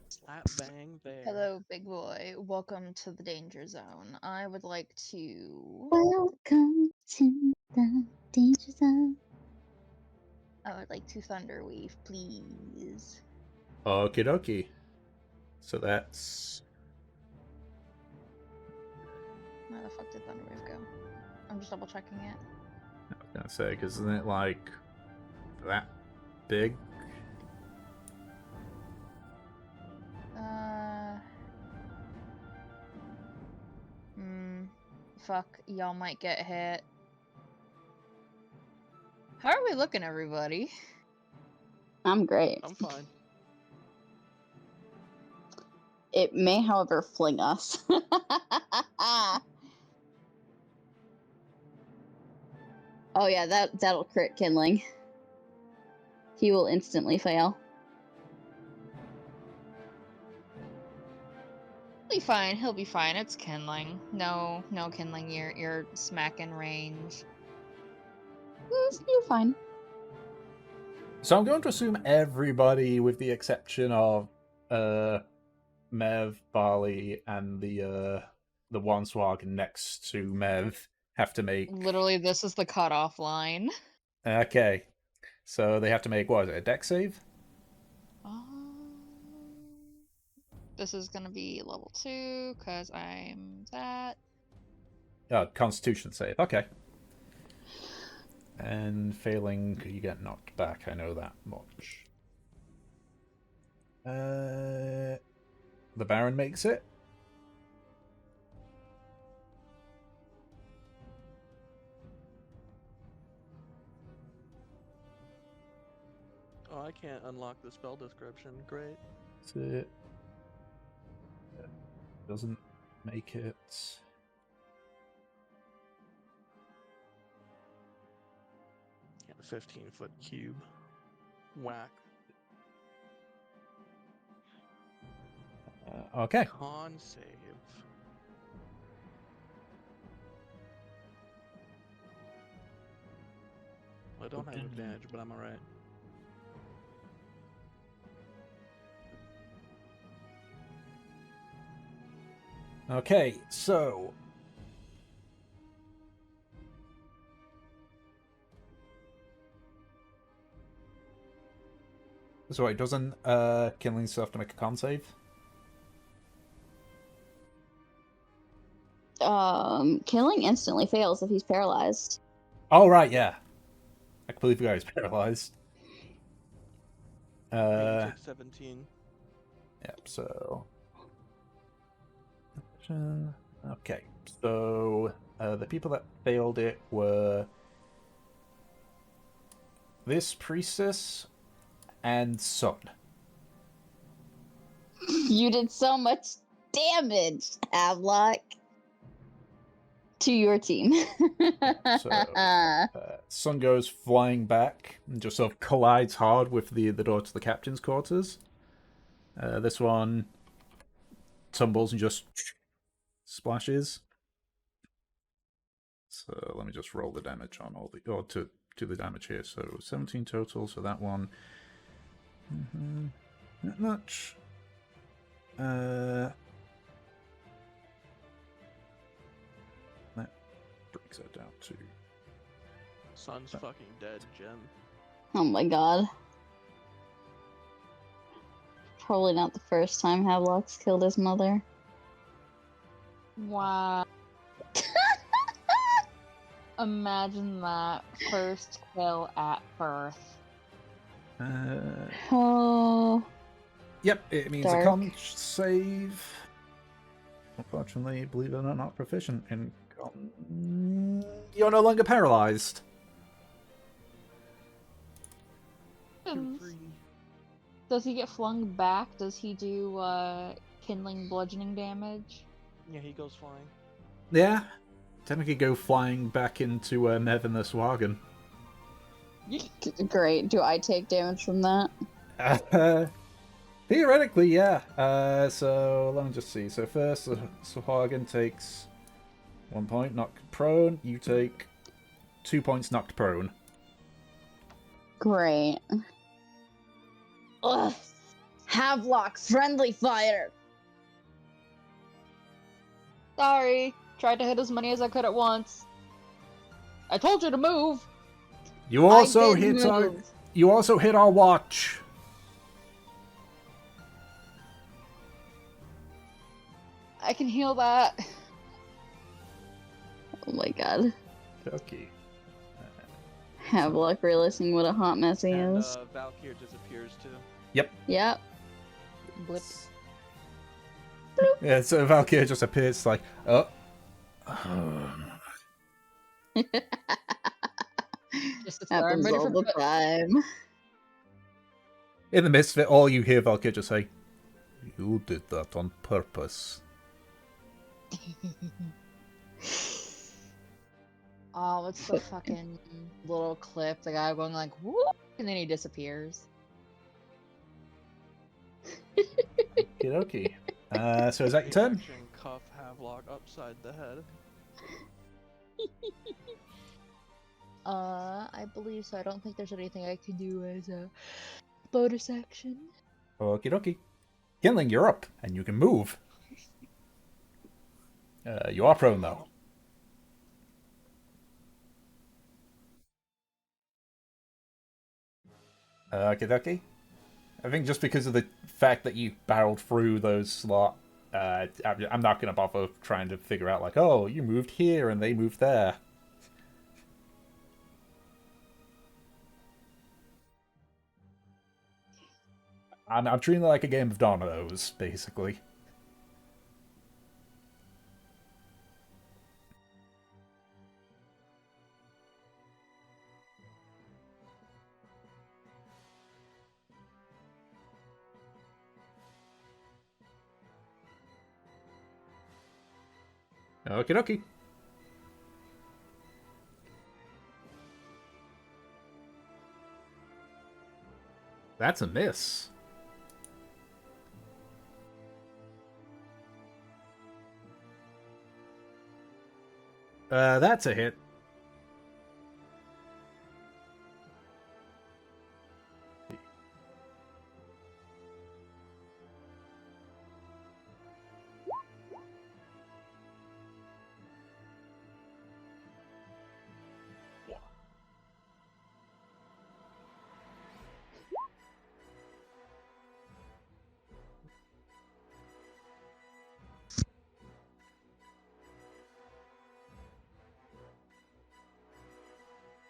Slap bang there. Hello, big boy. Welcome to the danger zone. I would like to. Welcome to the danger zone. I would like to Thunderwave, please. Okie dokie. So that's... Where the fuck did Thunderwave go? I'm just double checking it. I was gonna say, because isn't it like that big? Fuck, y'all might get hit. How are we looking, everybody? I'm great. I'm fine. It may, however, fling us. Oh yeah, that'll crit Kindling. He will instantly fail. He'll be fine. He'll be fine. It's kindling. No kindling. You're smacking range. You're fine. So I'm going to assume everybody, with the exception of Mev, Barley, and the one swag next to Mev, have to make... Literally, this is the cutoff line. Okay. So they have to make, what is it, a dex save? This is gonna be level 2, because I'm that. Oh, Constitution save. Okay. And failing, you get knocked back. I know that much. The Baron makes it. Oh, I can't unlock the spell description. Great. That's it. Doesn't make it. Yeah, 15-foot cube. Whack. Okay. Con save. I don't have advantage, but I'm alright. Okay, so it doesn't Kindling still have to make a con save? Killing instantly fails if he's paralyzed. Oh right, yeah. I completely forgot he's paralyzed. Range at 17. Yep, so okay. So the people that failed it were this priestess and Sun. You did so much damage, Havelock. to your team. So, Sun goes flying back and just sort of collides hard with the door to the captain's quarters. This one tumbles and just splashes. So let me just roll the damage on all the, or to the damage here. So 17 total. So that one, not much. That brings that down to. Son's fucking dead, Jen. Oh my god. Probably not the first time Havelock's killed his mother. Wow. Imagine that first kill at birth. Oh. Yep, it means Dark. a con save. Unfortunately, believe it or not proficient in con. You're no longer paralyzed. Does he get flung back? Does he do kindling bludgeoning damage? Yeah, he goes flying. Yeah. Technically go flying back into Mev and the Swagan. Great. Do I take damage from that? Theoretically, yeah. So let me just see. So first, Swagan takes 1 point, knocked prone. You take 2 points, knocked prone. Great. Ugh. Havelock's friendly fire. Sorry. Tried to hit as many as I could at once. I told you to move. You also I did hit our. move. You also hit our watch. I can heal that. Oh my god. Okay. Havelock realizing what a hot mess he And is. Valkyr disappears too. Yep. Blip. Yeah, so Valkyr just appears like, oh. Just sits there. I'm Happens ready all for the time. In the midst of it, all you hear Valkyr just say, "You did that on purpose." Oh, what's the fucking little clip? The guy going like, whoop, and then he disappears. Okie dokie. So is that your turn? Action cuff Havelock upside the head. I believe so. I don't think there's anything I can do as a bonus action. Okie dokie. Kindling, you're up, and you can move. You are prone, though. Okie dokie. I think just because of the fact that you barreled through those slot, I'm not going to bother trying to figure out, like, oh, you moved here and they moved there. I'm treating it like a game of dominoes, basically. Okie dokie. That's a miss. That's a hit.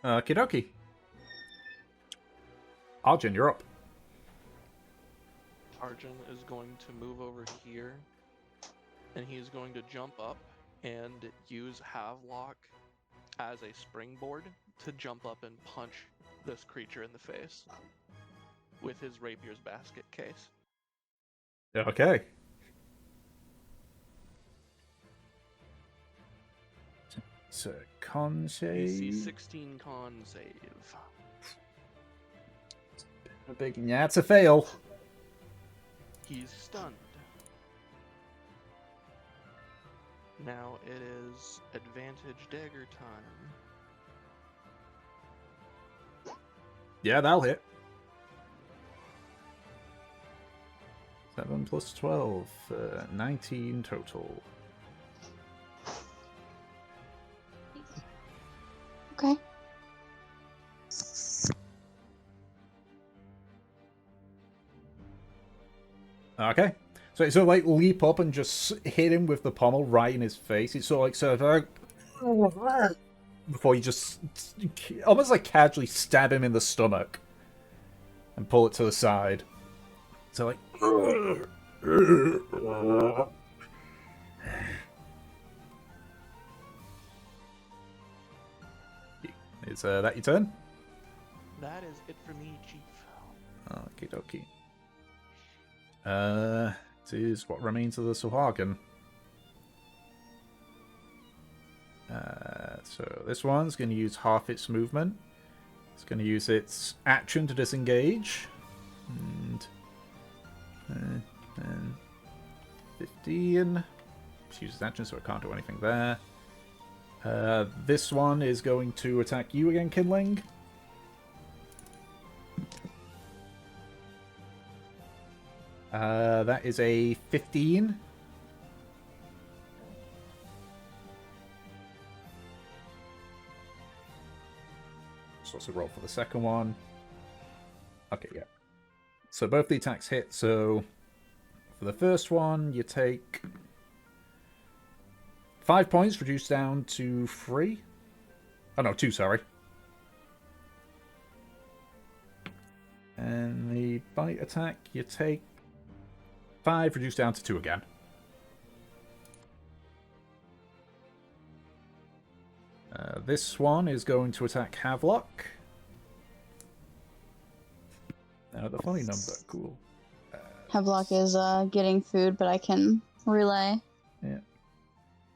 Okie dokie. Arjun, you're up. Arjun is going to move over here, and he's going to jump up and use Havelock as a springboard to jump up and punch this creature in the face with his rapier's basket case. Okay. So con save. DC 16 con save. A big yeah, it's a fail. He's stunned. Now it is advantage dagger time. Yeah, that'll hit. 7 plus 12, 19 total. Okay. Okay. So it's sort of like leap up and just hit him with the pommel right in his face. It's sort of like before you just almost like casually stab him in the stomach and pull it to the side. So like is that your turn? That is it for me, Chief. Okie dokie. It is what remains of the Suhagan. So this one's going to use half its movement. It's going to use its action to disengage. And 15. She uses action, so I can't do anything there. This one is going to attack you again, Kinling. That is a 15. So let's roll for the second one. Okay, yeah. So both the attacks hit. So for the first one, you take 5 points, reduced down to 3. Oh no, 2, sorry. And the bite attack, you take 5, reduced down to 2 again. This one is going to attack Havelock. Now the funny number, cool. Havelock is getting food, but I can relay. Yeah.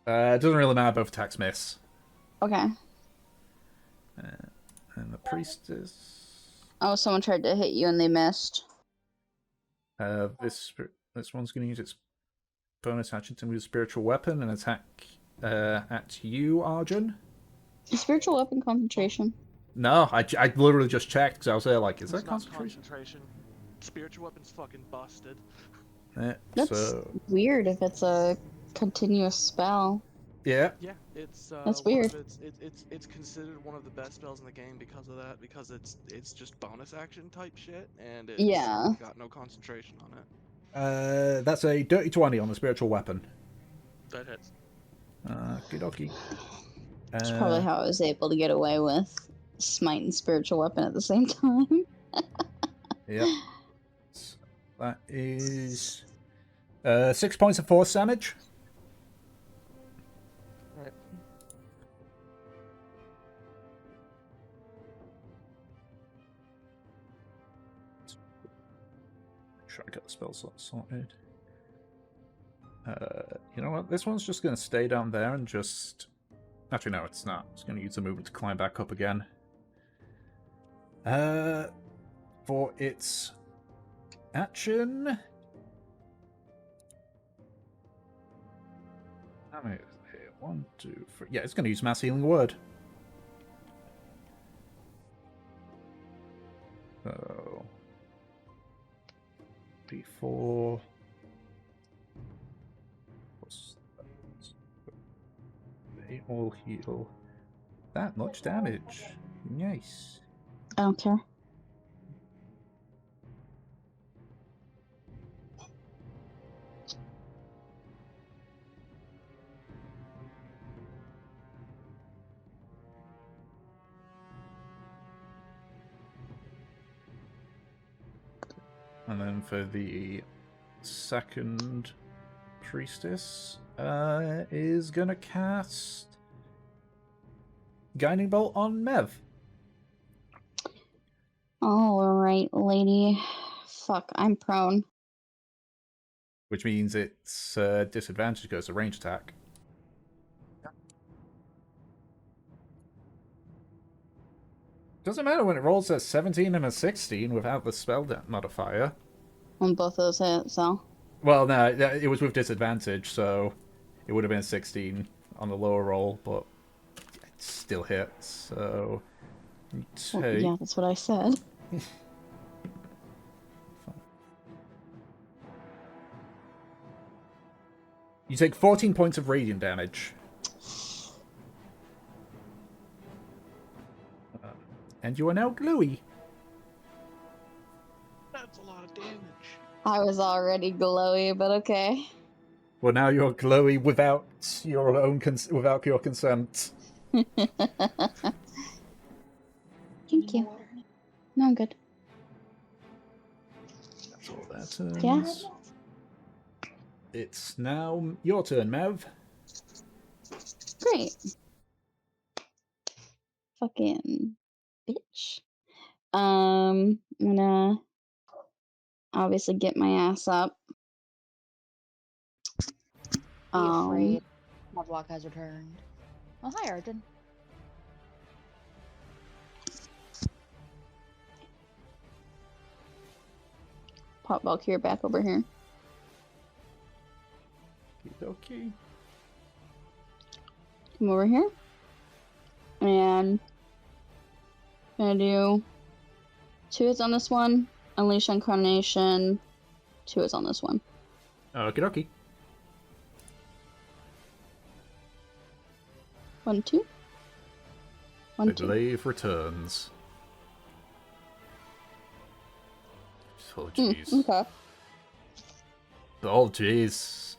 It doesn't really matter, both attacks miss. Okay. And the priestess. Oh, someone tried to hit you and they missed. This one's going to use its bonus action to move a spiritual weapon and attack at you, Arjun. Is spiritual weapon concentration? No, I literally just checked because I was there like, is It's that not concentration? concentration. Spiritual weapon's fucking busted. Yeah, That's so weird if it's a continuous spell. yeah, Yeah, it's That's one weird. of it's considered one of the best spells in the game because of that, because it's just bonus action type shit, and it's Yeah. got no concentration on it. that's a dirty 20 on the spiritual weapon. That hits. Good dokie. That's probably how I was able to get away with smite and spiritual weapon at the same time. Yep. So that is 6 points of force damage. Right. Try to get the spell slot sorted. You know what? This one's just going to stay down there and just... Actually, no, it's not. It's going to use the movement to climb back up again. For its action... How many is it here? 1, 2, 3... Yeah, it's going to use Mass Healing Word. So... D4... They all heal that much damage. Nice. I don't care. And then for the second priestess, is gonna cast Guiding Bolt on Mev. Alright, lady. Fuck, I'm prone. Which means it's disadvantage because it's a range attack. Doesn't matter when it rolls a 17 and a 16 without the spell modifier. On both those hits, so. Well, no, it was with disadvantage, so it would have been 16 on the lower roll, but it still hits, so... Well, yeah, that's what I said. You take 14 points of radiant damage. And you are now glowy. That's a lot of damage. I was already glowy, but okay. Well, now you're glowy without your own without your consent. Thank you. No, I'm good. That's all that turns. Yeah. It's now your turn, Mev. Great. Fucking bitch. I'm gonna obviously get my ass up. Be afraid. My block has returned. Oh, hi, Arjun. Pop Valkyrie back over here. Okie Come over here. And gonna do 2 hits on this one. Unleash Incarnation. 2 hits on this one. okie dokie. 1, 2. 1, The 2. glaive returns. Oh, jeez. Okay. Oh, jeez.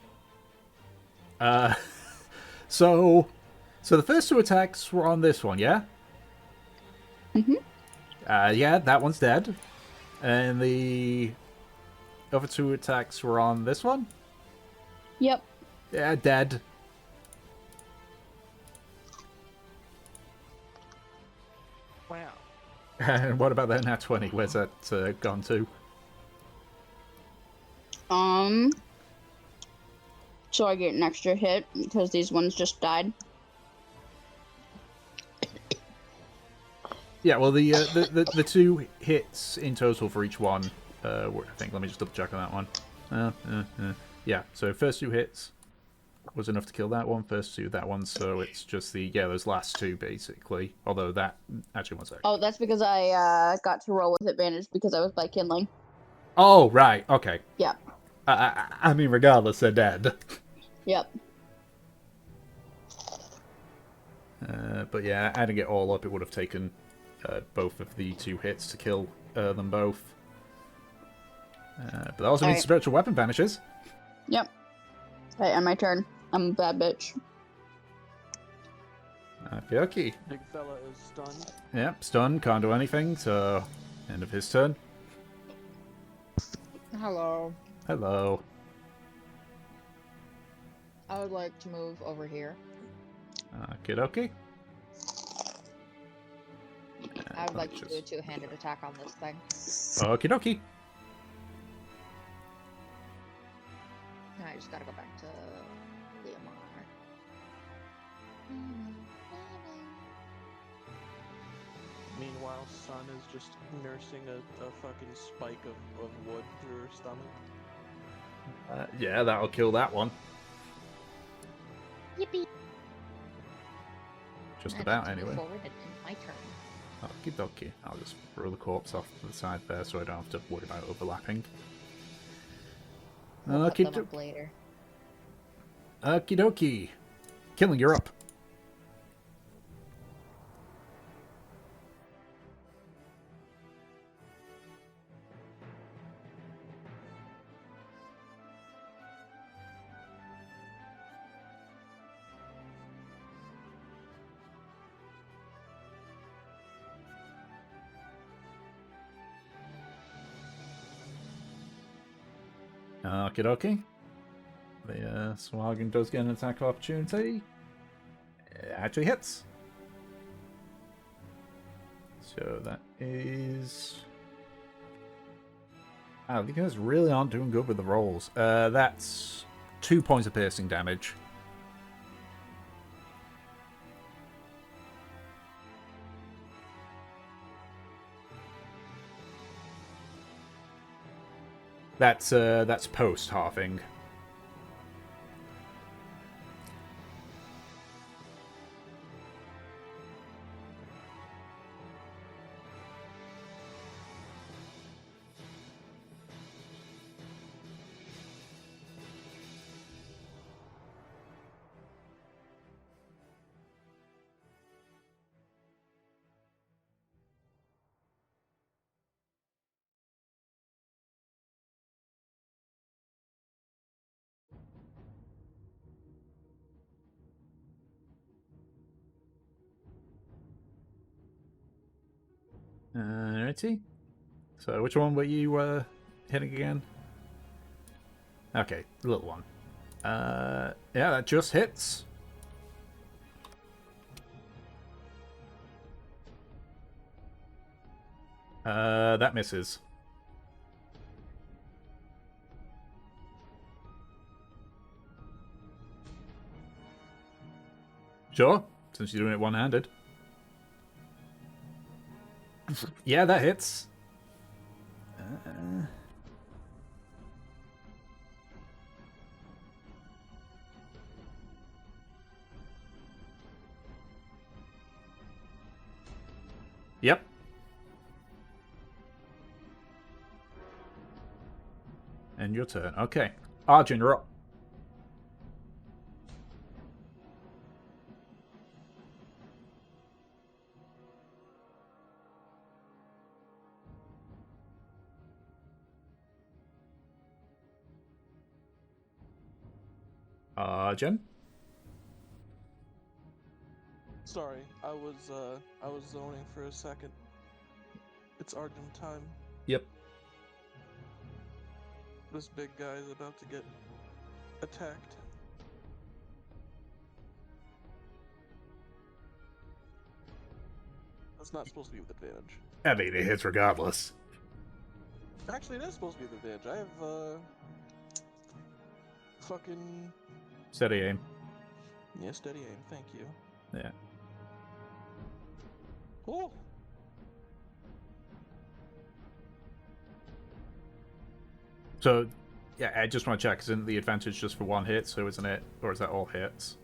So the first 2 attacks were on this one, yeah? Mhm. Yeah, that one's dead. And the other 2 attacks were on this one? Yep. Yeah, dead. Wow. And what about that nat 20? Where's that gone to? So I get an extra hit because these ones just died. Yeah, well, the 2 hits in total for each one were, I think, let me just double check on that one. Yeah, so first 2 hits was enough to kill that one, first 2 that one, so it's just those last 2 basically. Although that, actually, one sec. Oh, that's because I got to roll with advantage because I was by kindling. Oh, right, okay. Yeah. I mean, regardless, they're dead. Yep. But yeah, adding it all up, it would have taken both of the 2 hits to kill them both. But that also means Alright. spiritual weapon vanishes. Yep. Alright, on my turn. I'm a bad bitch. Okay. Big fella is stunned. Yep, stunned, can't do anything, so end of his turn. Hello. Hello. I would like to move over here. Okie dokie. I would like to do a 2-handed attack on this thing. Okie dokie. I just gotta go back to Leomar. Meanwhile, Sun is just nursing a fucking spike of wood through her stomach. Yeah, that'll kill that one. Yippee! Just I'd about, like to move anyway. Forward and end my turn. Okie dokie. I'll just throw the corpse off to the side there so I don't have to worry about overlapping. We'll put Okie them up later. dokie. Killing, you're up. Okie dokie. The Swaggin does get an attack of opportunity. It actually hits. So that is... Wow, you guys really aren't doing good with the rolls. That's 2 points of piercing damage. That's post-halving. Alrighty. So, which one were you hitting again? Okay, the little one. Yeah, that just hits. That misses. Sure, since you're doing it one-handed. Yeah, that hits. Yep. And your turn. Okay. Arjun, you're up. Arjun? Sorry, I was zoning for a second. It's Argent time. Yep. This big guy is about to get attacked. That's not supposed to be with advantage. I mean, it hits regardless. Actually, it is supposed to be with advantage. I have, fucking... Steady aim. Yeah, steady aim, thank you. Yeah. Oh! So, yeah, I just want to check, isn't the advantage just for one hit, so isn't it? Or is that all hits?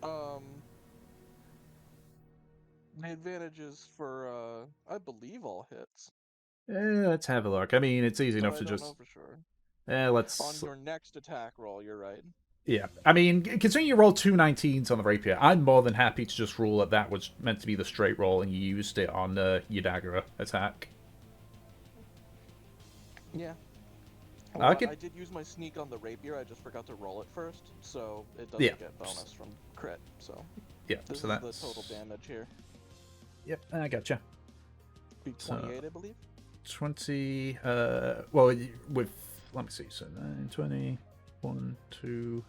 The advantage is for, I believe all hits. Let's have a look. I mean, it's easy enough to just... I don't know for sure. Let's... On your next attack roll, you're right. Yeah, I mean, considering you rolled 2 19s on the rapier, I'm more than happy to just rule that was meant to be the straight roll and you used it on your dagger attack. Yeah. Well, I did use my sneak on the rapier, I just forgot to roll it first, so it doesn't get bonus from crit, so... Yeah, this so that's... the total damage here. Yep, I gotcha. Be 28, I believe? 20, well, with... Let me see, so 9, 20... 1, 2,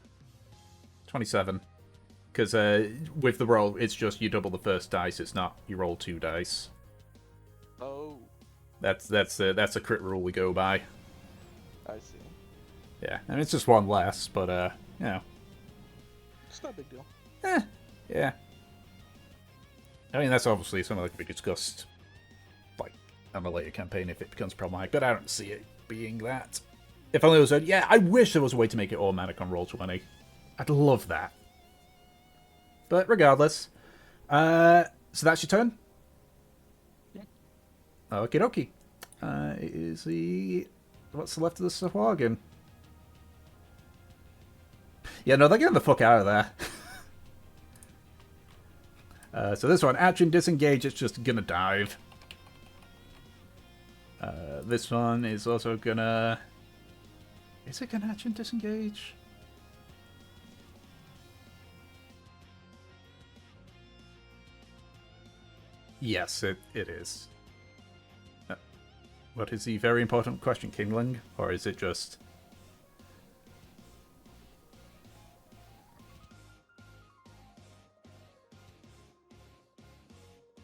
27. Because with the roll, it's just you double the first dice. It's not you roll 2 dice. Oh. That's a crit rule we go by. I see. Yeah, I mean it's just one less, but you know. It's not a big deal. Yeah. I mean that's obviously something that could be discussed, like on a later campaign if it becomes problematic. But I don't see it being that. If only it was yeah, I wish there was a way to make it automatic on Roll20. I'd love that. But regardless. So that's your turn? Yeah. Okie dokie. It is the... What's left of the Sahuagin? Yeah, no, they're getting the fuck out of there. So this one, action disengage, it's just gonna dive. This one is also gonna... Is it gonna action disengage? Yes, it is. What is the very important question, Kingling? Or is it just...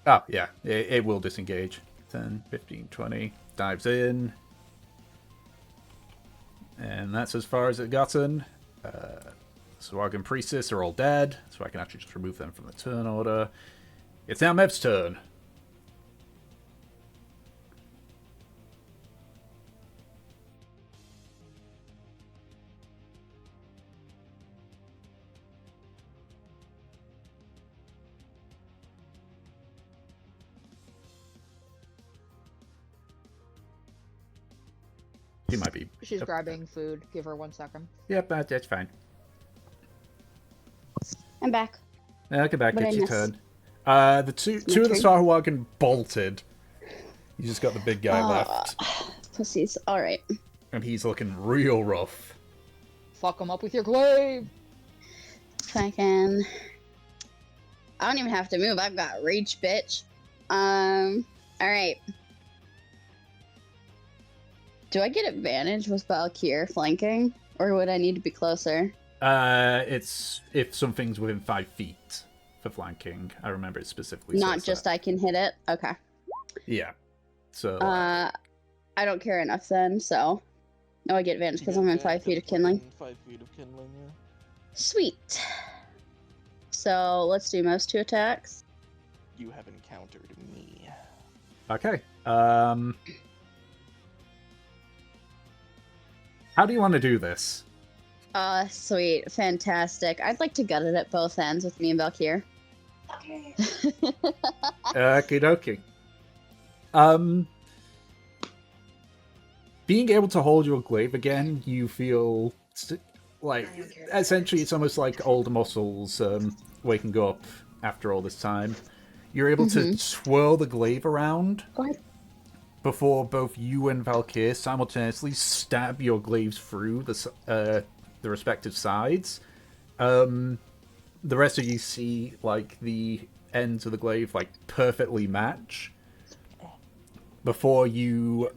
Oh, yeah, it will disengage. 10, 15, 20. Dives in. And that's as far as it gotten. Swagan Priestess are all dead, so I can actually just remove them from the turn order. It's now Mev's turn. She might be. She's grabbing food. Give her 1 second. Yep, that's fine. I'm back. Okay, back. What It's I your miss? turn. The two of the turn? Sahuagin bolted. You just got the big guy left, Pussies. All right. and he's looking real rough. Fuck him up with your glaive! Fucking. I don't even have to move. I've got reach, bitch. All right. Do I get advantage with Valkyr flanking, or would I need to be closer? It's if something's within 5 feet for flanking. I remember it specifically. Not says just that. I can hit it. Okay. Yeah. So. I don't care enough then. So, no, I get advantage because I'm in 5 feet of kindling. 5 feet of kindling, yeah. Sweet. So let's do most 2 attacks. You have encountered me. Okay. How do you want to do this? Sweet, fantastic. I'd like to gut it at both ends with me and Valkyr. Okay. Okie dokie. Being able to hold your glaive again, you feel like essentially it's almost like old muscles waking up after all this time. You're able to swirl the glaive around Go ahead. before both you and Valkyr simultaneously stab your glaives through the respective sides. The rest of you see like the ends of the glaive like perfectly match before you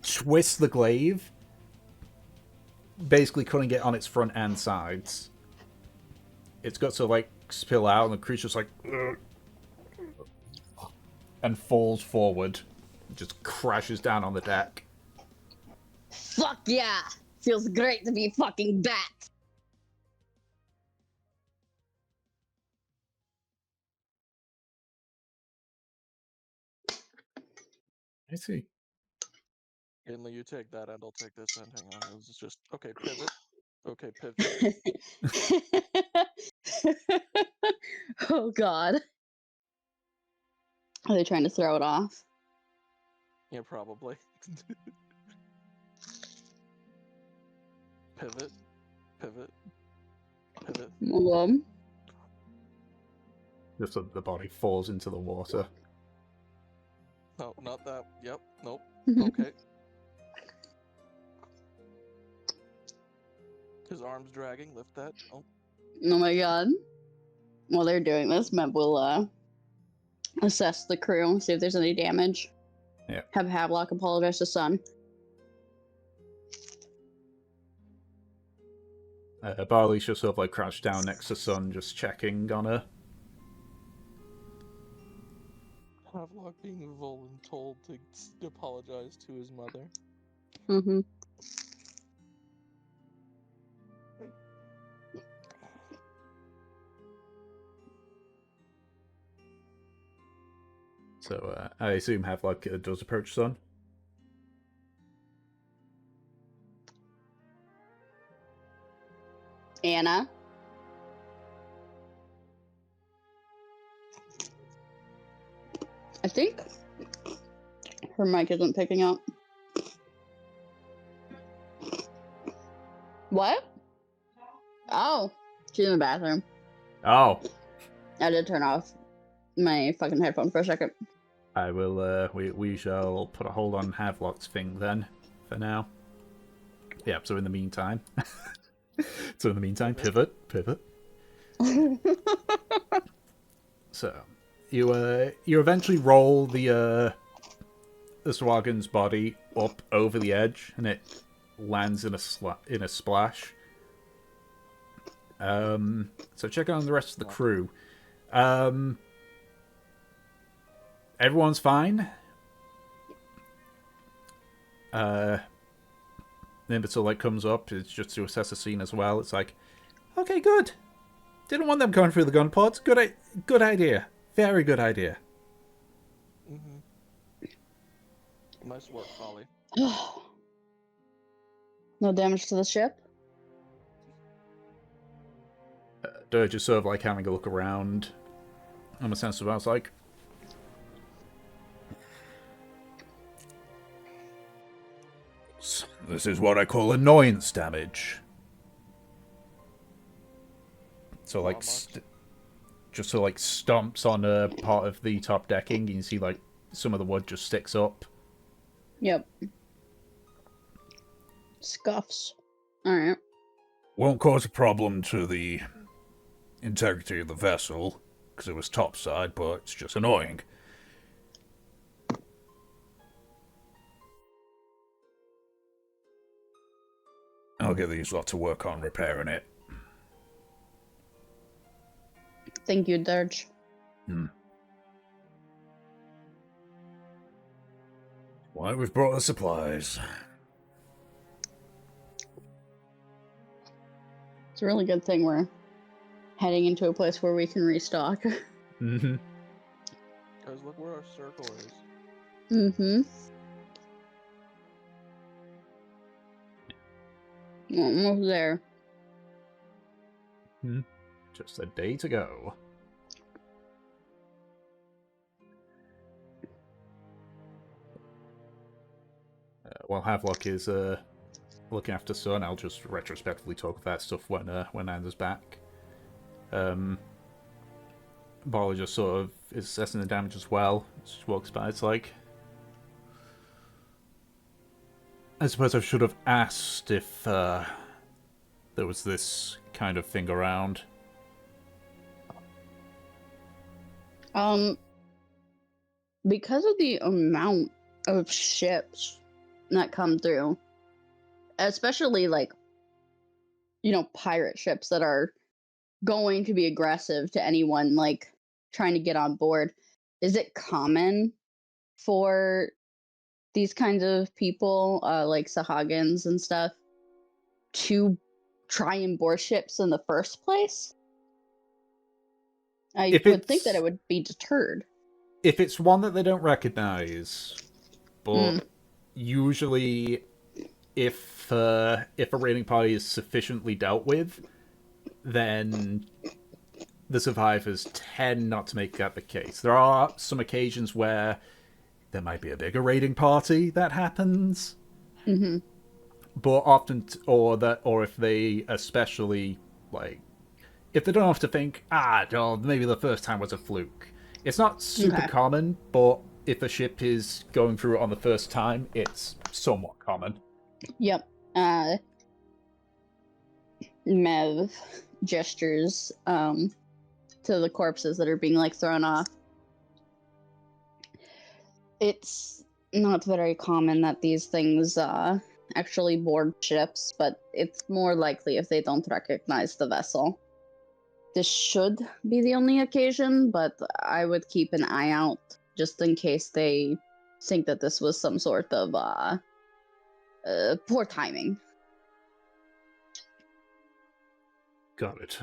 twist the glaive, basically cutting it on its front and sides. It's got to like spill out, and the creature's like and falls forward, just crashes down on the deck. Fuck yeah! Feels great to be fucking back. I see. Kinley, you take that, and I'll take this. And hang on, this is just okay. Pivot. Okay, pivot. Oh god. Are they trying to throw it off? Yeah, probably. Pivot. Pivot. Pivot. Just so the body falls into the water. No, not that. Yep. Nope. Okay. His arm's dragging. Lift that. Oh. Oh my god. While they're doing this, Meb will assess the crew, see if there's any damage. Yeah. Have Havelock apologize to Sun. Barley's just sort of like crouched down next to Sun, just checking on her. Havelock being voluntold to apologize to his mother. Mm-hmm. So I assume Havelock does approach Sun. Anna. I think her mic isn't picking up. What? Oh, she's in the bathroom. Oh. I did turn off my fucking headphone for a second. I will, we shall put a hold on Havelock's thing then, for now. Yeah, so in the meantime... pivot. So, you eventually roll the Swagon's body up over the edge, and it lands in a splash. So check on the rest of the crew. Everyone's fine. Nimbital like comes up, it's just to assess the scene as well. It's like, okay, good. Didn't want them going through the gun pods. Good idea. Very good idea. Mm-hmm. Nice work, Polly. No damage to the ship? Dirge is sort of like having a look around. I'm a sense of I was like, This is what I call annoyance damage. So, like, just so, like, stomps on a part of the top decking, you can see, like, some of the wood just sticks up. Yep. Scuffs. Alright. Won't cause a problem to the integrity of the vessel, because it was topside, but it's just annoying. I'll get these lot to work on repairing it. Thank you, Dirge. Why, we've brought the supplies. It's a really good thing we're heading into a place where we can restock. Mm-hmm. Guys, look where our circle is. Mm-hmm. Almost there. Just a day to go. While Havelock is looking after Sun, I'll just retrospectively talk of that stuff when Anna's back. Barley just sort of is assessing the damage as well. Just walks by. It's like, I suppose I should have asked if there was this kind of thing around. Because of the amount of ships that come through, especially like, you know, pirate ships that are going to be aggressive to anyone like trying to get on board, is it common for these kinds of people, like Sahagins and stuff, to try and board ships in the first place? I would think that it would be deterred. If it's one that they don't recognize, but usually if a raiding party is sufficiently dealt with, then the survivors tend not to make that the case. There are some occasions where there might be a bigger raiding party that happens, but often, or if they especially, like, if they don't have to think, maybe the first time was a fluke. It's not super common, but if a ship is going through it on the first time, it's somewhat common. Yep. Mev gestures to the corpses that are being like thrown off. It's not very common that these things actually board ships, but it's more likely if they don't recognize the vessel. This should be the only occasion, but I would keep an eye out just in case they think that this was some sort of poor timing. Got it.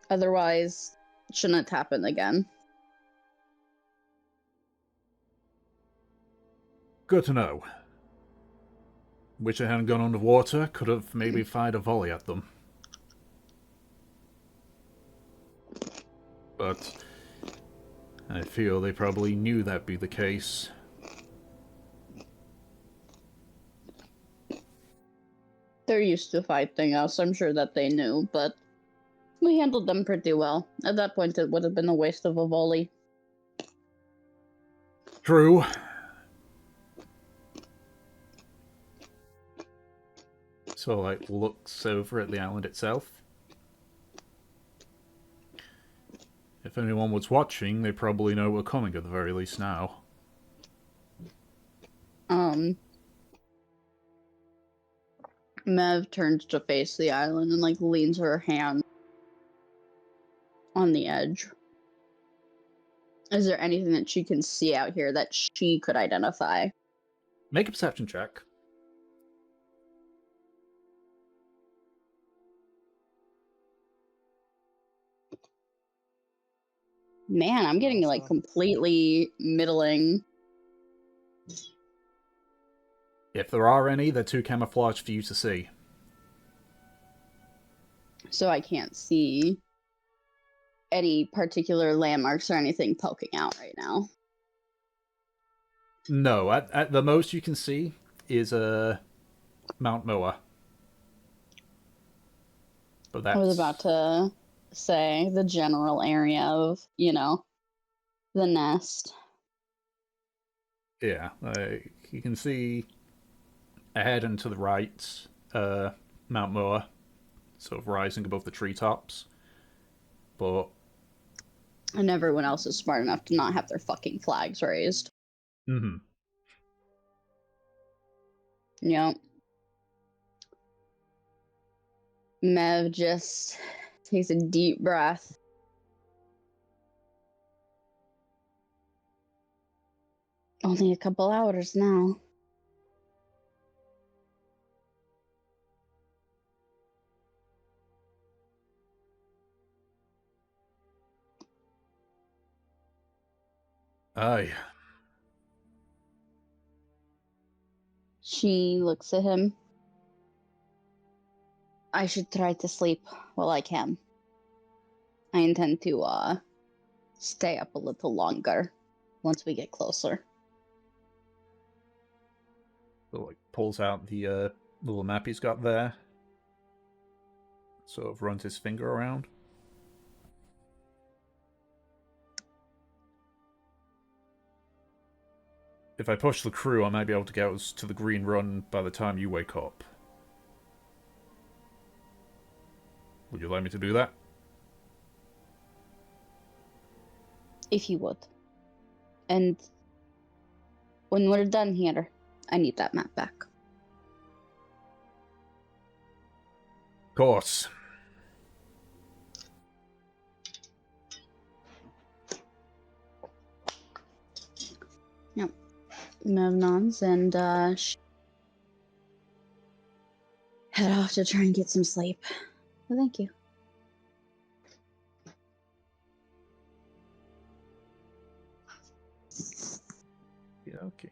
Otherwise, shouldn't happen again. Good to know. Wish I hadn't gone underwater. Could have maybe fired a volley at them. But I feel they probably knew that'd be the case. They're used to fighting us. I'm sure that they knew, but we handled them pretty well. At that point, it would have been a waste of a volley. True. So, like, looks over at the island itself. If anyone was watching, they probably know we're coming at the very least now. Mev turns to face the island and, like, leans her hand on the edge. Is there anything that she can see out here that she could identify? Make a perception check. Man, I'm getting, like, completely middling. If there are any, they're too camouflaged for you to see. So I can't see any particular landmarks or anything poking out right now. No, at the most you can see is Mount Moa. But that's... I was about to say the general area of, the nest. Yeah, you can see ahead and to the right, Mount Moa, sort of rising above the treetops. But... And everyone else is smart enough to not have their fucking flags raised. Mm-hmm. Yep. Mev just takes a deep breath. Only a couple hours now. Aye. She looks at him. I should try to sleep while I can. I intend to stay up a little longer once we get closer. So, like, pulls out the little map he's got there. Sort of runs his finger around. If I push the crew, I might be able to get us to the Green Run by the time you wake up. Would you like me to do that? If you would. And when we're done here, I need that map back. Of course. Yep. Mev nods and head off to try and get some sleep. Well, thank you. Yeah, okay.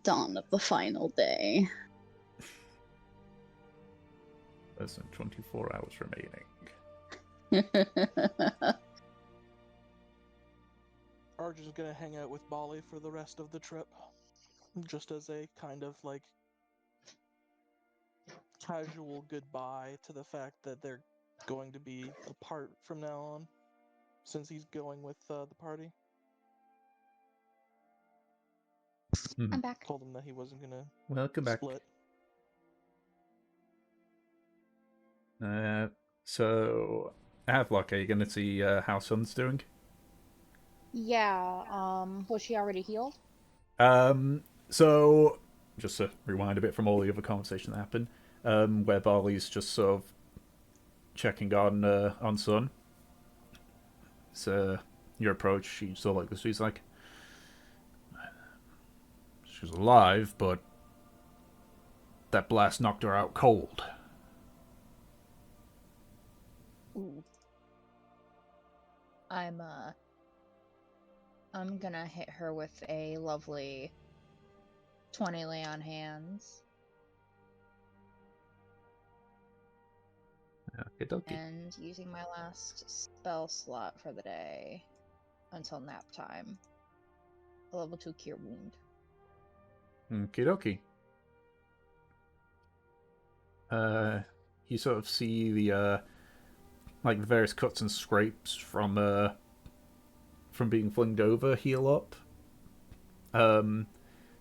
Dawn of the final day. Less than 24 hours remaining. Arjun's gonna hang out with Bali for the rest of the trip. Just as a kind of like casual goodbye to the fact that they're going to be apart from now on, since he's going with the party. I'm back. Told him that he wasn't gonna Welcome back. split. So, Havelock, are you going to see how Sun's doing? Yeah, was she already healed? So, just to rewind a bit from all the other conversation that happened, where Barley's just sort of checking on Sun. So, your approach, she sort of like this, she's like, she's alive, but that blast knocked her out cold. Ooh. I'm gonna hit her with a lovely 20 lay on hands. Okay, dokie. And using my last spell slot for the day until nap time. A level 2 cure wound. Okie dokie. You sort of see the like the various cuts and scrapes from being flinged over heal up.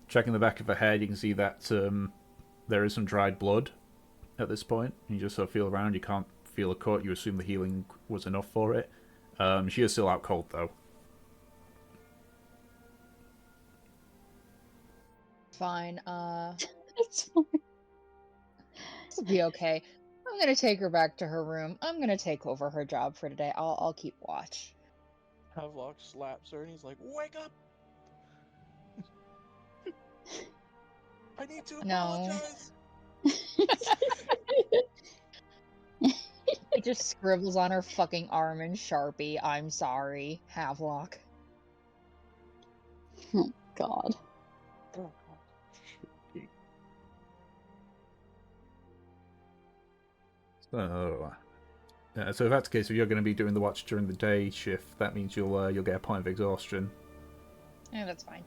Checking the back of her head, you can see that there is some dried blood at this point. You just sort of feel around, you can't feel a cut, you assume the healing was enough for it. She is still out cold though. Fine, It's fine. it'll be okay. I'm gonna take her back to her room. I'm gonna take over her job for today. I'll keep watch. Havelock slaps her and he's like, "Wake up! I need to apologize." He just scribbles on her fucking arm in Sharpie, "I'm sorry, Havelock." Oh, God. So if that's the case, if you're going to be doing the watch during the day shift, that means you'll get a point of exhaustion. Yeah, that's fine.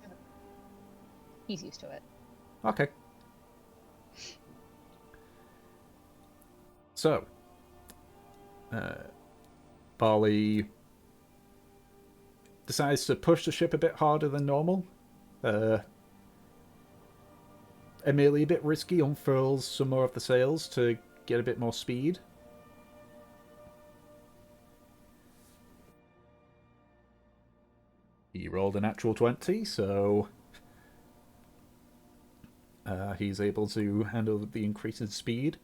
He's used to it. Okay. So, Barley decides to push the ship a bit harder than normal. Admittedly a bit risky, unfurls some more of the sails to get a bit more speed. He rolled a natural 20, so he's able to handle the increase in speed.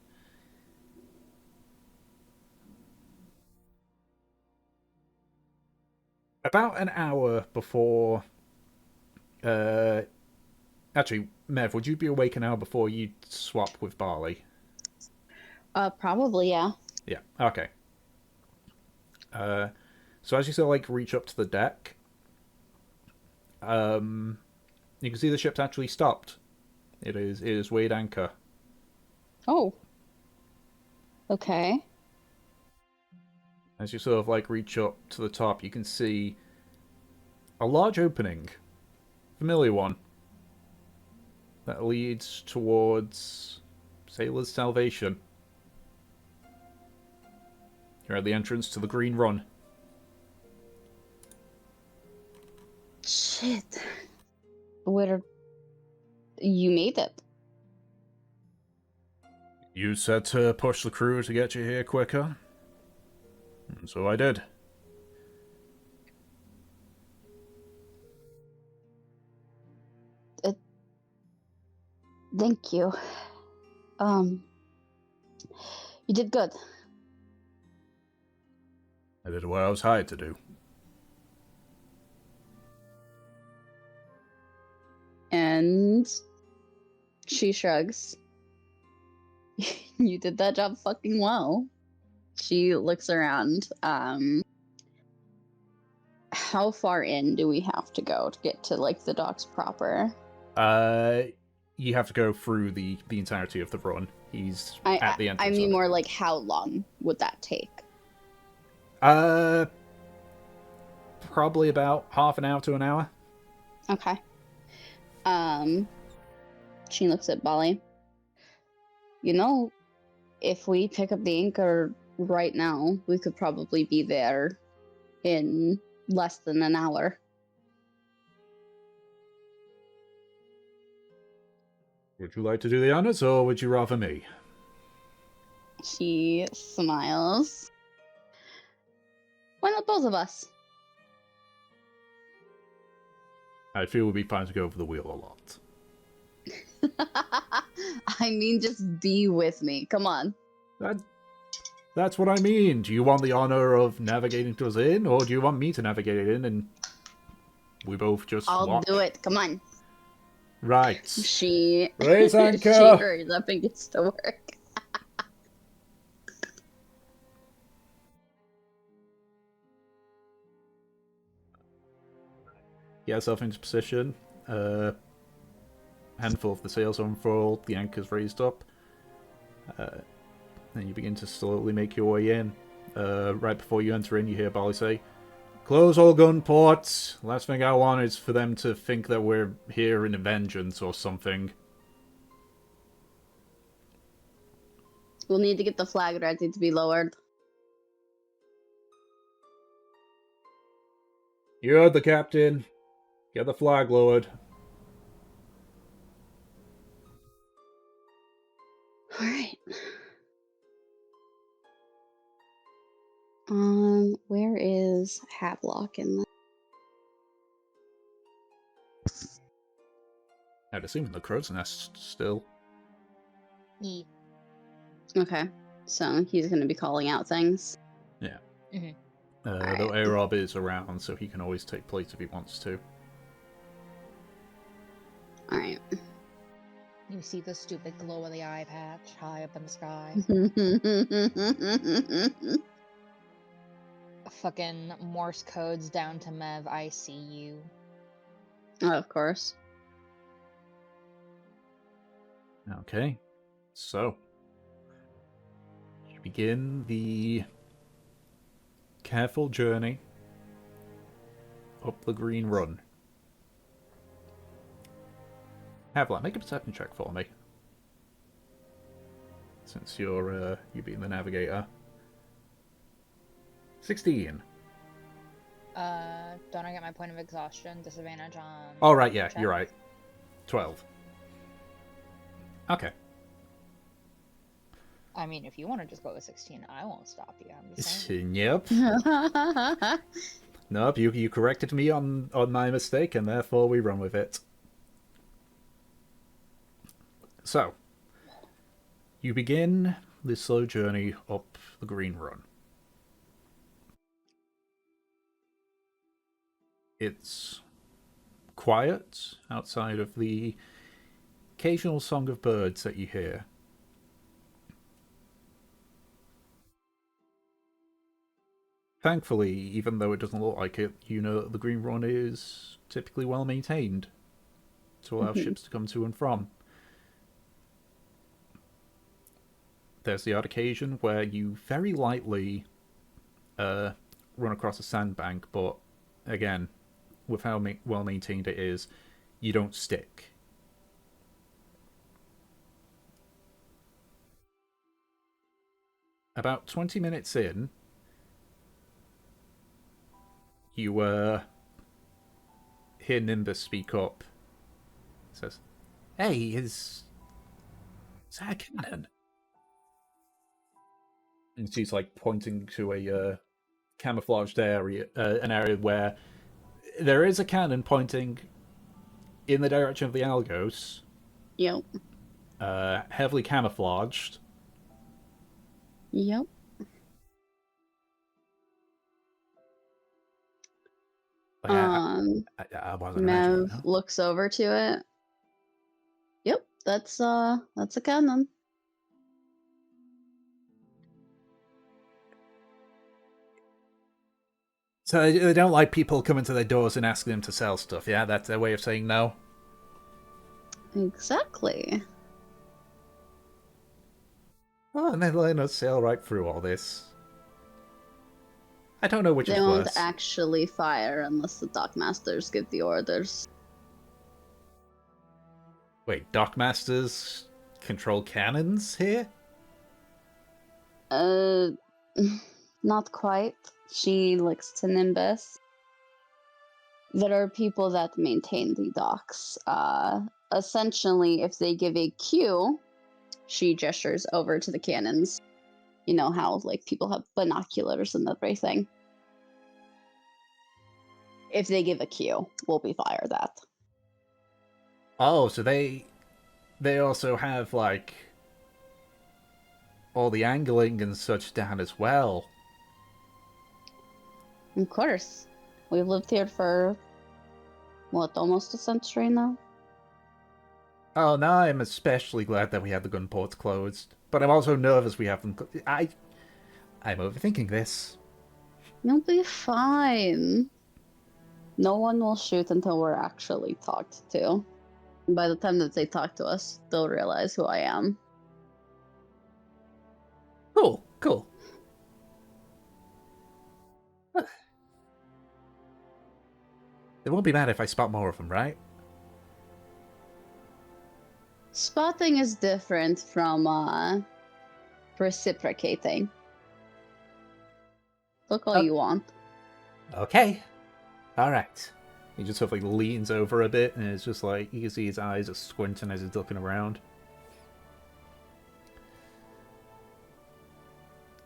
About an hour before... actually, Mev, would you be awake an hour before you swap with Barley? Probably, yeah. Yeah, okay. So as you sort of like reach up to the deck, you can see the ship's actually stopped. It is weighed anchor. Oh. Okay. As you sort of like reach up to the top, you can see a large opening, familiar one, that leads towards Sailor's Salvation. You're at the entrance to the Green Run. Shit. Where... You made it. You said to push the crew to get you here quicker. And so I did. Thank you. You did good. I did what I was hired to do. And she shrugs. You did that job fucking well. She looks around. How far in do we have to go to get to like the docks proper? You have to go through the entirety of the run. He's at the entrance. I mean, more like how long would that take? Probably about half an hour to an hour. Okay. She looks at Bali. You know, if we pick up the anchor right now, we could probably be there in less than an hour. Would you like to do the honors, or would you rather me? She smiles. Why not both of us? I feel we'd be fine to go over the wheel a lot. I mean, just be with me. Come on. That's what I mean. Do you want the honor of navigating to us in, or do you want me to navigate it in and we both just I'll do it. Come on. Right. She raise anchor. She hurries up and gets to work. Get yourself into position. Handful of the sails are unfurled, the anchor's raised up. Then you begin to slowly make your way in. Right before you enter in, you hear Barley say, "Close all gun ports. Last thing I want is for them to think that we're here in a vengeance or something." We'll need to get the flag ready to be lowered. You heard the captain. Get the flag lowered. Alright. Where is Havelock in this? I'd assume in the crow's nest still. Yeah. Okay, so he's gonna be calling out things. Yeah. Mhm. Though Arob is around, so he can always take place if he wants to. Alright. You see the stupid glow of the eye patch high up in the sky. Fucking Morse codes down to Mev, I see you. Oh, of course. Okay. So, you begin the careful journey up the Green Run. Havla, make a perception check for me. Since you're you being the navigator. 16. Don't I get my point of exhaustion? Disadvantage on... Oh, right, yeah, check? you're right. 12. Okay. I mean, if you want to just go with 16, I won't stop you. I'm just saying. Yep. Nope, you corrected me on my mistake, and therefore we run with it. So, you begin this slow journey up the Green Run. It's quiet outside of the occasional song of birds that you hear. Thankfully, even though it doesn't look like it, you know that the Green Run is typically well maintained to allow ships to come to and from. There's the odd occasion where you very lightly run across a sandbank, but again, with how well maintained it is, you don't stick. About 20 minutes in, you hear Nimbus speak up. It says, "Hey, is that a cannon?" And she's like pointing to a camouflaged area, an area where there is a cannon pointing in the direction of the Algos. Yep. Heavily camouflaged. Yep. I wasn't imagining. Mev looks over to it. Yep, that's a cannon. So they don't like people coming to their doors and asking them to sell stuff, yeah? That's their way of saying no? Exactly. Oh, and they're letting us sail right through all this. I don't know which They is won't worse. actually fire unless the dockmasters give the orders. Wait, Dockmasters control cannons here? Not quite. She looks to Nimbus. There are people that maintain the docks. Essentially, if they give a cue, she gestures over to the cannons. You know how, like, people have binoculars and everything. If they give a cue, we'll be fire that. Oh, so they also have, like, all the angling and such down as well. Of course. We've lived here for, what, almost a century now? Oh, now I'm especially glad that we have the gun ports closed. But I'm also nervous we have them... I'm overthinking this. You'll be fine. No one will shoot until we're actually talked to. By the time that they talk to us, they'll realize who I am. Cool. They won't be mad if I spot more of them, right? Spotting is different from reciprocating. Look all you want. Okay. Alright. He just sort of like leans over a bit, and it's just like, you can see his eyes are squinting as he's looking around.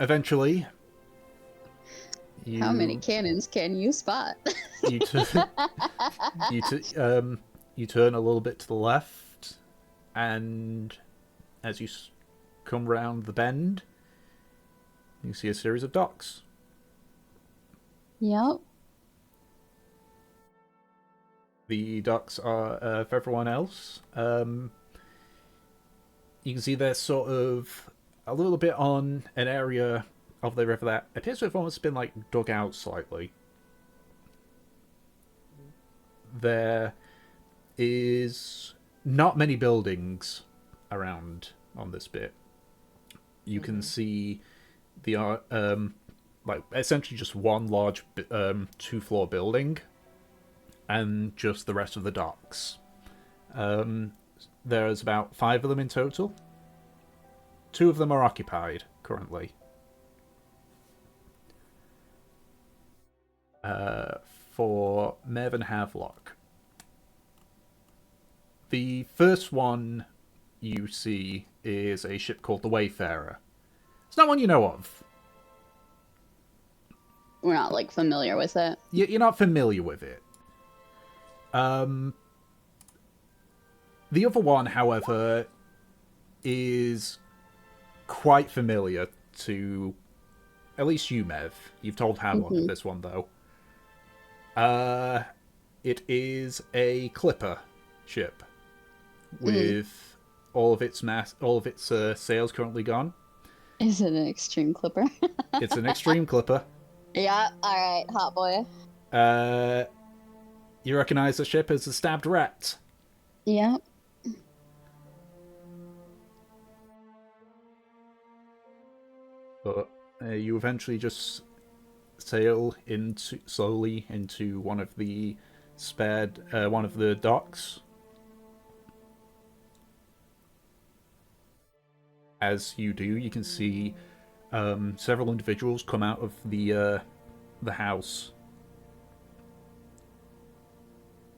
Eventually, How many cannons can you spot? you turn a little bit to the left, and as you come round the bend, you see a series of docks. Yep. The docks are for everyone else. You can see they're sort of a little bit on an area of the river that appears to have almost been like dug out slightly. There is not many buildings around on this bit. You can see the like essentially just one large 2-floor building, and just the rest of the docks. There's about 5 of them in total. 2 of them are occupied currently. For Mev and Havelock. The first one you see is a ship called the Wayfarer. It's not one you know of. We're not, like, familiar with it. You're not familiar with it. The other one, however, is quite familiar to at least you, Mev. You've told Havelock of this one, though. It is a clipper ship with all of its sails currently gone. Is it an extreme clipper? It's an extreme clipper. Yeah, alright, hot boy. You recognize the ship as the Stabbed Rat. Yep. But you eventually just sail slowly into one of the docks. As you do, you can see several individuals come out of the house.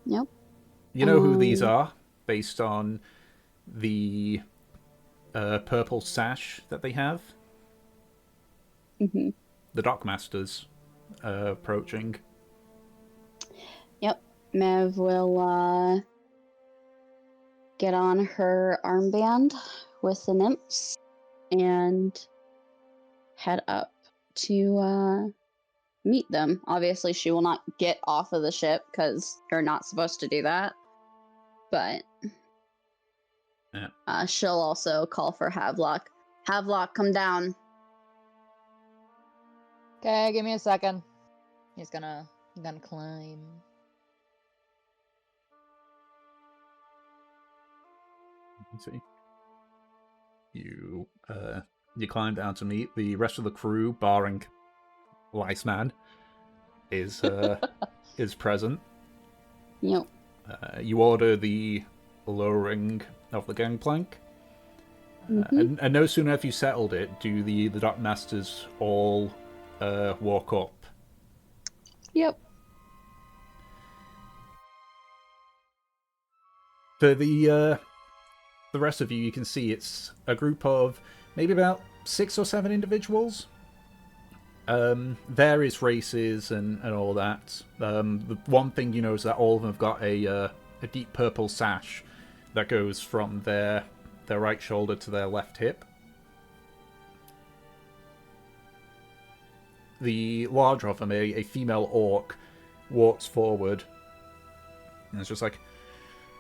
Yep. You know who these are, based on the purple sash that they have. Mm-hmm. The dockmasters approaching. Yep. Mev will get on her armband with the nymphs and head up to meet them. Obviously, she will not get off of the ship because you're not supposed to do that. But she'll also call for Havelock. Havelock, come down. Okay, give me a second. He's gonna climb. See. You climb down to meet the rest of the crew, barring Liceman, is present. Yep. You order the lowering of the gangplank, and no sooner have you settled it, do the dockmasters all walk up. Yep. For the rest of you, you can see it's a group of maybe about 6 or 7 individuals. Various races and all that. The one thing you know is that all of them have got a deep purple sash that goes from their right shoulder to their left hip. The larger of them, a female orc, walks forward and it's just like,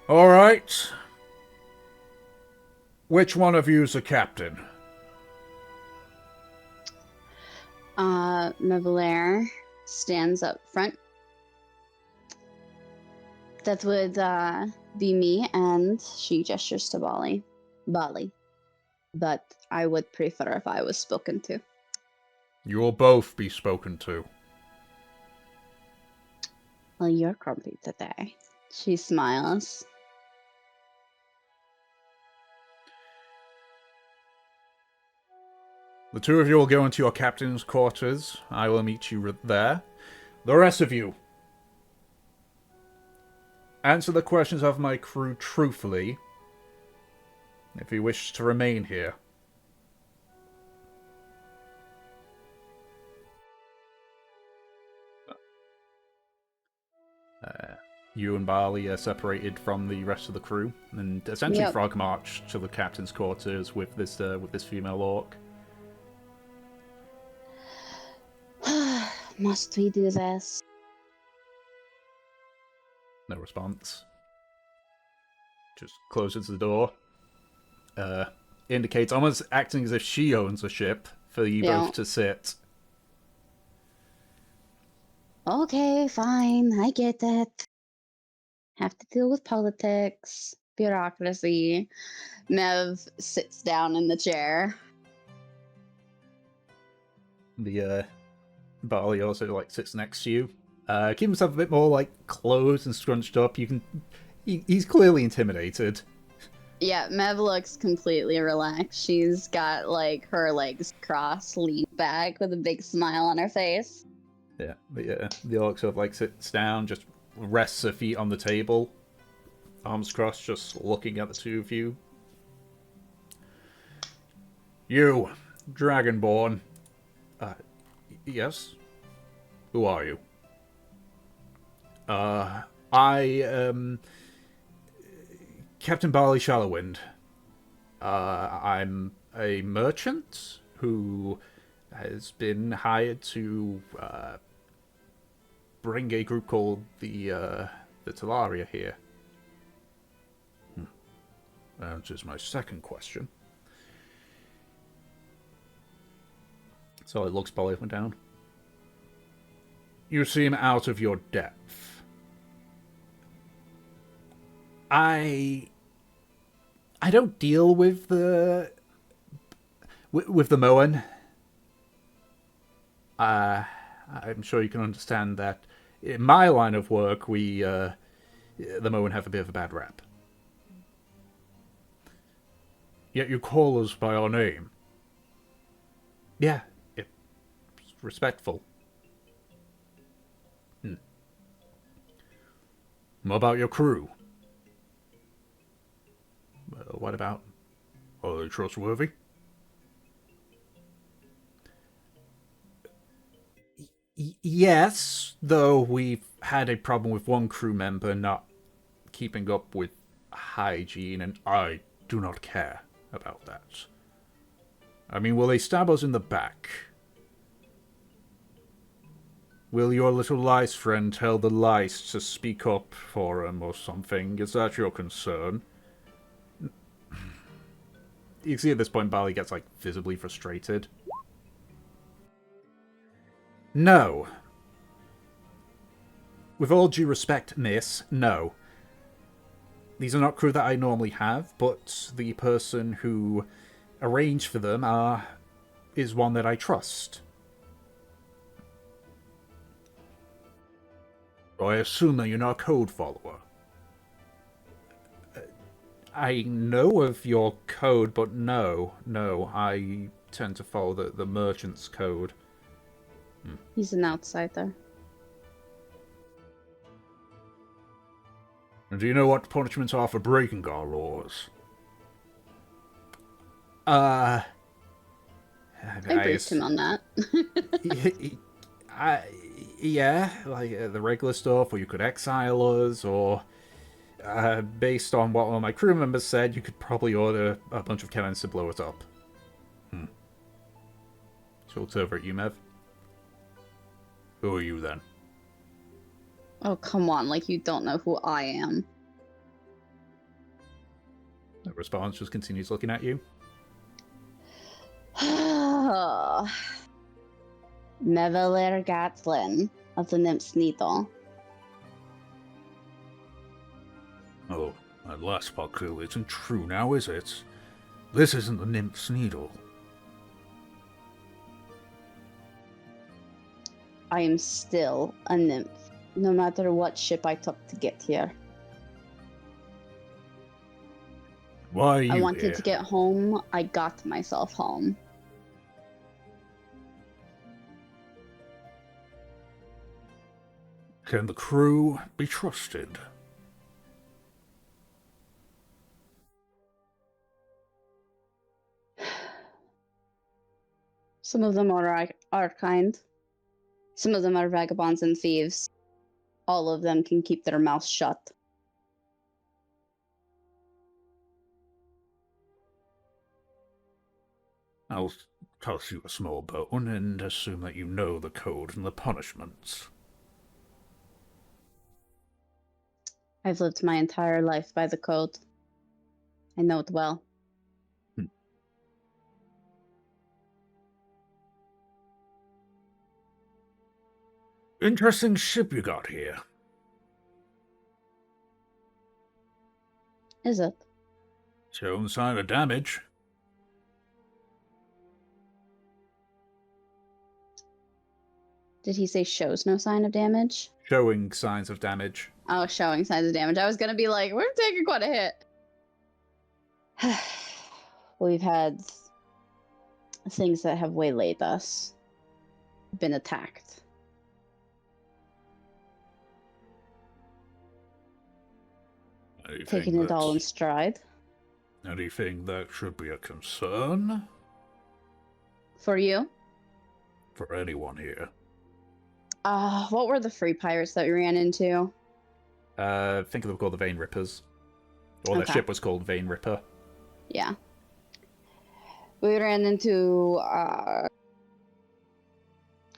"All right, which one of you is the captain?" Mevalaire stands up front. That would be me, and she gestures to Bali. But I would prefer if I was spoken to. You will both be spoken to. Well, you're grumpy today. She smiles. The 2 of you will go into your captain's quarters. I will meet you there. The rest of you, answer the questions of my crew truthfully, if you wish to remain here. You and Barley are separated from the rest of the crew, and essentially frog march to the captain's quarters with this female orc. Must we do this? No response. Just closes the door. Indicates, almost acting as if she owns the ship, for you both to sit. Okay, fine. I get it. Have to deal with politics, bureaucracy. Mev sits down in the chair. The Barley also sits next to you. Keep himself a bit more closed and scrunched up. He's clearly intimidated. Yeah, Mev looks completely relaxed. She's got, like, her legs crossed, leaned back with a big smile on her face. Yeah, the orc sort of like sits down, just rests her feet on the table, arms crossed, just looking at the two of you. You, Dragonborn. Yes? Who are you? Captain Barley Shallowwind. I'm a merchant who has been hired to bring a group called the Talaria here. That is my second question. So it looks Barley up and down. You seem out of your depth. I don't deal with the Moan. I'm sure you can understand that in my line of work, the Moan have a bit of a bad rap. Yet you call us by our name. Yeah, it's respectful. What about your crew? What about? Are they trustworthy? Yes, though we've had a problem with one crew member not keeping up with hygiene, and I do not care about that. I mean, will they stab us in the back? Will your little lice friend tell the lice to speak up for him or something? Is that your concern? You can see at this point Barley gets, like, visibly frustrated. No. With all due respect, miss, no. These are not crew that I normally have, but the person who arranged for them is one that I trust. I assume that you're not a code follower. I know of your code, but no, I tend to follow the merchant's code. He's an outsider. And do you know what punishments are for breaking our laws? I briefed him on that. Yeah, like the regular stuff, or you could exile us, or based on what one of my crew members said, you could probably order a bunch of cannons to blow us up. She looks over at you, Mev. Who are you, then? Oh, come on, like you don't know who I am. The response just continues looking at you. Mevelir Gatlin of the Nymph's Needle. Oh, that last part clearly isn't true now, is it? This isn't the Nymph's Needle. I am still a nymph, no matter what ship I took to get here. Why are you I wanted here? to get home, I got myself home. Can the crew be trusted? Some of them are kind. Some of them are vagabonds and thieves. All of them can keep their mouths shut. I'll toss you a small bone and assume that you know the code and the punishments. I've lived my entire life by the code. I know it well. Interesting ship you got here. Is it? Showing sign of damage. Did he say shows no sign of damage? Showing signs of damage. Oh, showing signs of damage. I was gonna be like, we're taking quite a hit. We've had things that have waylaid us, been attacked. Taking it all in stride. Anything that should be a concern For you? for anyone here? What were the free pirates that we ran into? Think of them called the Vein Rippers. Or their Okay. ship was called Vein Ripper. Yeah. We ran into a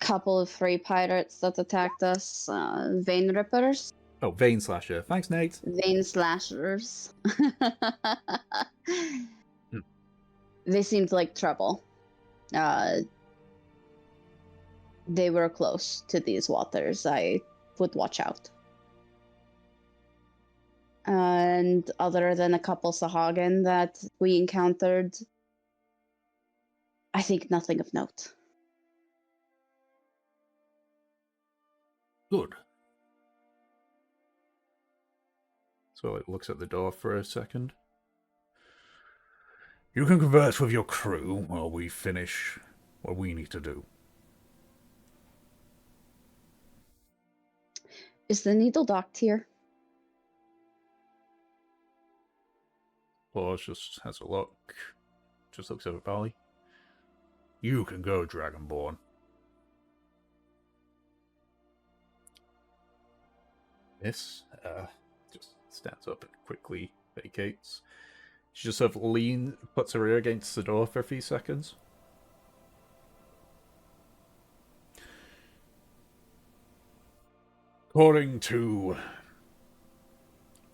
couple of free pirates that attacked us. Vein Rippers. Oh, Vein Slasher. Thanks, Nate. Vein Slashers. They seemed like trouble. They were close to these waters. I would watch out. And other than a couple Sahagin that we encountered, I think nothing of note. Good. So it looks at the door for a second. You can converse with your crew while we finish what we need to do. Is the needle docked here? Claus just has a look. Just looks over at Barley. You can go, Dragonborn. This just stands up and quickly vacates. She just sort of puts her ear against the door for a few seconds. According to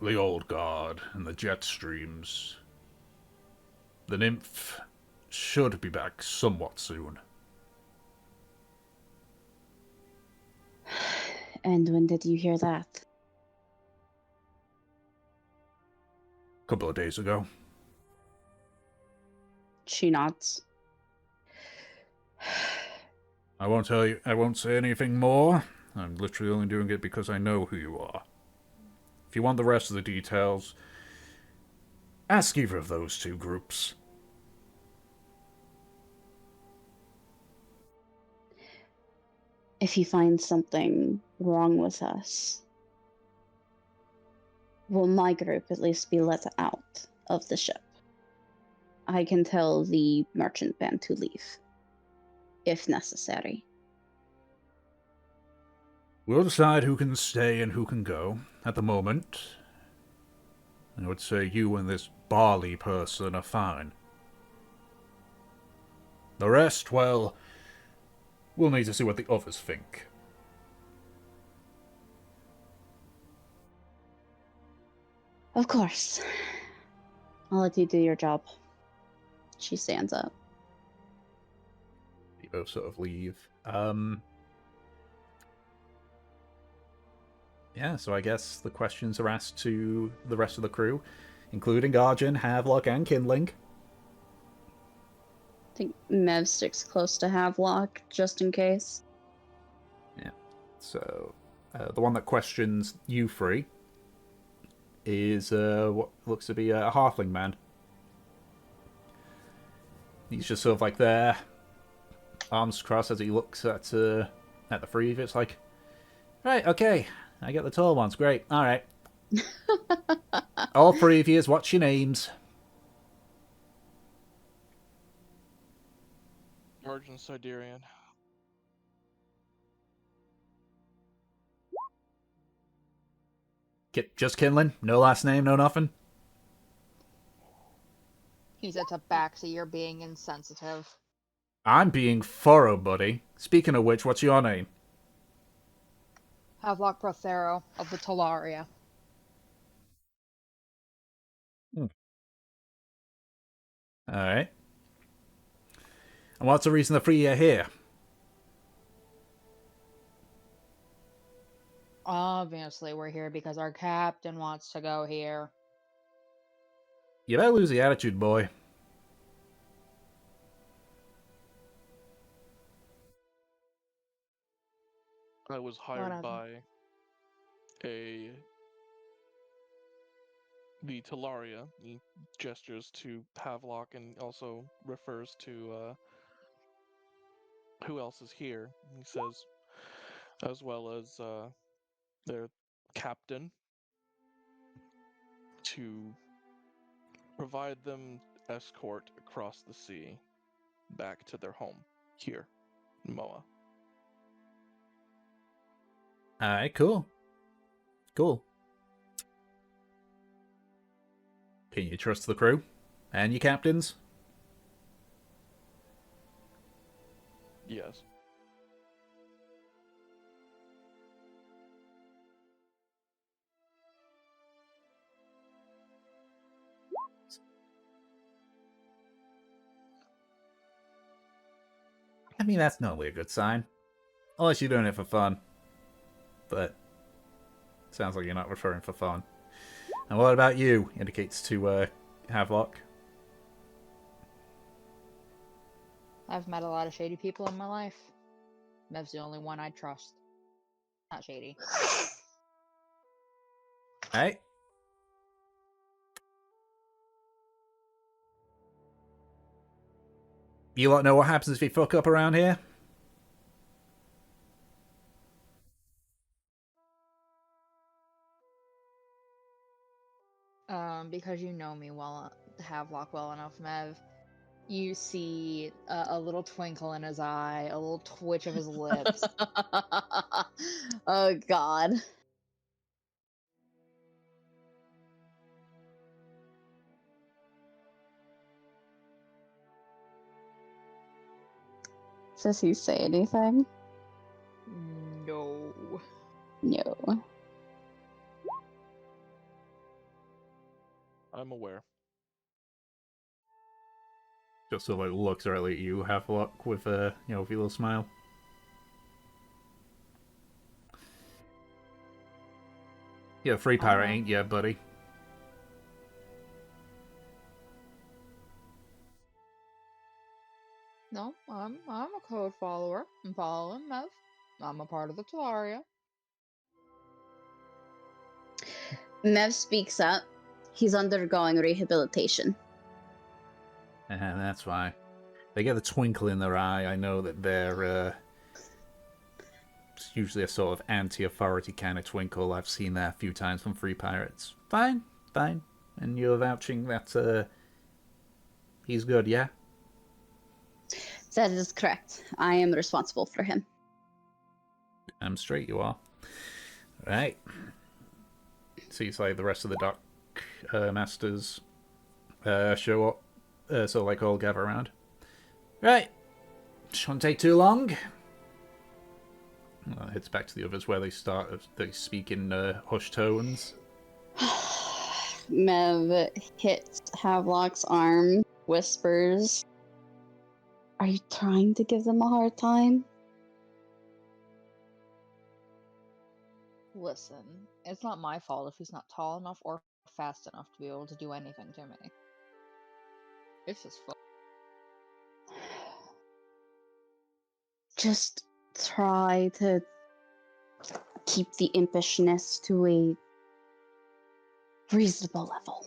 the old guard and the jet streams, the nymph should be back somewhat soon. And when did you hear that? A couple of days ago. She nods. I won't say anything more. I'm literally only doing it because I know who you are. If you want the rest of the details, ask either of those two groups. If you find something wrong with us, will my group at least be let out of the ship? I can tell the merchant band to leave, if necessary. We'll decide who can stay and who can go. At the moment, I would say you and this Barley person are fine. The rest, well, we'll need to see what the others think. Of course. I'll let you do your job. She stands up. You both sort of leave. Yeah, so I guess the questions are asked to the rest of the crew, including Arjun, Havelock, and Kindling. I think Mev sticks close to Havelock, just in case. Yeah, so the one that questions you three is what looks to be a halfling man. He's just sort of like there, arms crossed as he looks at the three of you. It's like, right, okay, I get the tall ones, great, alright. All three of you, what's your names? Merchant Siderian. Just Kindling? No last name, no nothing? He sits up back, so you're being insensitive. I'm being thorough, buddy. Speaking of which, what's your name? Havelock Prothero of the Talaria. Alright. And what's the reason the three are here? Obviously, we're here because our captain wants to go here. You better lose the attitude, boy. I was hired Whatever. by a the Talaria. He gestures to Havelock and also refers to who else is here. He says, as well as their captain, to provide them escort across the sea back to their home here in Moa. Alright, cool. Cool. Can you trust the crew? And your captains? Yes. I mean, that's normally a good sign. Unless you're doing it for fun. But sounds like you're not referring for fun. And what about you? Indicates to Havelock. I've met a lot of shady people in my life. Mev's the only one I trust. Not shady. Hey. You lot know what happens if you fuck up around here? Because you know me well, Havelock well enough, Mev. You see a little twinkle in his eye, a little twitch of his lips. Oh god. Does he say anything? No. No. I'm aware. Just sort of like looks right at you, Havelock, with a with a little smile. You're a free pirate, ain't ya, buddy? No, I'm a code follower. I'm following Mev. I'm a part of the Talaria. Mev speaks up. He's undergoing rehabilitation. And that's why. They get a twinkle in their eye. I know that they're it's usually a sort of anti-authority kind of twinkle. I've seen that a few times from free pirates. Fine, fine. And you're vouching that he's good, yeah? That is correct. I am responsible for him. I'm straight, you are. Right. Seems like the rest of the dock masters show up. So, like, all gather around. Right. Shouldn't take too long. Heads back to the others where they speak in hushed tones. Mev hits Havelock's arm, whispers, "Are you trying to give them a hard time?" Listen, it's not my fault if he's not tall enough or fast enough to be able to do anything to me. It's his fault. Just try to keep the impishness to a reasonable level.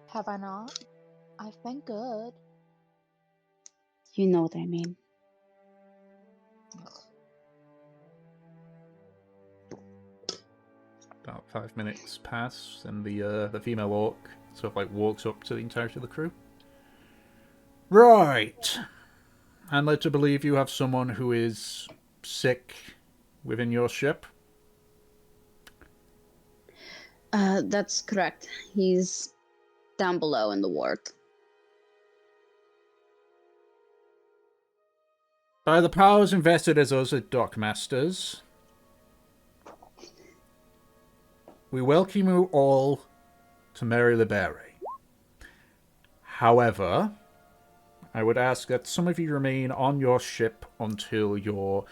Have I not? I've been good. You know what I mean. About 5 minutes pass, and the female orc sort of like walks up to the entirety of the crew. Right. I'm led to believe you have someone who is sick within your ship. That's correct. He's down below in the ward. By the powers invested as us as Dockmasters, we welcome you all to Mary Libere. However, I would ask that some of you remain on your ship until your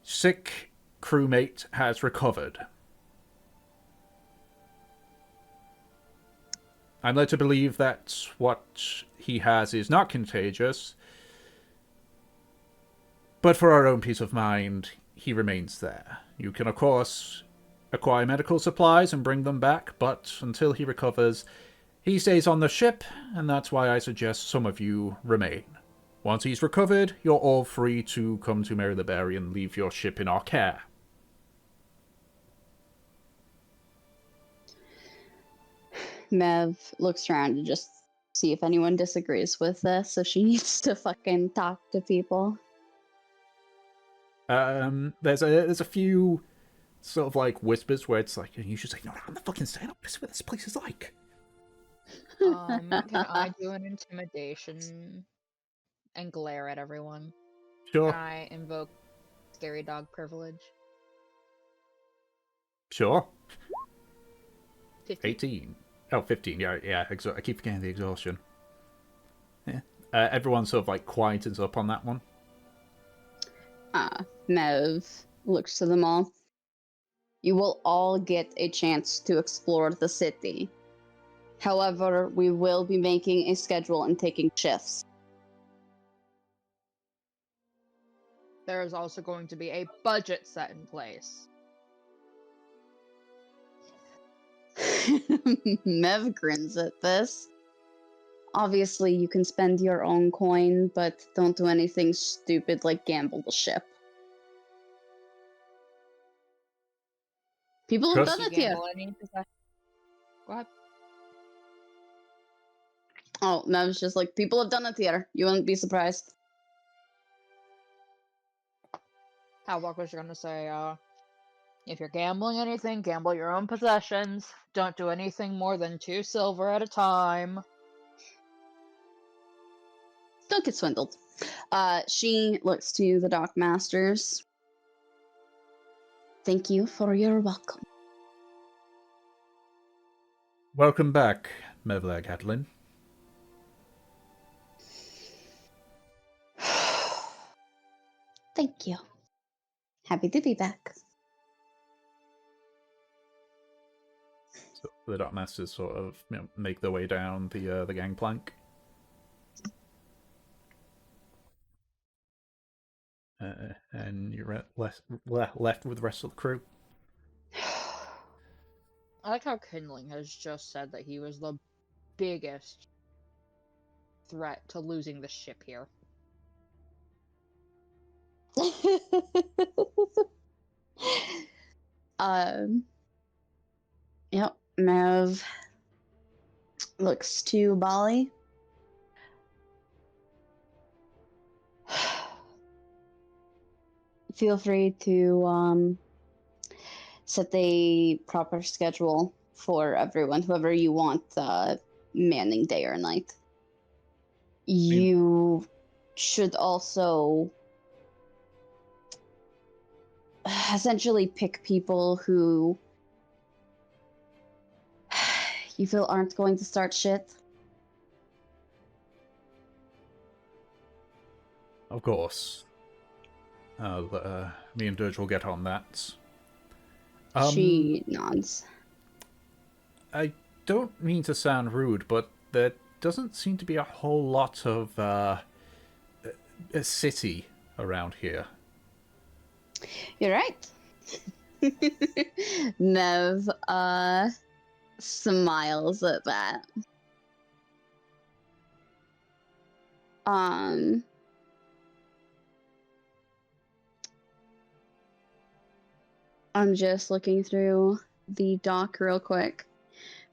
sick crewmate has recovered. I'm led to believe that what he has is not contagious, but for our own peace of mind, he remains there. You can, of course, acquire medical supplies and bring them back, but until he recovers, he stays on the ship, and that's why I suggest some of you remain. Once he's recovered, you're all free to come to Mary the Berry and leave your ship in our care. Mev looks around to just see if anyone disagrees with this, so she needs to fucking talk to people. There's a few sort of like whispers where it's like, you should say, no, I'm not fucking saying up. This is what this place is like. Can I do an intimidation and glare at everyone? Sure. Can I invoke scary dog privilege? Sure. 15. 18. Oh, 15. Yeah. I keep forgetting the exhaustion. Yeah. Everyone sort of like quietens up on that one. Mev looks to them all. You will all get a chance to explore the city. However, we will be making a schedule and taking shifts. There is also going to be a budget set in place. Mev grins at this. Obviously, you can spend your own coin, but don't do anything stupid like gamble the ship. People have done it here. Go ahead. Oh, Mev's just like, people have done it here. You wouldn't be surprised. How Walk was gonna say, if you're gambling anything, gamble your own possessions. Don't do anything more than 2 silver at a time. Don't get swindled. She looks to the dock masters. Thank you for your welcome. Welcome back, Mevlag Hadlin. Thank you. Happy to be back. So the dock masters sort of make their way down the gangplank. And you're left with the rest of the crew. I like how Kindling has just said that he was the biggest threat to losing the ship here. Yep, Mev looks to Bali. Feel free to set a proper schedule for everyone, whoever you want manning day or night. You should also essentially pick people who you feel aren't going to start shit. Of course. Me and Dirge will get on that. She nods. I don't mean to sound rude, but there doesn't seem to be a whole lot of a city around here. You're right. Nev smiles at that. I'm just looking through the dock real quick.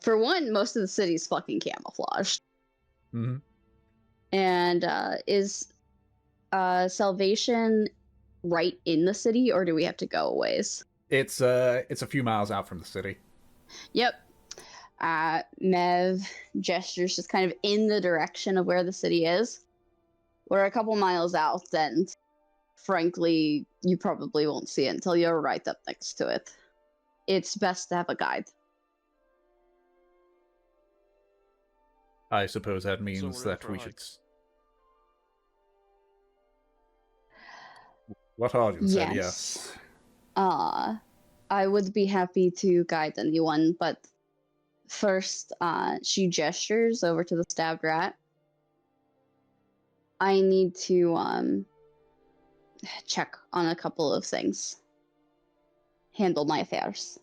For one, most of the city's fucking camouflaged. Mm-hmm. And is Salvation right in the city, or do we have to go a ways? It's a few miles out from the city. Yep. Mev gestures just kind of in the direction of where the city is. We're a couple miles out, and frankly, you probably won't see it until you're right up next to it. It's best to have a guide. I suppose that means So that we should... What Arjun said, yes. I would be happy to guide anyone, but first, she gestures over to the stabbed rat. I need to, check on a couple of things. Handle my affairs.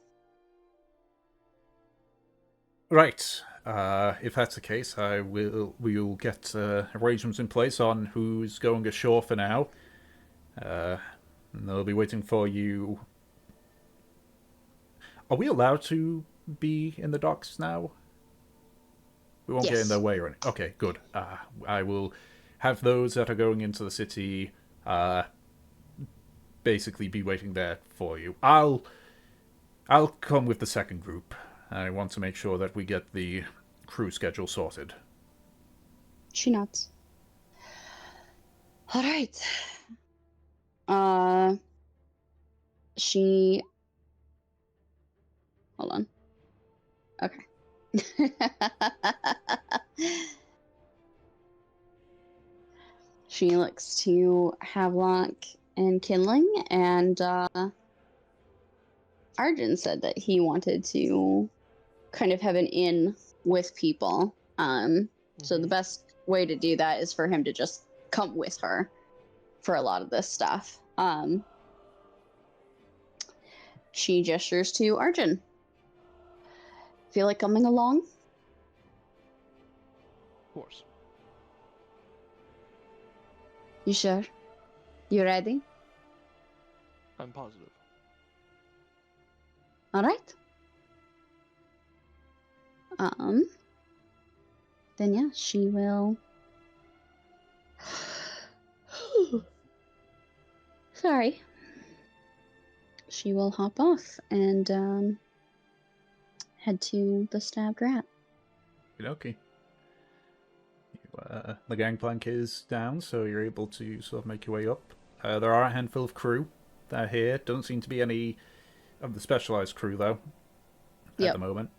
Right. If that's the case, we'll get arrangements in place on who's going ashore for now. And they'll be waiting for you. Are we allowed to be in the docks now? We won't get in Yes. their way or anything. Okay, good. I will have those that are going into the city basically be waiting there for you. I'll come with the second group. I want to make sure that we get the crew schedule sorted. She nods. All right. She. Hold on. Okay. She looks to Havelock and Kinling, and Arjun said that he wanted to kind of have an in with people. So the best way to do that is for him to just come with her for a lot of this stuff. She gestures to Arjun. Feel like coming along? Of course. You sure? You ready? I'm positive. All right. Then yeah, she will. Sorry. She will hop off and head to the stabbed rat. Okay. The gangplank is down, so you're able to sort of make your way up. There are a handful of crew that are here. Don't seem to be any of the specialized crew, though, at the moment.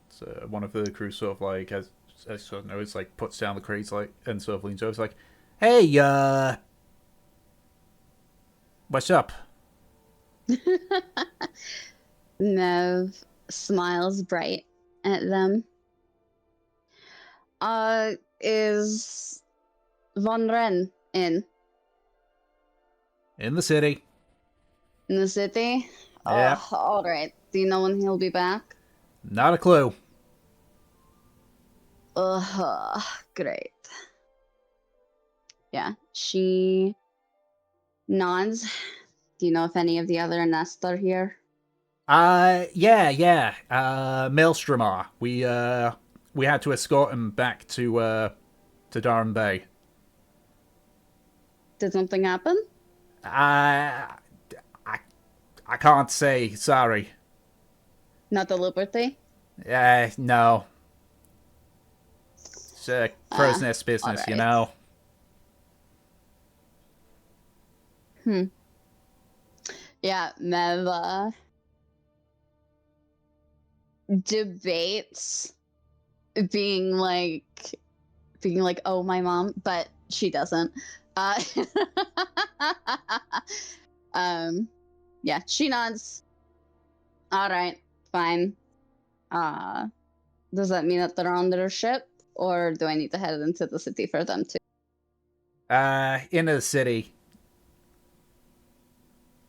So one of the crew sort of like, as sort of knows, like, puts down the crates, like, and sort of leans over, it's like, hey, what's up? Nev smiles bright at them. Is Von Ren in? In the city. In the city? Yeah. All right. Do you know when he'll be back? Not a clue. Great. Yeah, she nods. Do you know if any of the other Nest are here? Yeah. Maelstrom are. We had to escort him back to Durham Bay. Did something happen? I can't say. Sorry. Not the Liberty? No. It's a crow's nest business, right. you know. Yeah, Mev debates being like, oh, my mom, but she doesn't. Yeah, she nods. All right, fine. Does that mean that they're on their ship, or do I need to head into the city for them too? Into the city.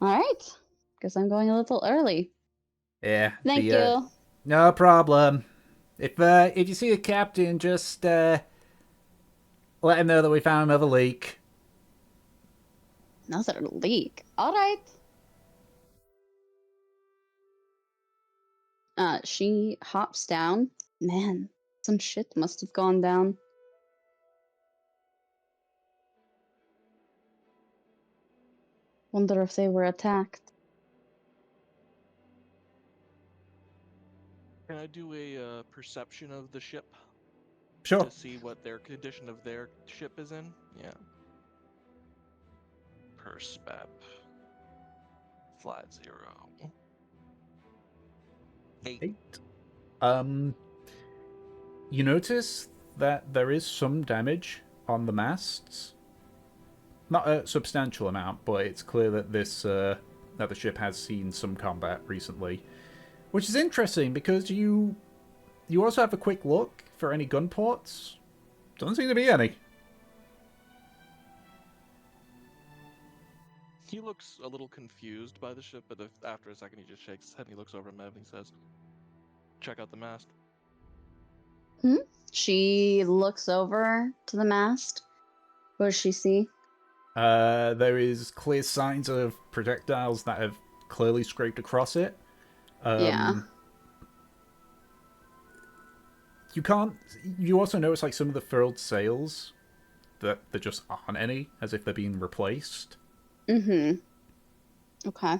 All right, because I'm going a little early. Yeah. Thank you. No problem. If you see a captain, just let him know that we found another leak. Another leak. All right. She hops down. Man, some shit must have gone down. Wonder if they were attacked. Can I do a perception of the ship Sure. to see what their condition of their ship is in? Yeah. Perspep. Flat 0. 8. You notice that there is some damage on the masts. Not a substantial amount, but it's clear that that the ship has seen some combat recently. Which is interesting because you also have a quick look for any gun ports. Doesn't seem to be any. He looks a little confused by the ship, but after a second he just shakes his head and he looks over at Mev and he says, check out the mast. She looks over to the mast. What does she see? There is clear signs of projectiles that have clearly scraped across it. Yeah. You also notice like some of the furled sails that there just aren't any, as if they're being replaced. Mm-hmm. Okay.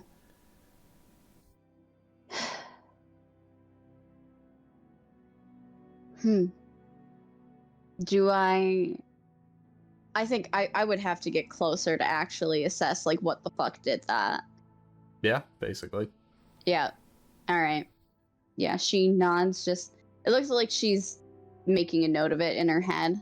Do I think I would have to get closer to actually assess, like, what the fuck did that. Yeah, basically. Yeah. Alright. Yeah, she nods, just... It looks like she's making a note of it in her head.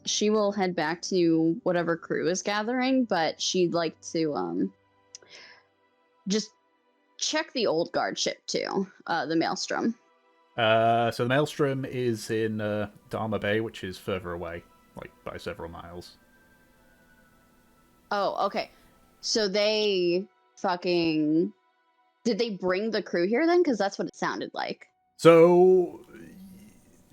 She will head back to whatever crew is gathering, but she'd like to, just check the old guard ship, too. The Maelstrom. So the Maelstrom is in Dharma Bay, which is further away, like by several miles. Oh, okay. So they fucking... Did they bring the crew here then? Because that's what it sounded like. So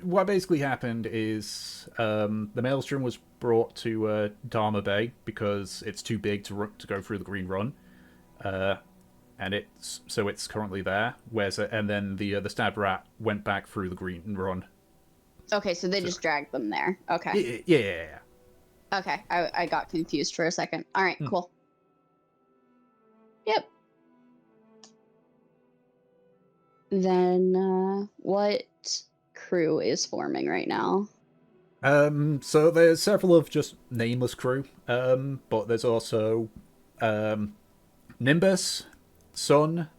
what basically happened is the Maelstrom was brought to Dharma Bay because it's too big to go through the Green Run, and it's currently there. And then the Stab Rat went back through the Green Run. Okay, so they just dragged them there. Okay. Yeah. Okay, I got confused for a second. All right, cool. Yep. Then, what crew is forming right now? So there's several of just nameless crew, but there's also Nimbus, Sun,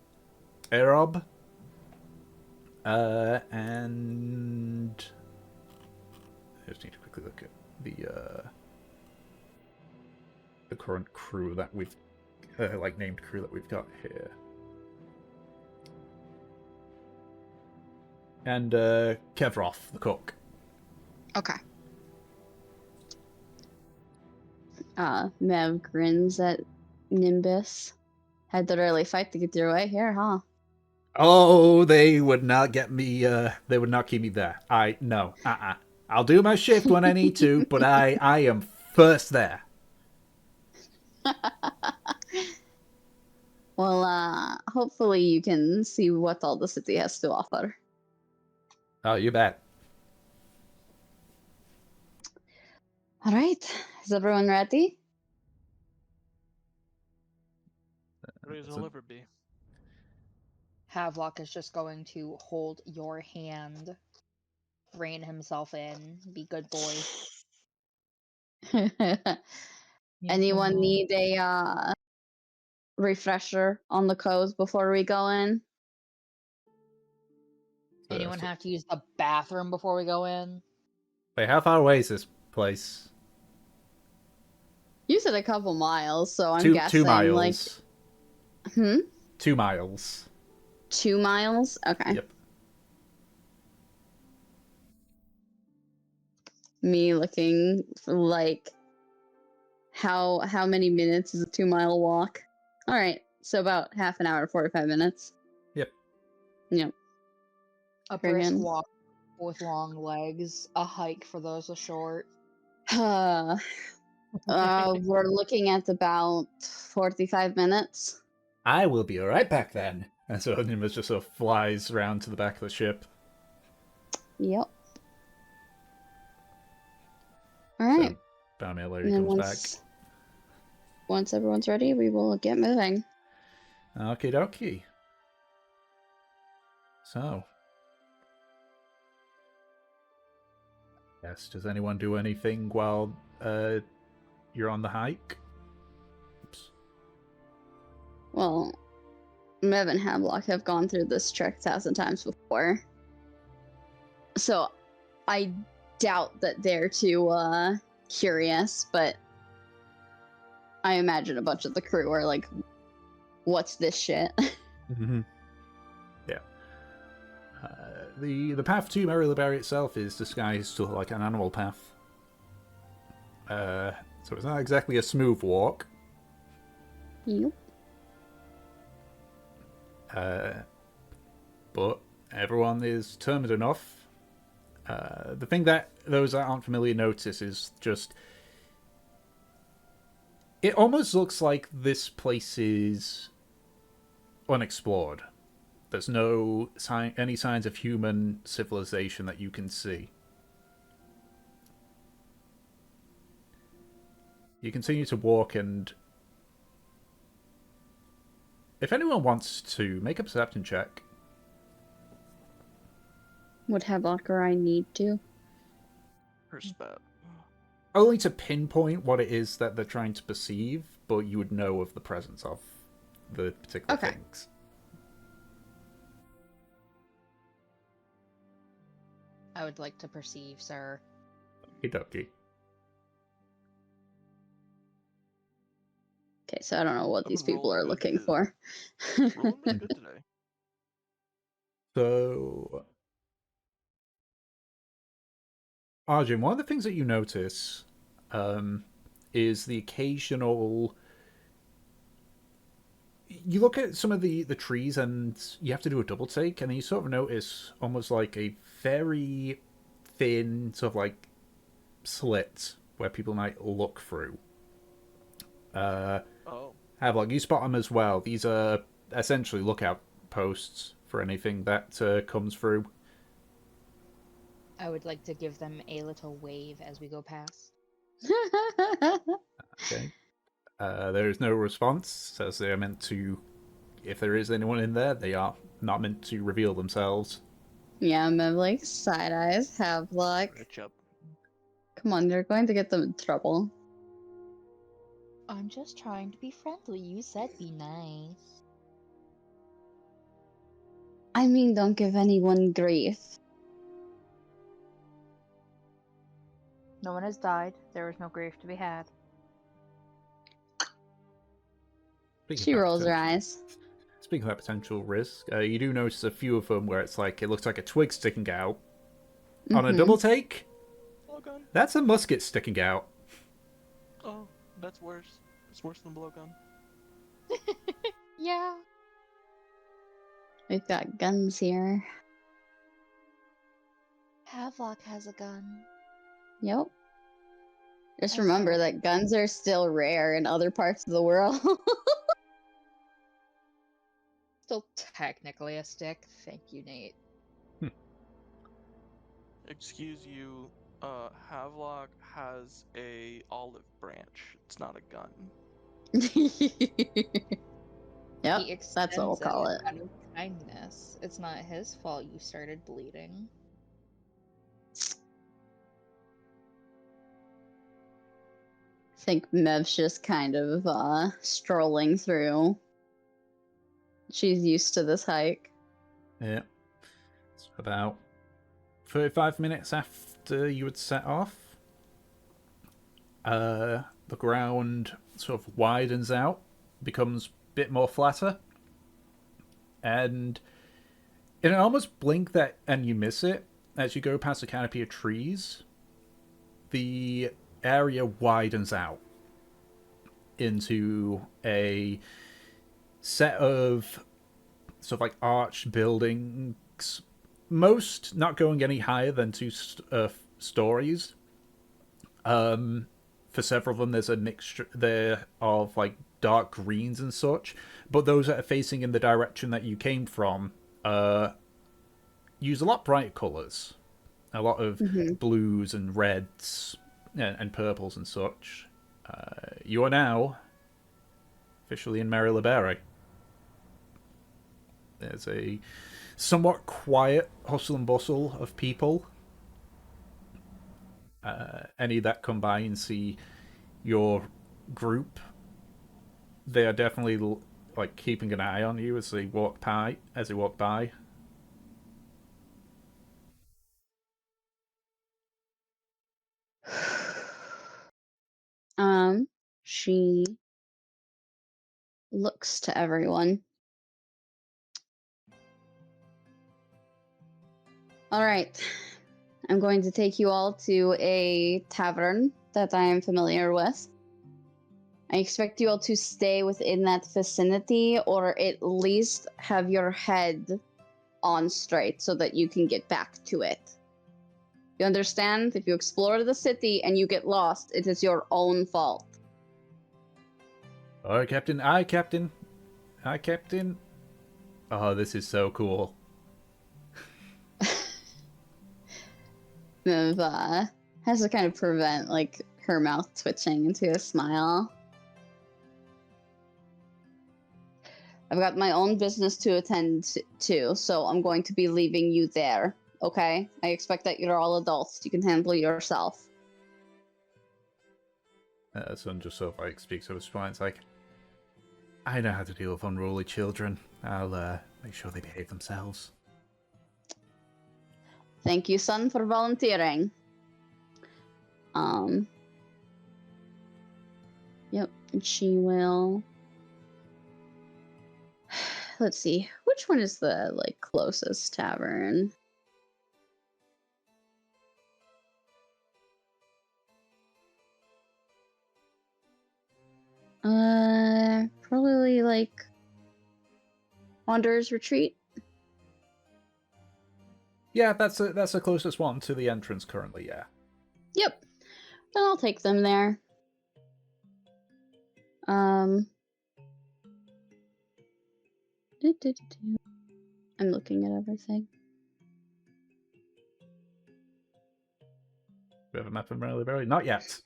Aerob, and I just need to quickly look at the current crew that we've named crew that we've got here. And Kevroth, the cook. Okay. Mev grins at Nimbus. Had to really fight to get your way here, huh? Oh, they would not get me, they would not keep me there. No. I'll do my shift when I need to, but I am first there. Well, hopefully you can see what all the city has to offer. Oh, you bet. All right. Is everyone ready? Ready as I'll ever be. Havelock is just going to hold your hand, rein himself in, be good boy. Anyone need a refresher on the codes before we go in? Anyone have to use the bathroom before we go in? Wait, how far away is this place? You said a couple miles, so I'm guessing 2 miles. like... 2 miles. 2 miles? Okay. Yep. Me looking for, like, how many minutes is a 2-mile walk? All right, so about half an hour, 45 minutes. Yep. A Bring brisk in. walk with long legs, a hike for those with short. We're looking at about 45 minutes. I will be alright back then. And so Nimbus just sort of flies around to the back of the ship. Yep. All right. So, Boundmail Lady And then comes back. once everyone's ready, we will get moving. Okie dokie. So. Yes, does anyone do anything while you're on the hike? Oops. Well, Mev and Havelock have gone through this trek 1,000 times before. So I doubt that they're too curious, but I imagine a bunch of the crew are like, what's this shit? Mm-hmm. Yeah. The path to Merryleberry itself is disguised to like an animal path. So it's not exactly a smooth walk. Yep. But everyone is determined enough. The thing that those that aren't familiar notice is just... It almost looks like this place is unexplored. There's no any signs of human civilization that you can see. You continue to walk, and if anyone wants to make a perception check... Would Havelock or I need to? Perspex. Only to pinpoint what it is that they're trying to perceive, but you would know of the presence of the particular Okay. things. I would like to perceive, sir. Okie Okay, so I don't know what I've these been people rolling are good looking today. for. Rolling really good today. So, Arjun, one of the things that you notice is the occasional... You look at some of the trees and you have to do a double take, and then you sort of notice almost like a very thin sort of like slit where people might look through. Oh. Havelock, you spot them as well. These are essentially lookout posts for anything that comes through. I would like to give them a little wave as we go past. Okay. There is no response, as they are meant to... If there is anyone in there, they are not meant to reveal themselves. Yeah, I'm like side eyes, Havelock. Rich up. Come on, you're going to get them in trouble. I'm just trying to be friendly. You said be nice. I mean, don't give anyone grief. No one has died. There is no grief to be had. She rolls her eyes. Speaking of that potential risk, you do notice a few of them where it's like, it looks like a twig sticking out. On a double take, Blowgun. that's a musket sticking out. Oh, that's worse. It's worse than blowgun. Yeah. We've got guns here. Havelock has a gun. Yep. Just I remember still- that guns are still rare in other parts of the world. Still technically a stick. Thank you, Nate. Excuse you, Havelock has a olive branch. It's not a gun. Yep, He that's what we'll extends call it. out of kindness. It's not his fault you started bleeding. I think Mev's just kind of strolling through. She's used to this hike. Yeah. It's about 35 minutes after you had set off. The ground sort of widens out, becomes a bit more flatter. And in an almost blink that and you miss it, as you go past a canopy of trees, the area widens out into a set of sort of like arched buildings, most not going any higher than 2 stories. For several of them, there's a mixture there of like dark greens and such, but those that are facing in the direction that you came from use a lot brighter colors, a lot of blues and reds and purples and such. You are now officially in Mary Liberé. There's a somewhat quiet hustle and bustle of people. Any that come by and see your group, they are definitely like keeping an eye on you as they walk by. She looks to everyone. All right. I'm going to take you all to a tavern that I am familiar with. I expect you all to stay within that vicinity, or at least have your head on straight so that you can get back to it. You understand? If you explore the city and you get lost, it is your own fault. Alright, Captain. Aye, Captain. Aye, Captain. Oh, this is so cool. Viv has to kind of prevent like her mouth twitching into a smile. I've got my own business to attend to, so I'm going to be leaving you there, okay? I expect that you're all adults. You can handle yourself. Son just sort of like speaks over his spine. It's like, I know how to deal with unruly children. I'll make sure they behave themselves. Thank you, son, for volunteering. Yep, and she will... Let's see, which one is the, like, closest tavern? Probably, like, Wanderer's Retreat? Yeah, that's the closest one to the entrance currently, yeah. Yep, then I'll take them there. I'm looking at everything. We have a map of Merrily Berry? Not yet.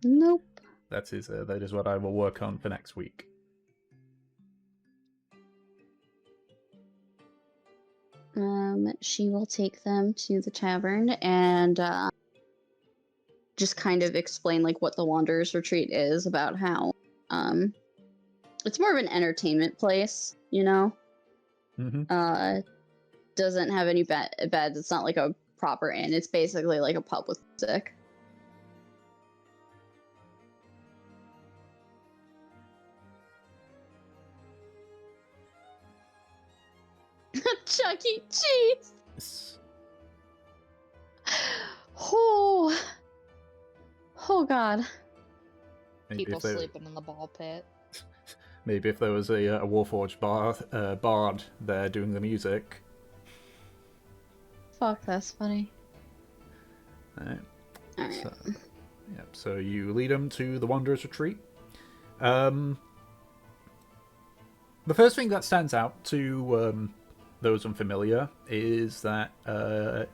Nope. That is what I will work on for next week. She will take them to the tavern and just kind of explain like what the Wanderer's Retreat is, about how it's more of an entertainment place, you know? Mm-hmm. Doesn't have any beds. It's not like a proper inn. It's basically like a pub with music. Chuck E. Cheese! Oh god. Maybe People if they- sleeping in the ball pit. Maybe if there was a Warforged bard there doing the music. Fuck, that's funny. Alright. Alright. So, yep. So you lead them to the Wanderer's Retreat. The first thing that stands out to those unfamiliar is that the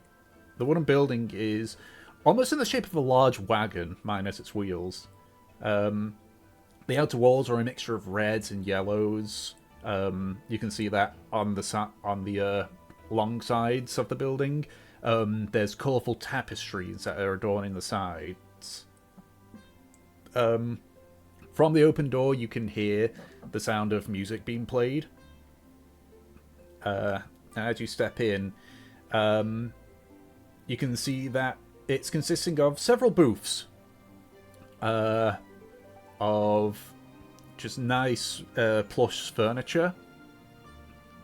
wooden building is almost in the shape of a large wagon, minus its wheels. The outer walls are a mixture of reds and yellows. You can see that on the long sides of the building. There's colourful tapestries that are adorning the sides. From the open door, you can hear the sound of music being played. As you step in, you can see that it's consisting of several booths of just nice plush furniture.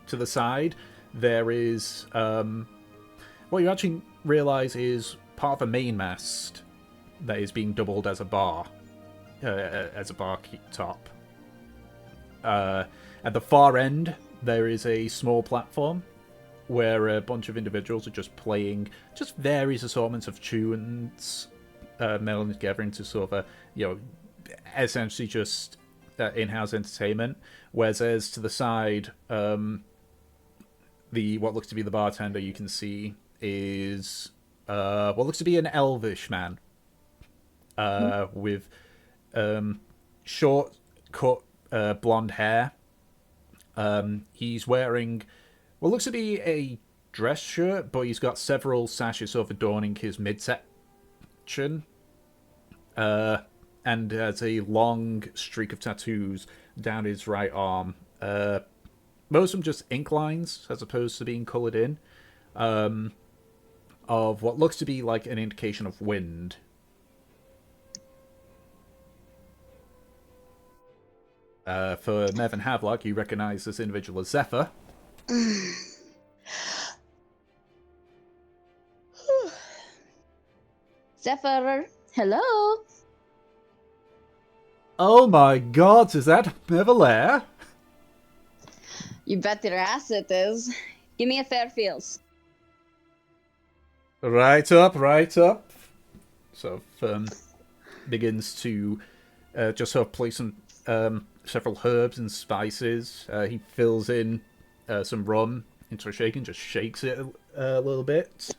To the side, there is what you actually realise is part of a main mast that is being doubled as a bar top. At the far end, there is a small platform where a bunch of individuals are just playing just various assortments of tunes, melding together into sort of a, essentially just in-house entertainment. Whereas as to the side, what looks to be the bartender, you can see is what looks to be an elvish man with short cut blonde hair. He's wearing what looks to be a dress shirt, but he's got several sashes sort of adorning his midsection. And has a long streak of tattoos down his right arm. Most of them just ink lines, as opposed to being coloured in. Of what looks to be like an indication of wind. For Mev and Havelock, you recognise this individual as Zephyr. Zephyr, hello. Oh my god, is that Mevelair? You bet your ass it is. Give me a fair feels. Right up, right up. So, begins to just sort of place some several herbs and spices. He fills in some rum into a shaker and just shakes it a little bit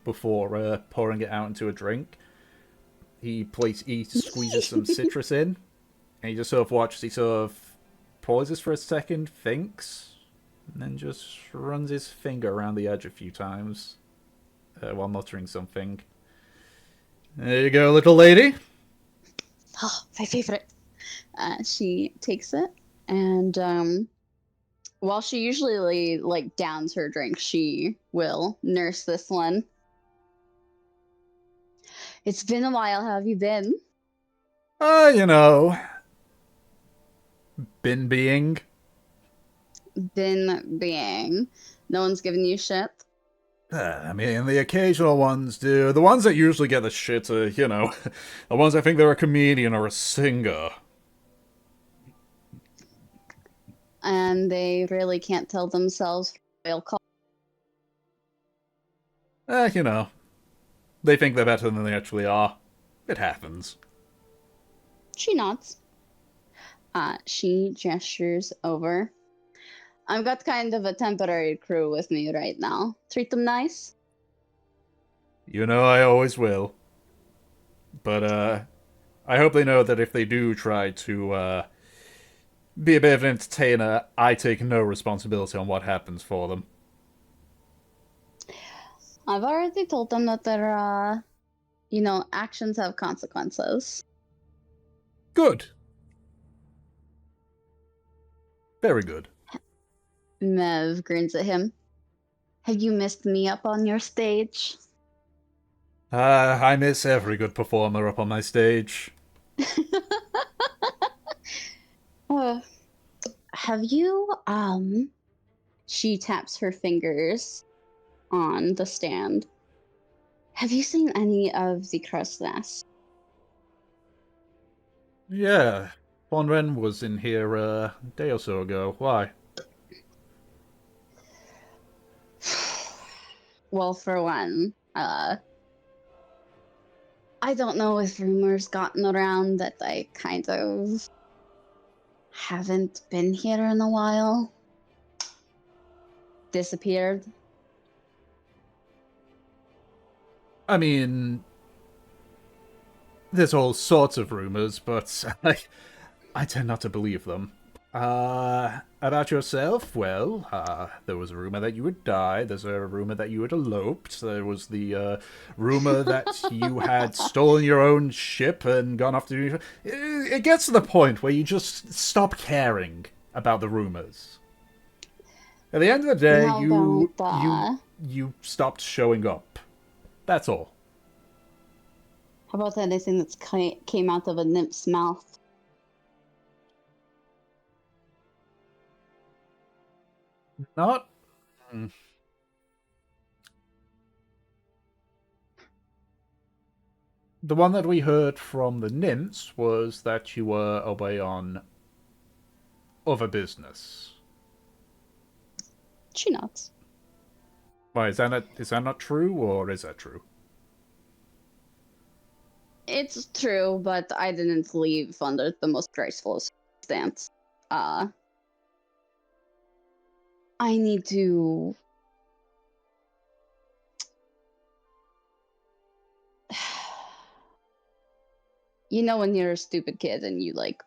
before pouring it out into a drink. He squeezes some citrus in, and he just sort of watches. He sort of pauses for a second, thinks, and then just runs his finger around the edge a few times while muttering something. There you go, little lady. Oh, my favorite. She takes it, and while she usually like downs her drink, she will nurse this one. It's been a while. How have you been? You know, been being. Been being. No one's giving you shit. I mean, the occasional ones do. The ones that usually get the shit are, you know, the ones that think they're a comedian or a singer. And they really can't tell themselves real call. You know, they think they're better than they actually are. It happens. She nods. She gestures over. I've got kind of a temporary crew with me right now. Treat them nice. You know I always will. But, I hope they know that if they do try to, be a bit of an entertainer, I take no responsibility on what happens for them. I've already told them that their, actions have consequences. Good. Very good. Mev grins at him. Have you missed me up on your stage? I miss every good performer up on my stage. Have you, she taps her fingers on the stand. Have you seen any of the crow's nest? Yeah, Bonren was in here a day or so ago. Why? Well, for one, I don't know if rumors gotten around that I kind of haven't been here in a while. Disappeared. I mean, there's all sorts of rumors, but I tend not to believe them. About yourself, well, there was a rumor that you had died, there's a rumor that you had eloped, there was the rumor that you had stolen your own ship and gone off to... It gets to the point where you just stop caring about the rumors. At the end of the day, you stopped showing up. That's all. How about anything that's came out of a nymph's mouth? Not... The one that we heard from the nymphs was that you were away on other business. She nods. Why, is that not true, or is that true? It's true, but I didn't leave under the most graceful stance. I need to... You know when you're a stupid kid and you, like...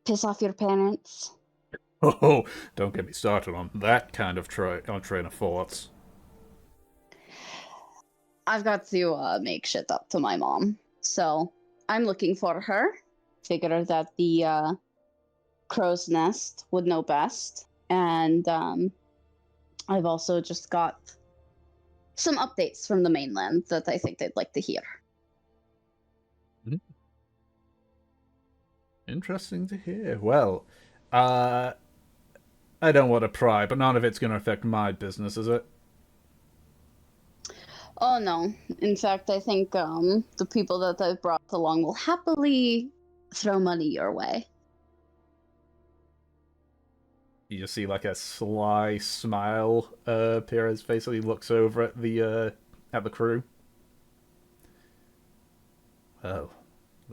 piss off your parents? Oh, don't get me started on that kind of train of thoughts. I've got to make shit up to my mom. So, I'm looking for her. Figure that the crow's nest would know best. And I've also just got some updates from the mainland that I think they'd like to hear. Interesting to hear. Well, I don't want to pry, but none of it's going to affect my business, is it? Oh no. In fact, I think the people that I've brought along will happily throw money your way. You just see like a sly smile appear as basically looks over at the crew. Well,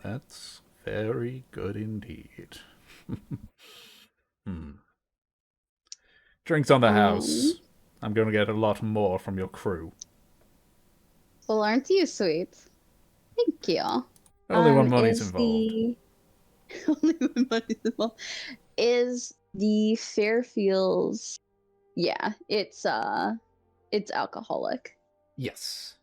that's very good indeed. Hmm. Drinks on the house. I'm going to get a lot more from your crew. Well, aren't you sweet? Thank you. Only when money's Is involved. only when money's involved. Is the Fairfields? Yeah, it's alcoholic. Yes.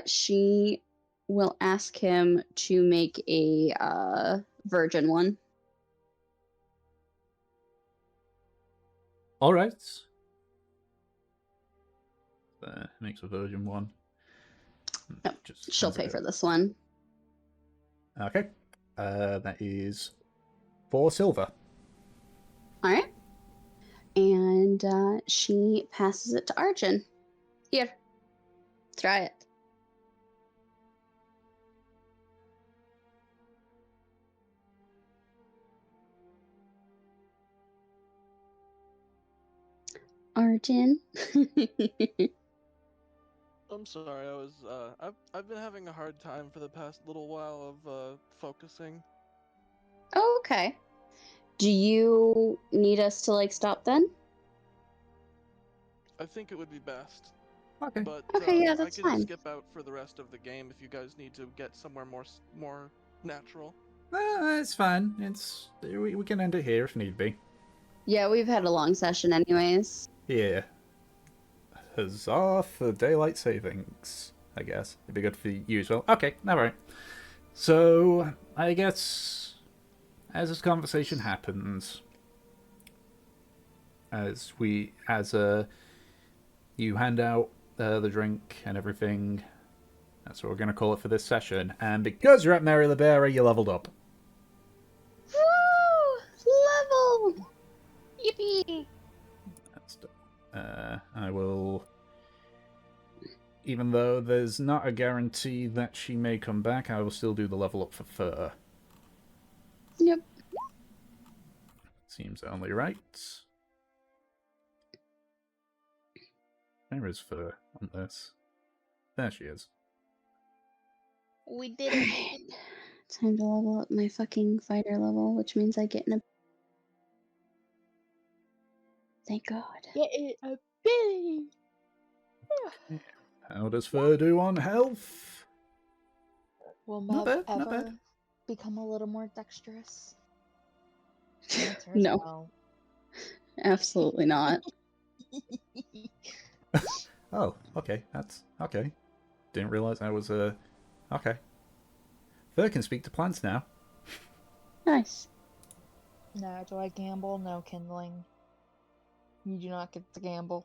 She will ask him to make a virgin one. All right. Makes a virgin one. No, Just she'll pay for this one. Okay. That is 4 silver. All right. And she passes it to Arjun. Here, try it. Arjun. I'm sorry, I was I've been having a hard time for the past little while of focusing. Oh, okay. Do you need us to like stop then? I think it would be best. Okay. But Okay, yeah, I that's can fine. skip out for the rest of the game if you guys need to get somewhere more natural. It's fine. We can end it here if need be. Yeah, we've had a long session anyways. Yeah. Huzzah for daylight savings, I guess. It'd be good for you as well. Okay, alright. So, I guess, as this conversation happens, as you hand out the drink and everything, that's what we're going to call it for this session. And because you're at Mary Libera, you leveled up. Woo! Level! Yippee! That's I will... Even though there's not a guarantee that she may come back, I will still do the level up for Fur. Yep. Seems only right. Where is Fur on this? There she is. We did it. Alright. Time to level up my fucking fighter level, which means I get in a... Thank God. Get it a billy. How does Fur do on health? Will Not Mev bad, not bad. ever become a little more dexterous? The answer is No, absolutely not. Oh, okay, that's okay. Didn't realize I was okay. Fur can speak to plants now. Nice. No, do I gamble? No kindling. You do not get to gamble.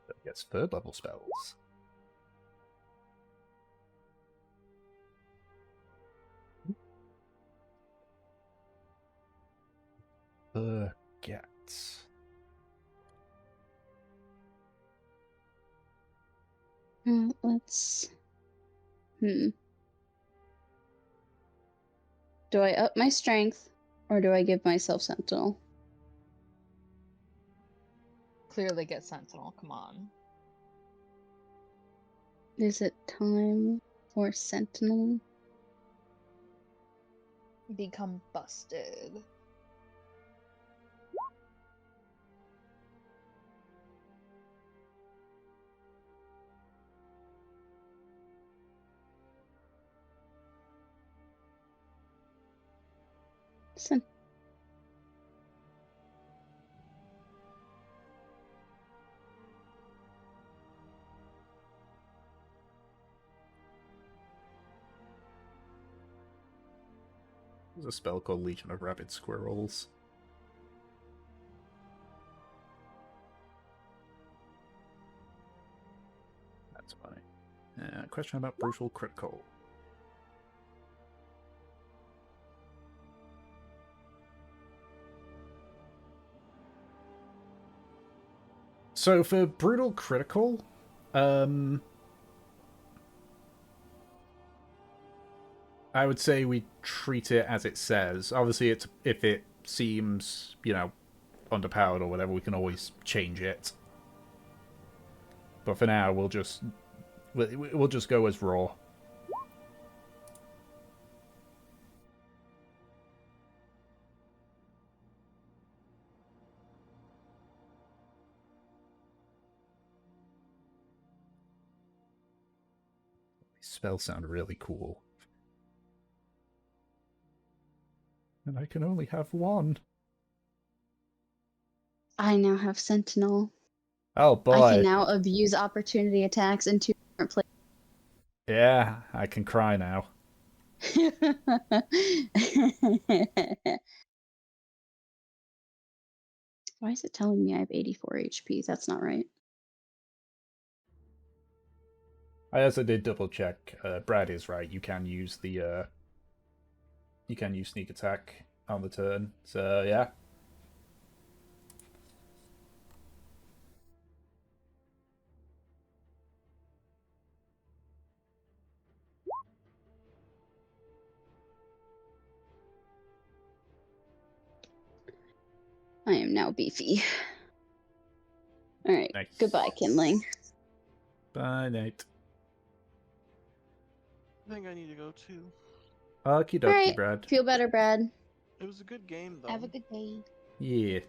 But gets third level spells. Fur gets. Let's... Do I up my strength, or do I give myself Sentinel? Clearly get Sentinel, come on. Is it time for Sentinel? Become busted. Sen- There's a spell called Legion of Rabid Squirrels. That's funny. Question about Brutal Critical. So for brutal critical, I would say we treat it as it says. Obviously, it's if it seems, underpowered or whatever, we can always change it. But for now, we'll just go as raw. These spells sound really cool. And I can only have one. I now have Sentinel. Oh boy. I can now abuse opportunity attacks in 2 different places. Yeah, I can cry now. Why is it telling me I have 84 HP? That's not right. I also did double check. Brad is right. You can use the sneak attack on the turn. So yeah. I am now beefy. Alright, Nice. goodbye, Kindling. Bye, Nate. I think I need to go too. Okie dokie, Alright, Brad. feel better, Brad. It was a good game, though. Have a good day. Yeah.